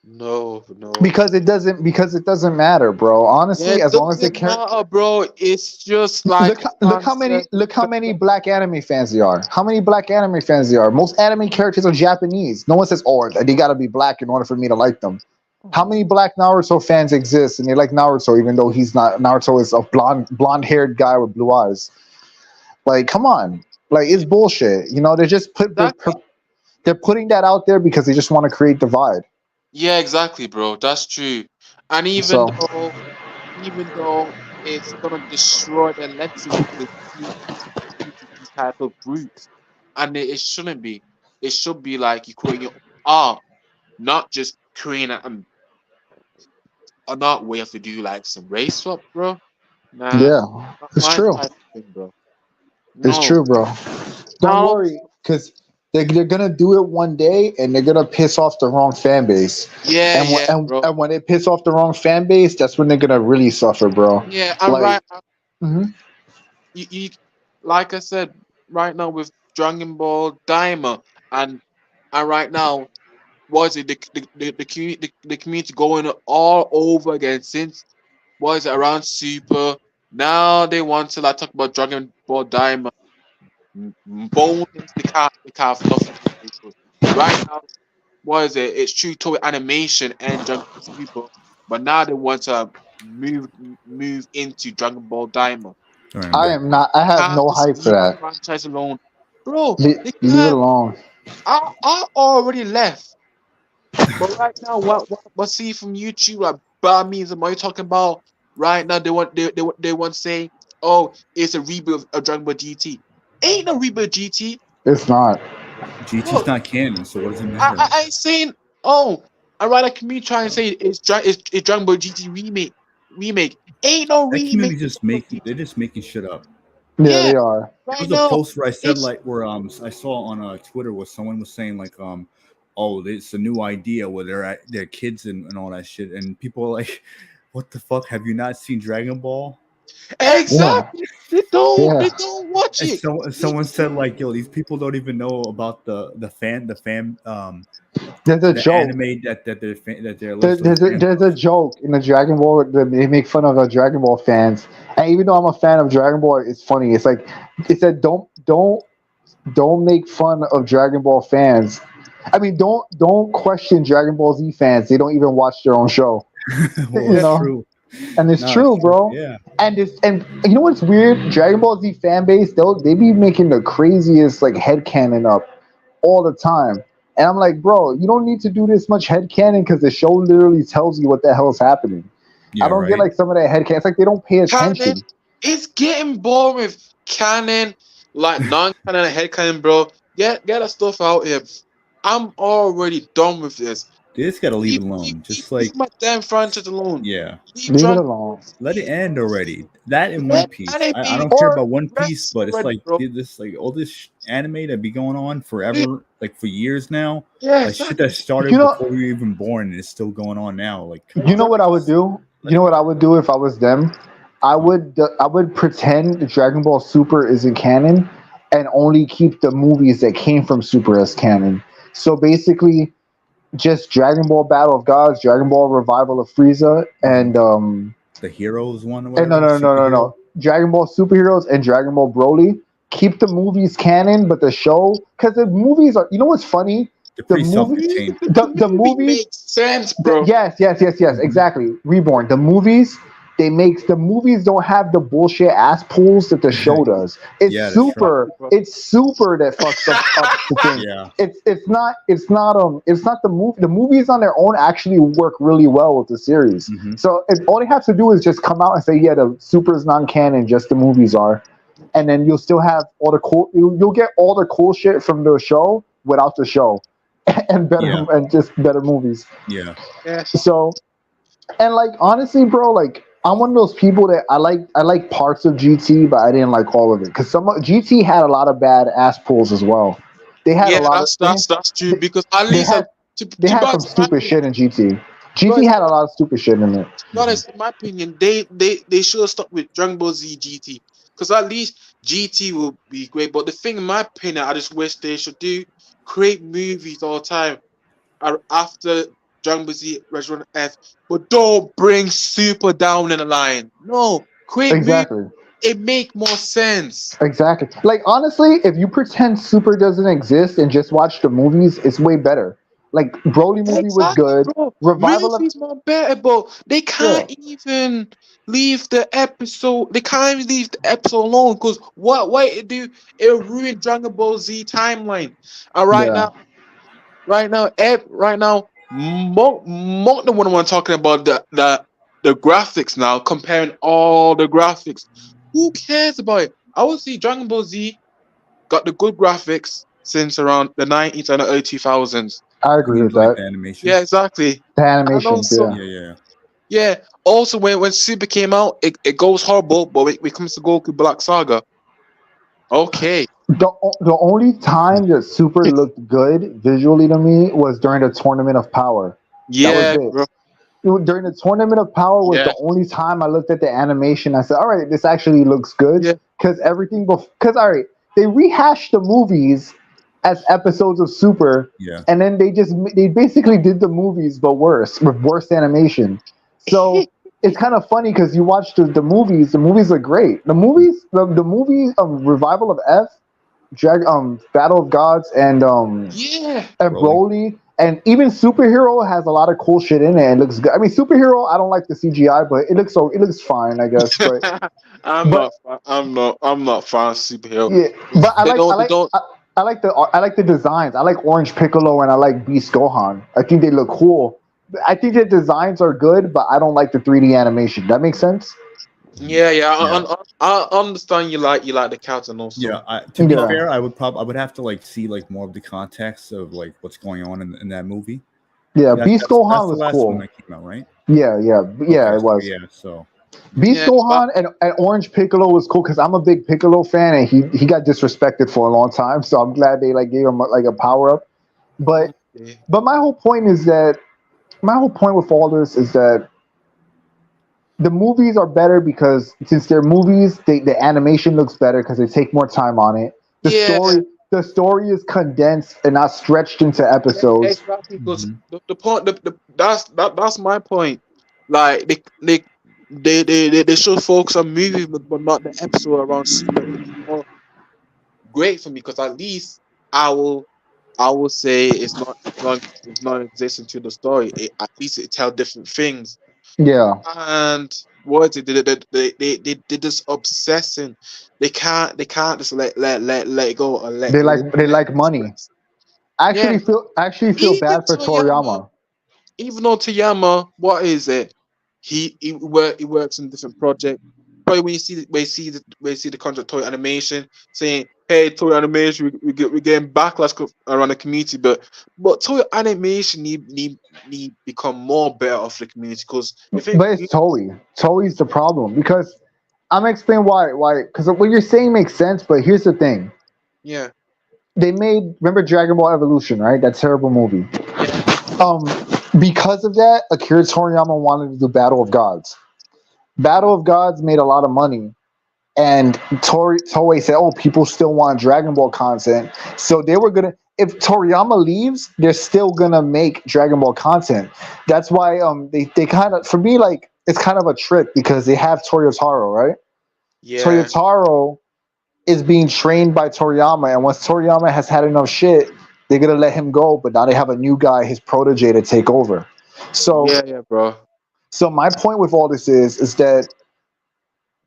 No, no. Because it doesn't matter, bro. Yeah, Honestly, it as long as they doesn't care. matter, bro. It's just like Look how many black anime fans there are. How many black anime fans there are? Most anime characters are Japanese. No one says, "Oh, they gotta be black in order for me to like them." How many black Naruto fans exist and they like Naruto even though he's not? Naruto is a blonde haired guy with blue eyes. Like, come on, like it's bullshit. You know, they just Exactly. they're putting that out there because they just want to create divide. Yeah, exactly, bro. That's true. And So even though it's gonna destroy the legacy with these type of groups, and it shouldn't be. It should be like you creating your own art, not just creating an art way to do like some race swap, bro. Nah, yeah, not it's my true. type of thing, bro. It's No. true, bro. Don't Now, worry, because they're gonna do it one day, and they're gonna piss off the wrong fan base. yeah, And yeah, bro. when they piss off the wrong fan base, that's when they're gonna really suffer, bro. Yeah, I'm Like, right. mhm. You like I said, right now with Dragon Ball Daima, and right now, what is it the community going all over again since what is it around Super? Now they want to like talk about Dragon Ball Daima. Bonus they can't have nothing to do with. Right now, what is it? It's true to animation and Dragon Ball Super, but now they want to move move into Dragon Ball Daima. All right, I'm I back. am not. I have Can't no just hype for leave the that. franchise alone, bro. They Leave it can't. alone. I already left, but right now, what see from YouTube like bad memes and what you talking about? Right now, they want to say, oh, it's a reboot of Dragon Ball GT. Ain't no reboot of GT. It's not. GT's Look, not canon, so what does it matter? I ain't saying. Oh, I rather can me try and say it's Dragon Ball GT remake. Ain't no That remake community of just Dragon Ball making they're GT. just making shit up. Yeah, Yeah, they are. There right was a now post where I said it's like where I saw on Twitter where someone was saying like oh it's a new idea where they're kids and all that shit and people are like what the fuck have you not seen Dragon Ball? Yeah, exactly. yeah. They don't watch And it. someone said like yo these people don't even know about the There's a the joke. anime that they're allegedly fans There's of. a joke in the Dragon Ball. They make fun of the Dragon Ball fans, and even though I'm a fan of Dragon Ball, it's funny. It's like it said, don't make fun of Dragon Ball fans. I mean, don't question Dragon Ball Z fans. They don't even watch their own show, Well, you Yeah, it's know. true. And it's No, it's true, true. bro. Yeah. And you know what's weird? Dragon Ball Z fan base, they be making the craziest like headcanon up all the time. And I'm like, bro, you don't need to do this much headcanon because the show literally tells you what the hell is happening. I Yeah, don't get right. like some of that headcanon. It's like they don't pay canon. attention. It's getting boring with canon, like non-canon and head canon, bro. Get that stuff out here. I'm already done with this. They just gotta leave Leave, it leave, alone. leave, Just like, leave my damn franchise alone. yeah, Leave Leave it Dragon alone. Ball let it Z end alone. already. That in One Let Piece. I anime don't care Or about One Piece, rest but it's already, like bro. this, like all this anime that be going on Dude, forever, like for years now. yeah, Like shit that exactly. you started know, before we were even born and it's still going on now. Like, come you know on, what I would just do? let You know it what I go. would do if I was them? I would pretend that Dragon Ball Super isn't canon, and only keep the movies that came from Super as canon. So basically, just Dragon Ball Battle of Gods, Dragon Ball Revival of Frieza, Mhm. The heroes one or and whatever, superhero. Dragon Ball Superheroes and Dragon Ball Broly. Keep the movies canon, but the show, because the movies are. You know what's funny? They're The pretty movie, self-contained. the Movie movies. makes sense, bro. Yes, Hmm. exactly. Reborn. The movies. The movies don't have the bullshit ass pools that the show does. Yeah, that's true. Exactly, bro. It's super that fucks up the thing. Yeah. It's not the movie. The movies on their own actually work really well with the series. Hmm. So all they have to do is just come out and say, yeah, the super is non-canon, just the movies are, and then you'll still have all the cool. You'll get all the cool shit from the show without the show, and Yeah. just better movies. Yeah. Yeah, So, and like honestly, bro, like I'm one of those people that I like parts of GT, but I didn't like all of it because GT had a lot of bad ass pulls as well. They had a yeah, lot of that's true. they, Because at they least, had they to be had some honest, in my stupid opinion, shit in GT. to be GT honest, had a lot of stupid shit in it. to be honest, in my opinion, they should have stuck with Dragon Ball Z GT. Because at least GT will be great. But the thing, in my opinion, I just wish they should do create movies all the time after Dragon Ball Z Resident F. But don't bring Super down in the line. No, create movies. Exactly. It make more sense. Exactly. Like honestly, if you pretend Super doesn't exist and just watch the movies, it's way better. Like Broly movie was Exactly, good. bro. Revival of Movies more better, but they yeah. can't even leave the episode. They can't even leave the episode alone because what it do? It'll ruin Dragon Ball Z timeline. And Yeah. right now, more than what I'm talking about the graphics now, comparing all the graphics. Who cares about it? I would see Dragon Ball Z got the good graphics since around the 90s and the early 2000s. I You agree mean with like that. the animation? Yeah, exactly. The And animations, also, yeah. Yeah, yeah. yeah, also when Super came out, it goes horrible, but when it comes to Goku Black Saga, okay. The only time that Super looked good visually to me was during the Tournament of Power. That was Yeah, it. bro. During the Tournament of Power was Yeah, the only time I looked at the animation. I said, "All right, this actually looks good." yeah. Because everything, because all right, they rehashed the movies as episodes of Super, Yeah. and then they basically did the movies but worse with worse animation. So it's kind of funny because you watch the movies. The movies are great. The movie Revival of F, Battle of Gods, Yeah. and Broly. Broly, and even Superhero has a lot of cool shit in it. And looks good. I mean, Superhero, I don't like the CGI, but it looks fine, I guess. But I'm not fan of superhero. yeah, but They don't. I like the designs. I like Orange Piccolo and I like Beast Gohan. I think they look cool. I think the designs are good, but I don't like the 3D animation. That makes sense. Yeah, yeah. Yeah. I understand you like the character and Yeah, also. to be Yeah, fair, I would have to like see like more of the context of like what's going on in that movie. yeah. That, Beast that's Gohan the was last one cool. that came out, right? Yeah, Okay, it so was. yeah, so yeah, Beast Yeah, but Gohan and Orange Piccolo was cool because I'm a big Piccolo fan and he got disrespected for a long time. So I'm glad they like gave him like a power up. But okay. my whole point is that my whole point with all this is that the movies are better because since they're movies, the animation looks better because they take more time on it. The Yeah, story is condensed and not stretched into yeah, episodes. exactly. Because hmm the point, that's my point. Like they should focus on movies, but not the episode around Super. It's more great for me because at least I will I will say it's not existent to the story. At least it tell different things. Yeah, And what is it? They just obsessing. They can't just let it go or they let it like money. express. Yeah, I actually feel even bad for Toyama, Toriyama. even though Toyama, what is it? He works in different projects. Probably when you see the contract toy animation saying hey, Toy Animation, we're getting backlash around the community, but Toy Animation need become more better of the community because the thing, But it's Toei. Toei's the problem because I'm gonna explain why. Why? Because what you're saying makes sense, but here's the thing: yeah, they made remember Dragon Ball Evolution, right? That terrible movie. yeah, Um, because of that, Akira Toriyama wanted to do Battle of Gods. Battle of Gods made a lot of money, and Toei said, "Oh, people still want Dragon Ball content," so they were gonna. If Toriyama leaves, they're still gonna make Dragon Ball content. That's why they kind of for me like it's kind of a trick because they have Toyotaro, right? yeah, Toyotaro is being trained by Toriyama, and once Toriyama has had enough shit, they're gonna let him go. But now they have a new guy, his protege, to take over. So, yeah, bro. so my point with all this is that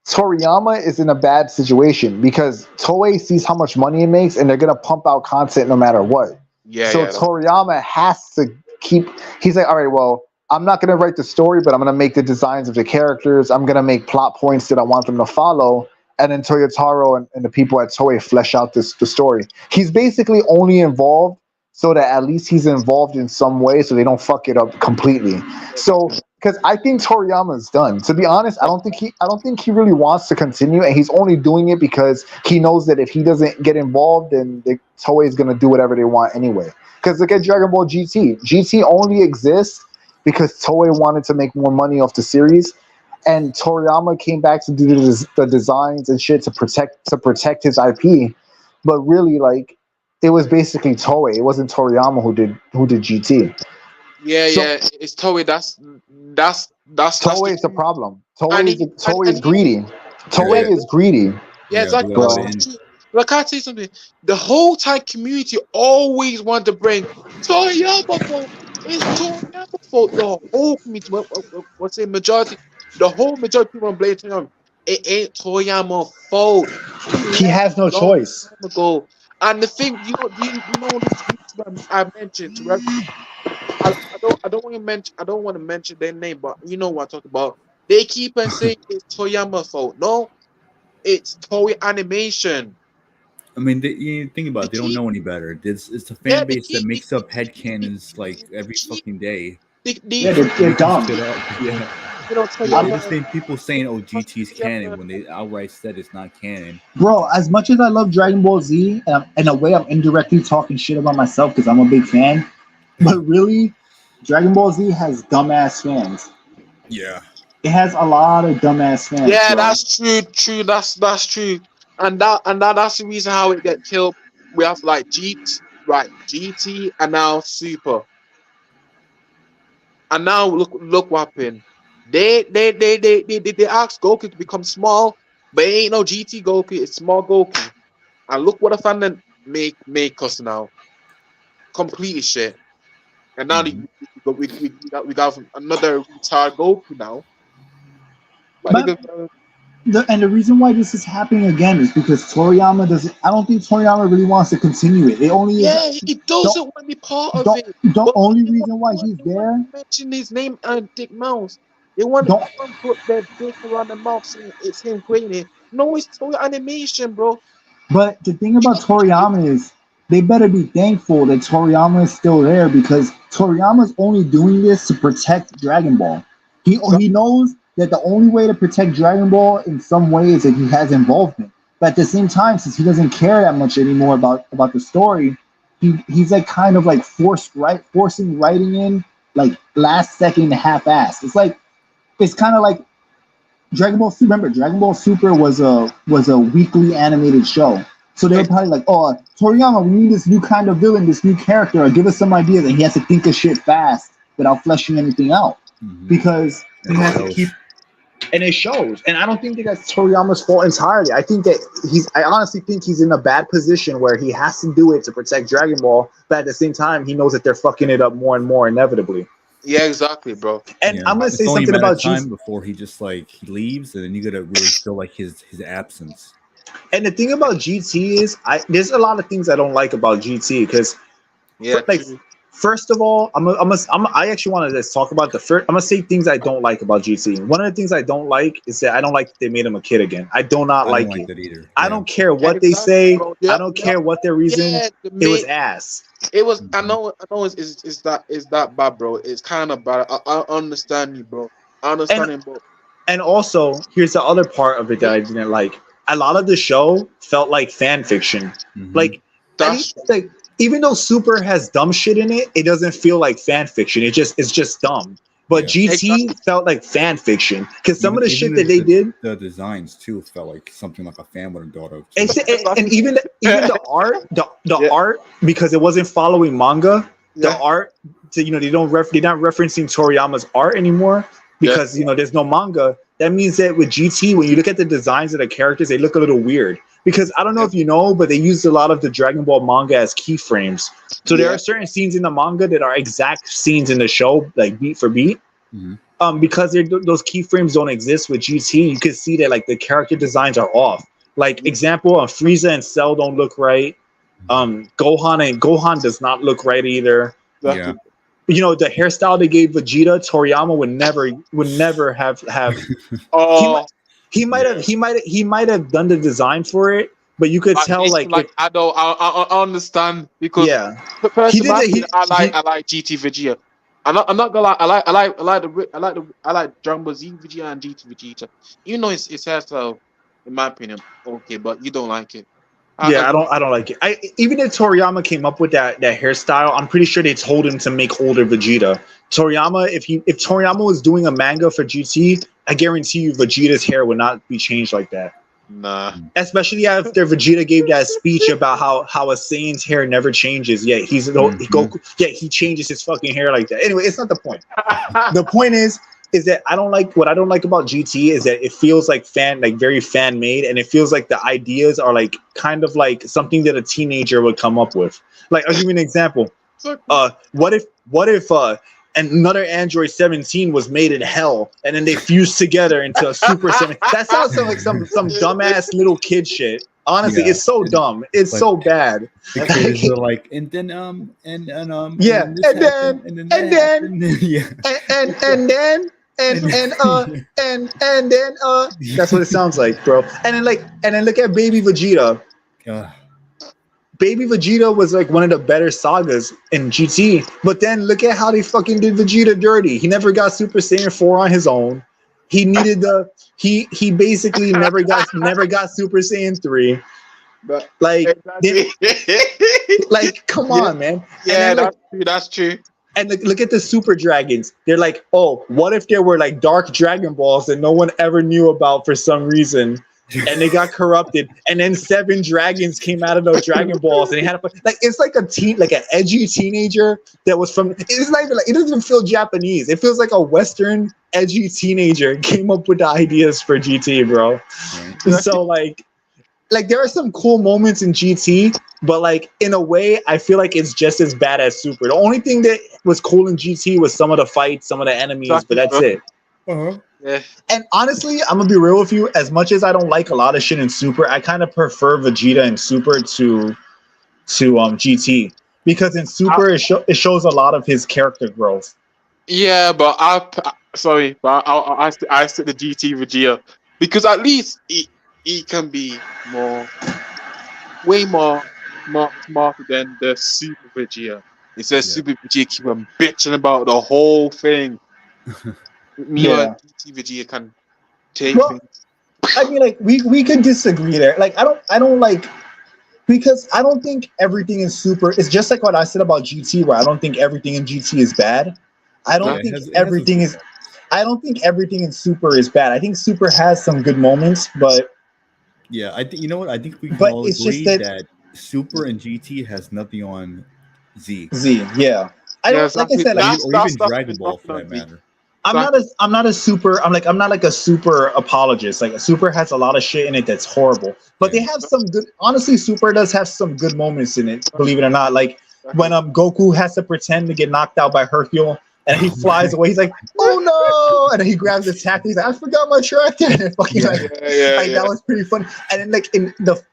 Toriyama is in a bad situation because Toei sees how much money it makes, and they're gonna pump out content no matter what. Yeah, So yeah, Toriyama has to keep. He's like, all right, well, I'm not gonna write the story, but I'm gonna make the designs of the characters. I'm gonna make plot points that I want them to follow, and then Toyotaro and the people at Toei flesh out the story. He's basically only involved so that at least he's involved in some way, so they don't fuck it up completely. So because I think Toriyama's done. To be honest, I don't think he really wants to continue, and he's only doing it because he knows that if he doesn't get involved, then Toei is gonna do whatever they want anyway. Because look at Dragon Ball GT. GT only exists because Toei wanted to make more money off the series, and Toriyama came back to do the designs and shit to protect his IP. But really, like, it was basically Toei. It wasn't Toriyama who did GT. yeah, So yeah. It's Toei. That's Toei the is the truth. problem. And he, Toei is and you greedy. Yeah, Toei is greedy, Yeah, yeah, exactly. blood That's bro. the in. truth. Like I tell you something, the whole Thai community always want to bring Toriyama fault. It's Toriyama fault. The whole community, what's the majority? The whole majority of people blame Toriyama. It ain't Toriyama fault. He He left has no long choice. time ago. And the thing, you know this YouTuber I mentioned to I don't want to mention their name, but you know what I'm talking about. They keep on saying it's Toriyama fault. No, it's Toei Animation. I mean, you think about They it, they don't keep, know any better. It's a yeah, fan base that makes up headcanons like they every keep, fucking day, Yeah, they they're making dumb. shit up. Yeah, they're the Toyama, same people saying, "Oh, GT's canon" Toyama, when they outright said it's not canon. Bro, as much as I love Dragon Ball Z, and in a way I'm indirectly talking shit about myself because I'm a big fan, but really, Dragon Ball Z has dumbass fans. Yeah, It has a lot of dumbass fans, yeah, bro. that's true. That's true. That's the reason how it get killed. We have like GT, and now Super, and now look what happened. They asked Goku to become small, but it ain't no GT Goku. It's small Goku. And look what the fan then make us now. Complete shit. And now hmm we got another retard Goku now. But But the reason why this is happening again is because Toriyama doesn't. I don't think Toriyama really wants to continue it. It only is yeah, he the doesn't want to be part of the, it. the But only reason why he's they want there. to mention his name and Dick Mouse. Don't They want to put their dick around the mouth saying it's him creating it. No, it's toy animation, bro. But the thing about Toriyama is they better be thankful that Toriyama is still there because Toriyama's only doing this to protect Dragon Ball. He knows that the only way to protect Dragon Ball in some way is that he has involvement. But at the same time, since he doesn't care that much anymore about the story, he's like kind of like forcing writing in like last second half ass. It's kind of like Dragon Ball Super. Remember, Dragon Ball Super was a weekly animated show. So they were probably like, "Oh, Toriyama, we need this new kind of villain, this new character. Or give us some ideas." And he has to think of shit fast without fleshing anything out because he and it has to shows. keep. And it shows. And I don't think that that's Toriyama's fault entirely. I think that I honestly think he's in a bad position where he has to do it to protect Dragon Ball, but at the same time, he knows that they're fucking it up more and more inevitably. Yeah, exactly, bro. And Yeah, I'm gonna it's say only a something matter about of G. time before he just like he leaves, and then you gotta really feel like his absence. And the thing about GT is, there's a lot of things I don't like about GT because, Yeah, like, true. First of all, I actually want to just talk about the first. I'm gonna say things I don't like about GT. One of the things I don't like is that I don't like that they made him a kid again. I do not I like don't like it. that either. I Yeah. don't care what they Exactly, say. bro. I Yep, don't yep. care what their reason. Yeah, It was ass. it was. Mhm. I know. Is that bad, bro? It's kind of bad. I understand you, bro. I understand him, bro. And also, here's the other part of it that I didn't like. A lot of the show felt like fan fiction. Mhm. Like, That's like even though Super has dumb shit in it, it doesnn't feel like fan fiction. It's just dumb. But Yeah. GT exactly. felt like fan fiction because some of the shit Even that they did, the designs too felt like something like a fan would have thought of. and, Too. and even the art, the Yeah. art because it wasn't following manga. The Yeah. art, so, they're not referencing Toriyama's art anymore because there's no manga. That means that with GT, when you look at the designs of the characters, they look a little weird. Because I don't know if you know, but they used a lot of the Dragon Ball manga as keyframes. So there Yeah. are certain scenes in the manga that are exact scenes in the show, like beat for beat. Mhm. Because those keyframes don't exist with GT, you can see that like the character designs are off. Like example, Frieza and Cell don't look right. Gohan does not look right either. Yeah. The hairstyle they gave Vegeta, Toriyama would never have. Oh, He might have done the design for it, but you could tell it's like I know. I understand because yeah. He did personally, it. I like GT Vegeta. I'm not gonna lie. I like Dragon Ball Z Vegeta and GT Vegeta. Even though it's hairstyle, in my opinion, okay, but you don't like it. Yeah, I don't like it. Even if Toriyama came up with that hairstyle, I'm pretty sure they told him to make older Vegeta. Toriyama, if Toriyama was doing a manga for GT, I guarantee you Vegeta's hair would not be changed like that. Nah. Especially after Vegeta gave that speech about how a Saiyan's hair never changes. Yeah, Goku. Yeah, he changes his fucking hair like that. Anyway, it's not the point. The point is that I don't like about GT is that it feels like very fan made, and it feels like the ideas are like kind of like something that a teenager would come up with. Like I'll give you an example. What if another Android 17 was made in hell, and then they fused together into a Super 7? That sounds like some dumbass little kid shit. Honestly, Yeah. it's so dumb. It's like- so bad. The kids are like, and then Yeah, and this and then- happened, and and that then- happened. Yeah. And then that's what it sounds like, bro. And then look at Baby Vegeta. Ugh. Baby Vegeta was like one of the better sagas in GT, but then look at how they fucking did Vegeta dirty. He never got Super Saiyan 4 on his own. He needed he basically never got Super Saiyan 3. But Like exactly. come on, man. Yeah, And then, that's true. and look at the Super Dragons. They're like, oh, what if there were like dark Dragon Balls that no one ever knew about for some reason? And they got corrupted, and then 7 dragons came out of those Dragon Balls, and they had it's like an edgy teenager that was from. It's not even it doesn't even feel Japanese. It feels like a Western edgy teenager came up with the ideas for GT, bro. Right. So like there are some cool moments in GT, but like in a way, I feel like it's just as bad as Super. The only thing that was cool in GT was some of the fights, some of the enemies, but that's it. Uh-huh. Yeah. And honestly, I'm gonna be real with you. As much as I don't like a lot of shit in Super, I kind of prefer Vegeta in Super to GT because in Super it shows a lot of his character growth. Yeah, but I stick the GT Vegeta because at least he can be way more smarter than the Super Vegeta. It says Super Vegeta keep on bitching about the whole thing. Me and GT Vegeta can take things. I mean, like we could disagree there. Like I don't like because I don't think everything in Super. It's just like what I said about GT, where I don't think everything in GT is bad. I don't think everything is. I don't think everything in Super is bad. I think Super has some good moments, but yeah, I think you know what I think we can But all it's agree just that Super and GT has nothing on Z. Yeah. I don't like I said. Or Like, even Dragon Ball for that matter. I'm not a super. I'm not like a super apologist. Like Super has a lot of shit in it that's horrible, but they have some good. Honestly, Super does have some good moments in it. Believe it or not, like when Goku has to pretend to get knocked out by Hercule, and he flies away. He's like, "Oh no!" And then he grabs his tackle. He's like, "I forgot my tractor." And fucking that was pretty funny. And then like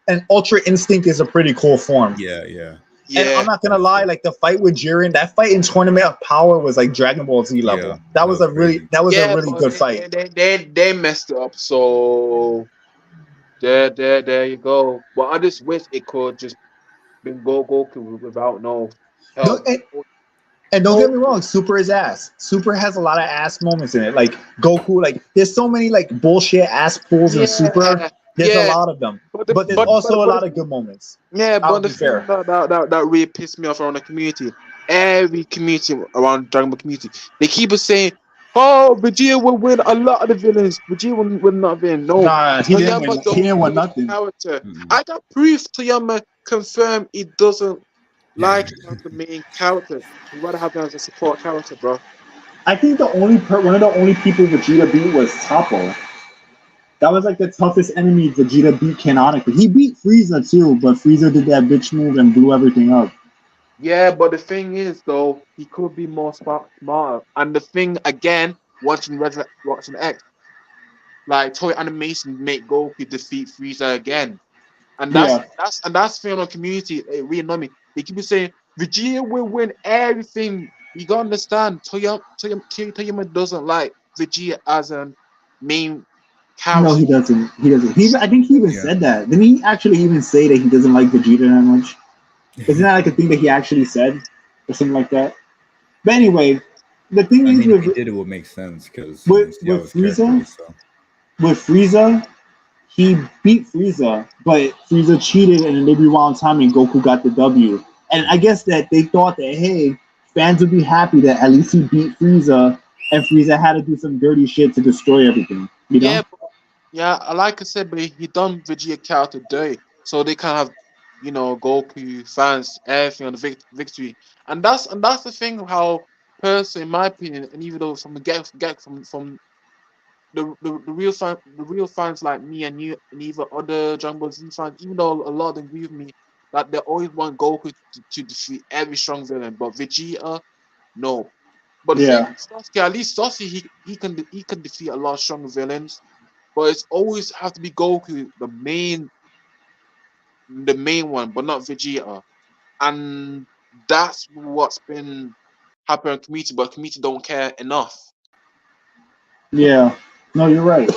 and Ultra Instinct is a pretty cool form. Yeah. And I'm Yeah, not gonna lie, like the fight with Jiren, that fight in Tournament of Power was like Dragon Ball Z level. Yeah, That was a really crazy. yeah, but good fight. they messed it up. So there you go. But I just wish it could just been Goku without no No, help. and don't get Oh me wrong, Super is ass. Super has a lot of ass moments in it. Like Goku, like there's so many like bullshit ass pulls in Super. yeah, There's a yeah. lot of them, But but there's also a but lot of good moments. yeah, I'll but the be thing fair. that really pissed me off around the community, every community around Dragon Ball community, they keep on saying, "Oh, Vegeta will win a lot of the villains. Vegeta will not win." No, Nah, he didn't win. Toyama He don't didn't win like the nothing. character. Mm-mm. I got proof. Toyama confirmed he doesn't like him as the main character. He'd rather have him as a support character, bro. I think one of the only people Vegeta beat was Toppo. That was like the toughest enemy Vegeta beat canonically. He beat Frieza too, but Frieza did that bitch move and blew everything up. Yeah, but the thing is, though, he could be more smarter. And the thing again, watching X, like Toy Animation make Goku defeat Frieza again. And Yeah. that's the thing on the community. It really annoys me. They keep saying Vegeta will win everything. You gotta understand, Toyama doesn't like Vegeta as a main No, character. he doesn't. He doesn't. I think he even Yeah. said that. Didn't he actually even say that he doesn't like Vegeta that much? Isn't that like a thing that he actually said or something like that? But anyway, the thing I is mean, if he did, it would make sense because you see how with his character Frieza, is. So he beat Frieza, but Frieza cheated and then they rewound time and Goku got the W. And I guess that they thought that hey, fans would be happy that at least he beat Frieza and Frieza had to do some dirty shit to destroy everything. You know? Yeah, yeah, like I said, but he done Vegeta character dirty, so they kind of have, Goku fans everything on the victory, and that's the thing of how, personally, in my opinion, and even though from the get from the real fans like me and you and even other Dragon Ball Z fans, even though a lot of them agree with me, that they always want Goku to defeat every strong villain, but Vegeta, no. But the thing, Yeah. Sasuke, at least Sasuke, he can defeat a lot of stronger villains, but it's always have to be Goku, the main one, but not Vegeta. And that's what's been happening in community, but community don't care enough. Yeah. No, you're right.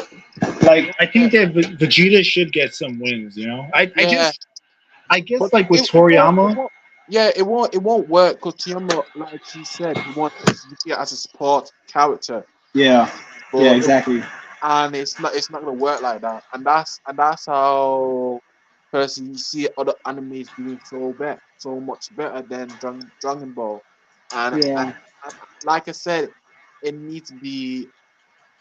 Like I Yeah, think that Vegeta should get some wins. You know, yeah. I guess But like with it Toriyama. won't. Yeah, it won't work because Tiyama, like he said, he wants Vegeta as a support character, Yeah. Yeah. but Exactly. and it's not gonna work like that, and that's how, personally, you see other animes doing so much better than Dragon Ball, Yeah. and like I said, it needs to be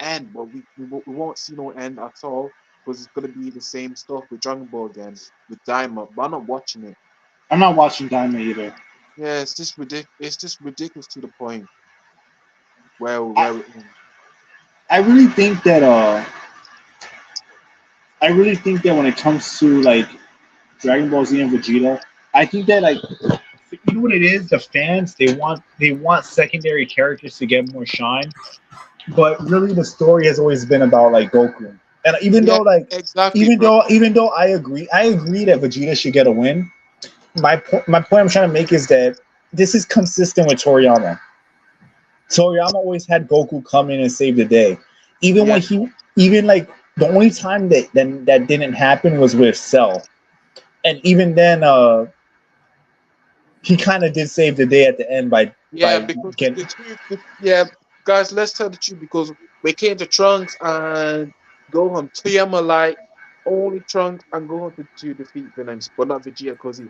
end, but we won't see no end at all because it's gonna be the same stuff with Dragon Ball again with Daima, but I'm not watching it. I'm not watching Daima either. Yeah, it's just ridiculous. It's just ridiculous to the point I, where it ends. I really think that when it comes to like Dragon Ball Z and Vegeta, I think that like you know what it is, the fans they want secondary characters to get more shine, but really the story has always been about like Goku. And Yeah, exactly, bro. even though I agree that Vegeta should get a win. My point I'm trying to make is that this is consistent with Toriyama. Toriyama always had Goku come in and save the day. Even Yeah, when even like the only time that didn't happen was with Cell, and even then, he kind of did save the day at the end yeah, by because getting. the truth, yeah, guys, let's tell the truth because we came to Trunks and Gohan. Toyama like only Trunks and Gohan to defeat villains, but not Vegeta because he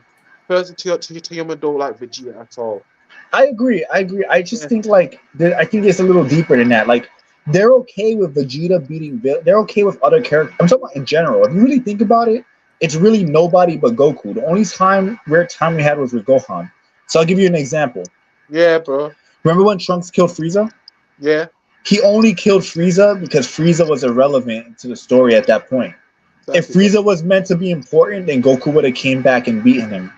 personally Toyama don't like Vegeta at all. I agree. I agree. I just Yeah, think like I think it's a little deeper than that. Like they're okay with Vegeta beating. They're okay with other characters. I'm talking about in general. If you really think about it, it's really nobody but Goku. The only rare time we had was with Gohan. So I'll give you an example. yeah, bro. Remember when Trunks killed Frieza? Yeah, He only killed Frieza because Frieza was irrelevant to the story at that point. If exactly, bro. Frieza was meant to be important, then Goku would have came back and beaten him.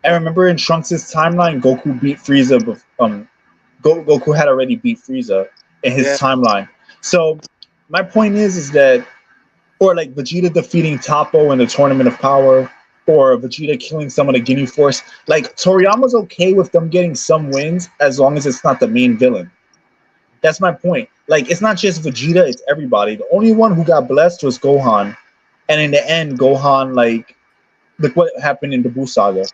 I remember in Trunks' timeline, Goku beat Frieza. Goku had already beat Frieza in his Yeah, timeline. So my point is that, or like Vegeta defeating Toppo in the Tournament of Power. or Vegeta killing some of the Ginyu Force. Like Toriyama's okay with them getting some wins as long as it's not the main villain. That's my point. Like it's not just Vegeta, it's everybody. The only one who got blessed was Gohan, and in the end, Gohan like look what happened in the Buu saga.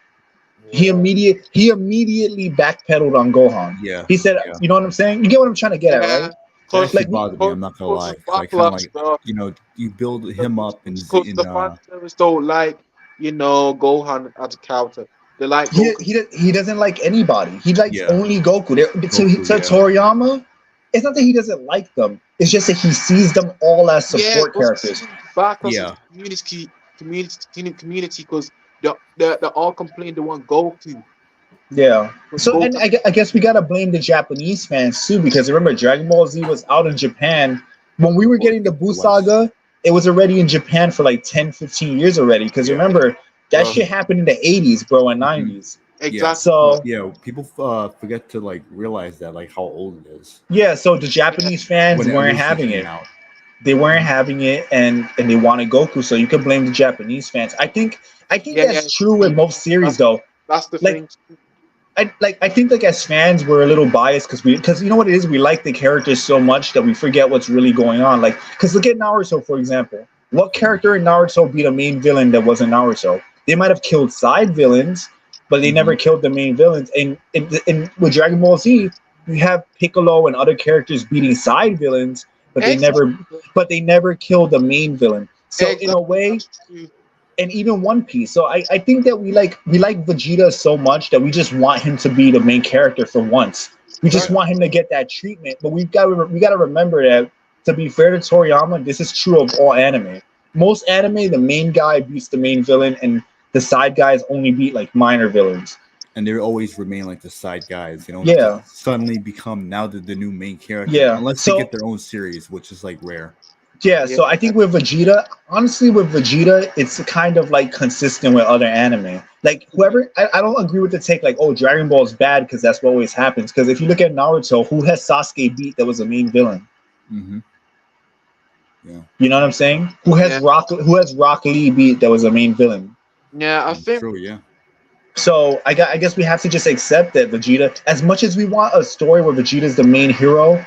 He immediately backpedaled on Gohan. Yeah, He said, yeah. "You know what I'm saying? You get what I'm trying to get at, Yeah, right?" That cause actually Like, bothered me. I'm not gonna lie. 'Cause I kind of like, bro. you build him up and Because the fan service don't like, Gohan as a character. They like Goku. he doesn't like anybody. He likes yeah, only Goku. Goku, To yeah. Toriyama, it's not that he doesn't like them. It's just that he sees them all as Yeah, support because characters. backlash Yeah. of community, because they're all complaining they want Goku. Yeah. Because So, and Goku, I guess we gotta blame the Japanese fans too, because remember, Dragon Ball Z was out in Japan when we were Before it getting the hit Buu West. saga. It was already in Japan for like 10, 15 years already. Because Yeah. remember, that Bro. shit happened in the 80s, bro, and 90s. exactly. So Yeah, people forget to like realize that like how old it is yeah, so the Japanese fans when it weren't originally having came it. out. They weren't having it, and they wanted Goku. So you could blame the Japanese fans. I think Yeah, that's true with most series though. That's the Like thing. I think like as fans we're a little biased because you know what it is, we like the characters so much that we forget what's really going on. Like because look at Naruto for example. What character in Naruto be the main villain that wasn't Naruto? They might have killed side villains, but they never killed the main villains. And with Dragon Ball Z, you have Piccolo and other characters beating side villains, but Exactly. they never killed the main villain. So in a Exactly. way, That's true. and even One Piece. So I think that we like Vegeta so much that we just want him to be the main character for once. We just Right. want him to get that treatment. But we got to remember that to be fair to Toriyama, this is true of all anime. Most anime, the main guy beats the main villain, and the side guys only beat like minor villains. And they always remain like the side guys. They don't Yeah. just suddenly become now the new main character. Yeah. Unless So- they get their own series, which is like rare. Yeah, so I think with Vegeta, honestly, it's kind of like consistent with other anime. Like whoever, I don't agree with the take like, oh, Dragon Ball is bad because that's what always happens. Because if you look at Naruto, who has Sasuke beat that was the main villain? Mm-hmm. Yeah. You know what I'm saying? Who has Rock Lee beat that was the main villain? Yeah, I think True, yeah. So I guess we have to just accept that Vegeta, as much as we want a story where Vegeta's the main hero,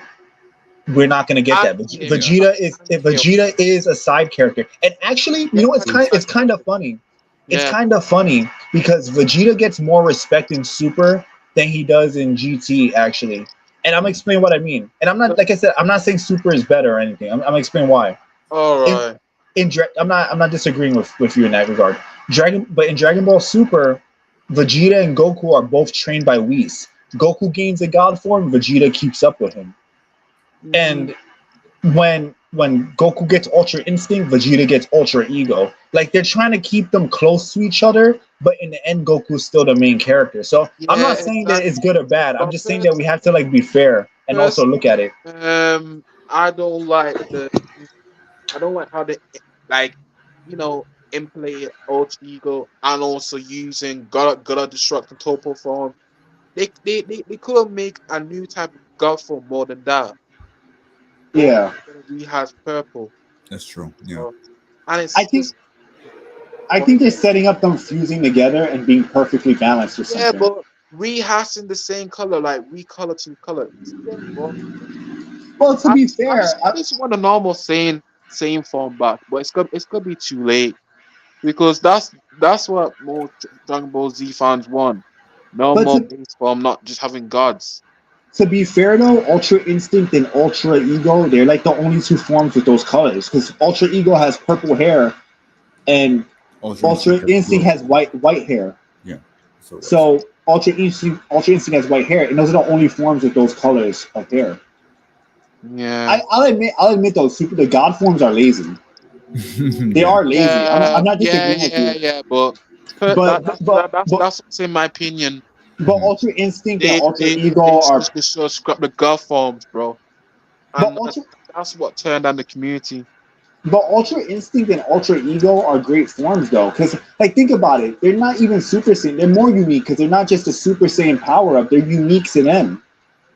we're not gonna get that. Vegeta is a side character, and actually, you know, it's kind of funny. It's kind of funny because Vegeta gets more respect in Super than he does in GT, actually. And I'm gonna explain what I mean. And I'm not, like I said, I'm not saying Super is better or anything. I'm gonna explain why. All right. I'm not disagreeing with you in that regard. But in Dragon Ball Super, Vegeta and Goku are both trained by Whis. Goku gains a god form, Vegeta keeps up with him. And when Goku gets Ultra Instinct, Vegeta gets Ultra Ego. Like they're trying to keep them close to each other, but in the end, Goku's still the main character. So I'm not saying that it's good or bad. I'm just saying that we have to like be fair and also look at it. I don't like how they like, imply Ultra Ego and also using God Destruct and Topo form. They could make a new type of God form more than that. Yeah, We has purple. That's true. Yeah. And it's I think they're setting up them fusing together and being perfectly balanced or something. yeah, but rehashing the same color, like recolor to color. Well, to be fair, I just want a normal same form back, but it's gonna be too late because that's what most Dragon Ball Z fans want. No But more base form, not just having gods. to be fair though, Ultra Instinct and Ultra Ego, they're like the only two forms with those colors. Because Ultra Ego has purple hair, and Ultra Instinct has white hair. Yeah. So Ultra Instinct has white hair, and those are the only forms with those colors of hair. Yeah. I'll admit though, the god forms are lazy. They are lazy. I'm not disagreeing with you. Yeah, but that's in my opinion. But Ultra Instinct and Ultra Ego are. They should scrap the god forms, bro. And But that's what turned on the community. But Ultra Instinct and Ultra Ego are great forms, though, because like think about it, they're not even Super Saiyan. They're more unique because they're not just a Super Saiyan power up. They're unique to them.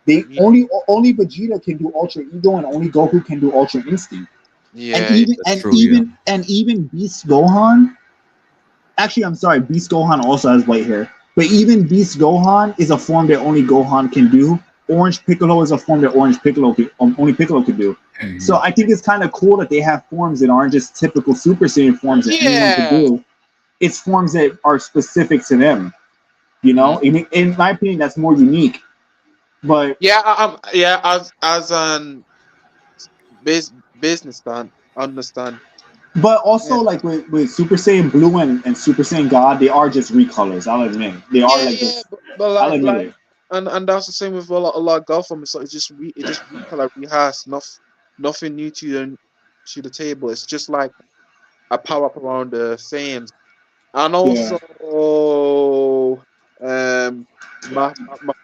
They only Vegeta can do Ultra Ego, and only Goku can do Ultra Instinct. Yeah, and even Beast Gohan, Actually, I'm sorry. Beast Gohan also has white hair, but even Beast Gohan is a form that only Gohan can do. Orange Piccolo is a form that only Piccolo can do. So I think it's kind of cool that they have forms that aren't just typical Super Saiyan forms that anyone can Yeah. do. It's forms that are specific to them. You know, in my opinion, that's more unique. But Yeah, as an businessman, understand. but also Yeah, like with Super Saiyan Blue and Super Saiyan God, they are just recolors. I'll admit they are yeah, like yeah. just. But I'll like, admit it. and that's the same with a lot of golf forms. So it just recolor rehash, nothing new to the table. It's just like a power up around the Saiyans. And Yeah. also, my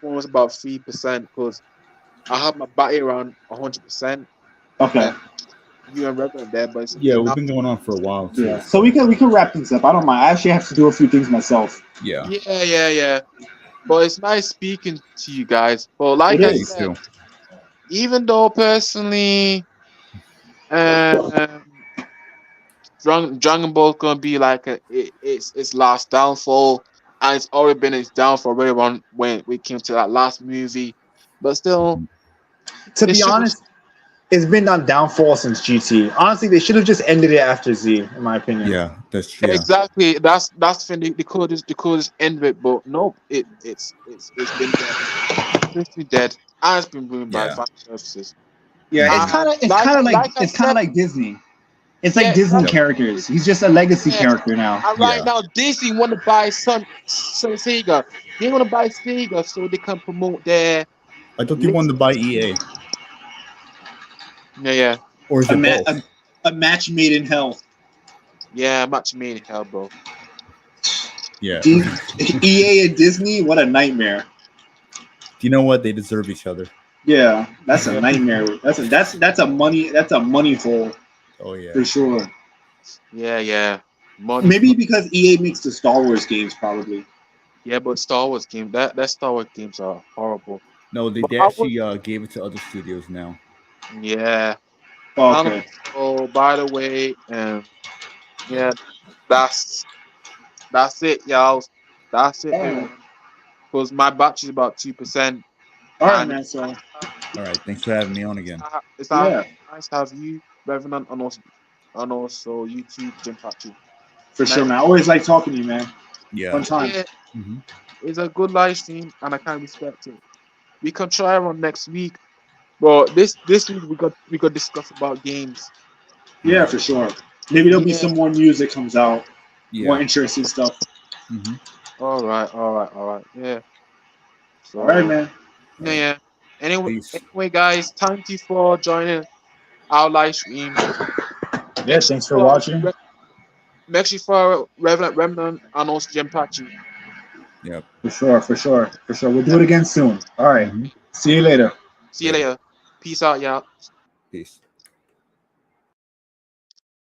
phone was about 3% because I have my battery around 100%. Okay. And you and Reverend there, but it's Yeah, we've enough. been going on for a while too. Yeah. So we can wrap things up. I don't mind. I actually have to do a few things myself. Yeah, Yeah. But it's nice speaking to you guys. But It like I me is. said, too. even though personally, um, Dragon Ball gonna be like its last downfall, and it's already been its downfall already when we came to that last movie. But still, To it be should honest, it's been on downfall since GT. Honestly, they should have just ended it after Z, in my opinion. Yeah, that's true. Yeah. exactly that's the thing. They could just end it, but nope. It's been dead. It's been dead, and it's been ruined by Yeah. fan services. Yeah, it's And kind of it's like kind of like like I it's kind of said, like Disney. It's like yeah, Disney like Yep. characters. He's just a legacy yeah. character now. And right Yeah. now, Disney want to buy some Sega. They want to buy Sega so they can promote their I thought they wanted to latest. buy EA, Yeah. or is A, it ma- both? a match made in hell. Yeah, much made in hell, bro. Yeah. D- EA and Disney, what a nightmare. Do you know what? They deserve each other. Yeah, that's a Yeah, nightmare. That's a money hole Oh yeah. for sure. yeah. Money. Maybe because EA makes the Star Wars games, probably. Yeah, but Star Wars game, that Star Wars games are horrible. No, they, But they I would, actually gave it to other studios now. yeah. Oh, And okay. also, by the way, yeah, that's that's it, y'all. That's it, All right, everyone. Because my battery's about 2%, all right, and man. So All right. Thanks for having me on again. it's yeah, nice to have you, Revenant, and also YouTube, Jim Patrick. for sure, Nice. man. I always like talking to you, man. Yeah. Fun time. Yeah, Hmm. it's a good live stream, and I can respect it. We can try on next week, but this week we got discuss about games. Yeah, Yeah. for sure. Maybe there'll be Yeah. some more news that comes out, more Yeah. interesting stuff. Hmm. All right. Yeah. All right, So man. All right. yeah. Peace. Anyway, guys, thank you for joining our live stream. Yeah, Make sure thanks for watching. make sure for Revenant Remnant and also Jim Patrick. Yep. For sure. We'll do Yeah. it again soon. All right. Hmm. See you later. See you Later. later. Peace out, y'all. Peace.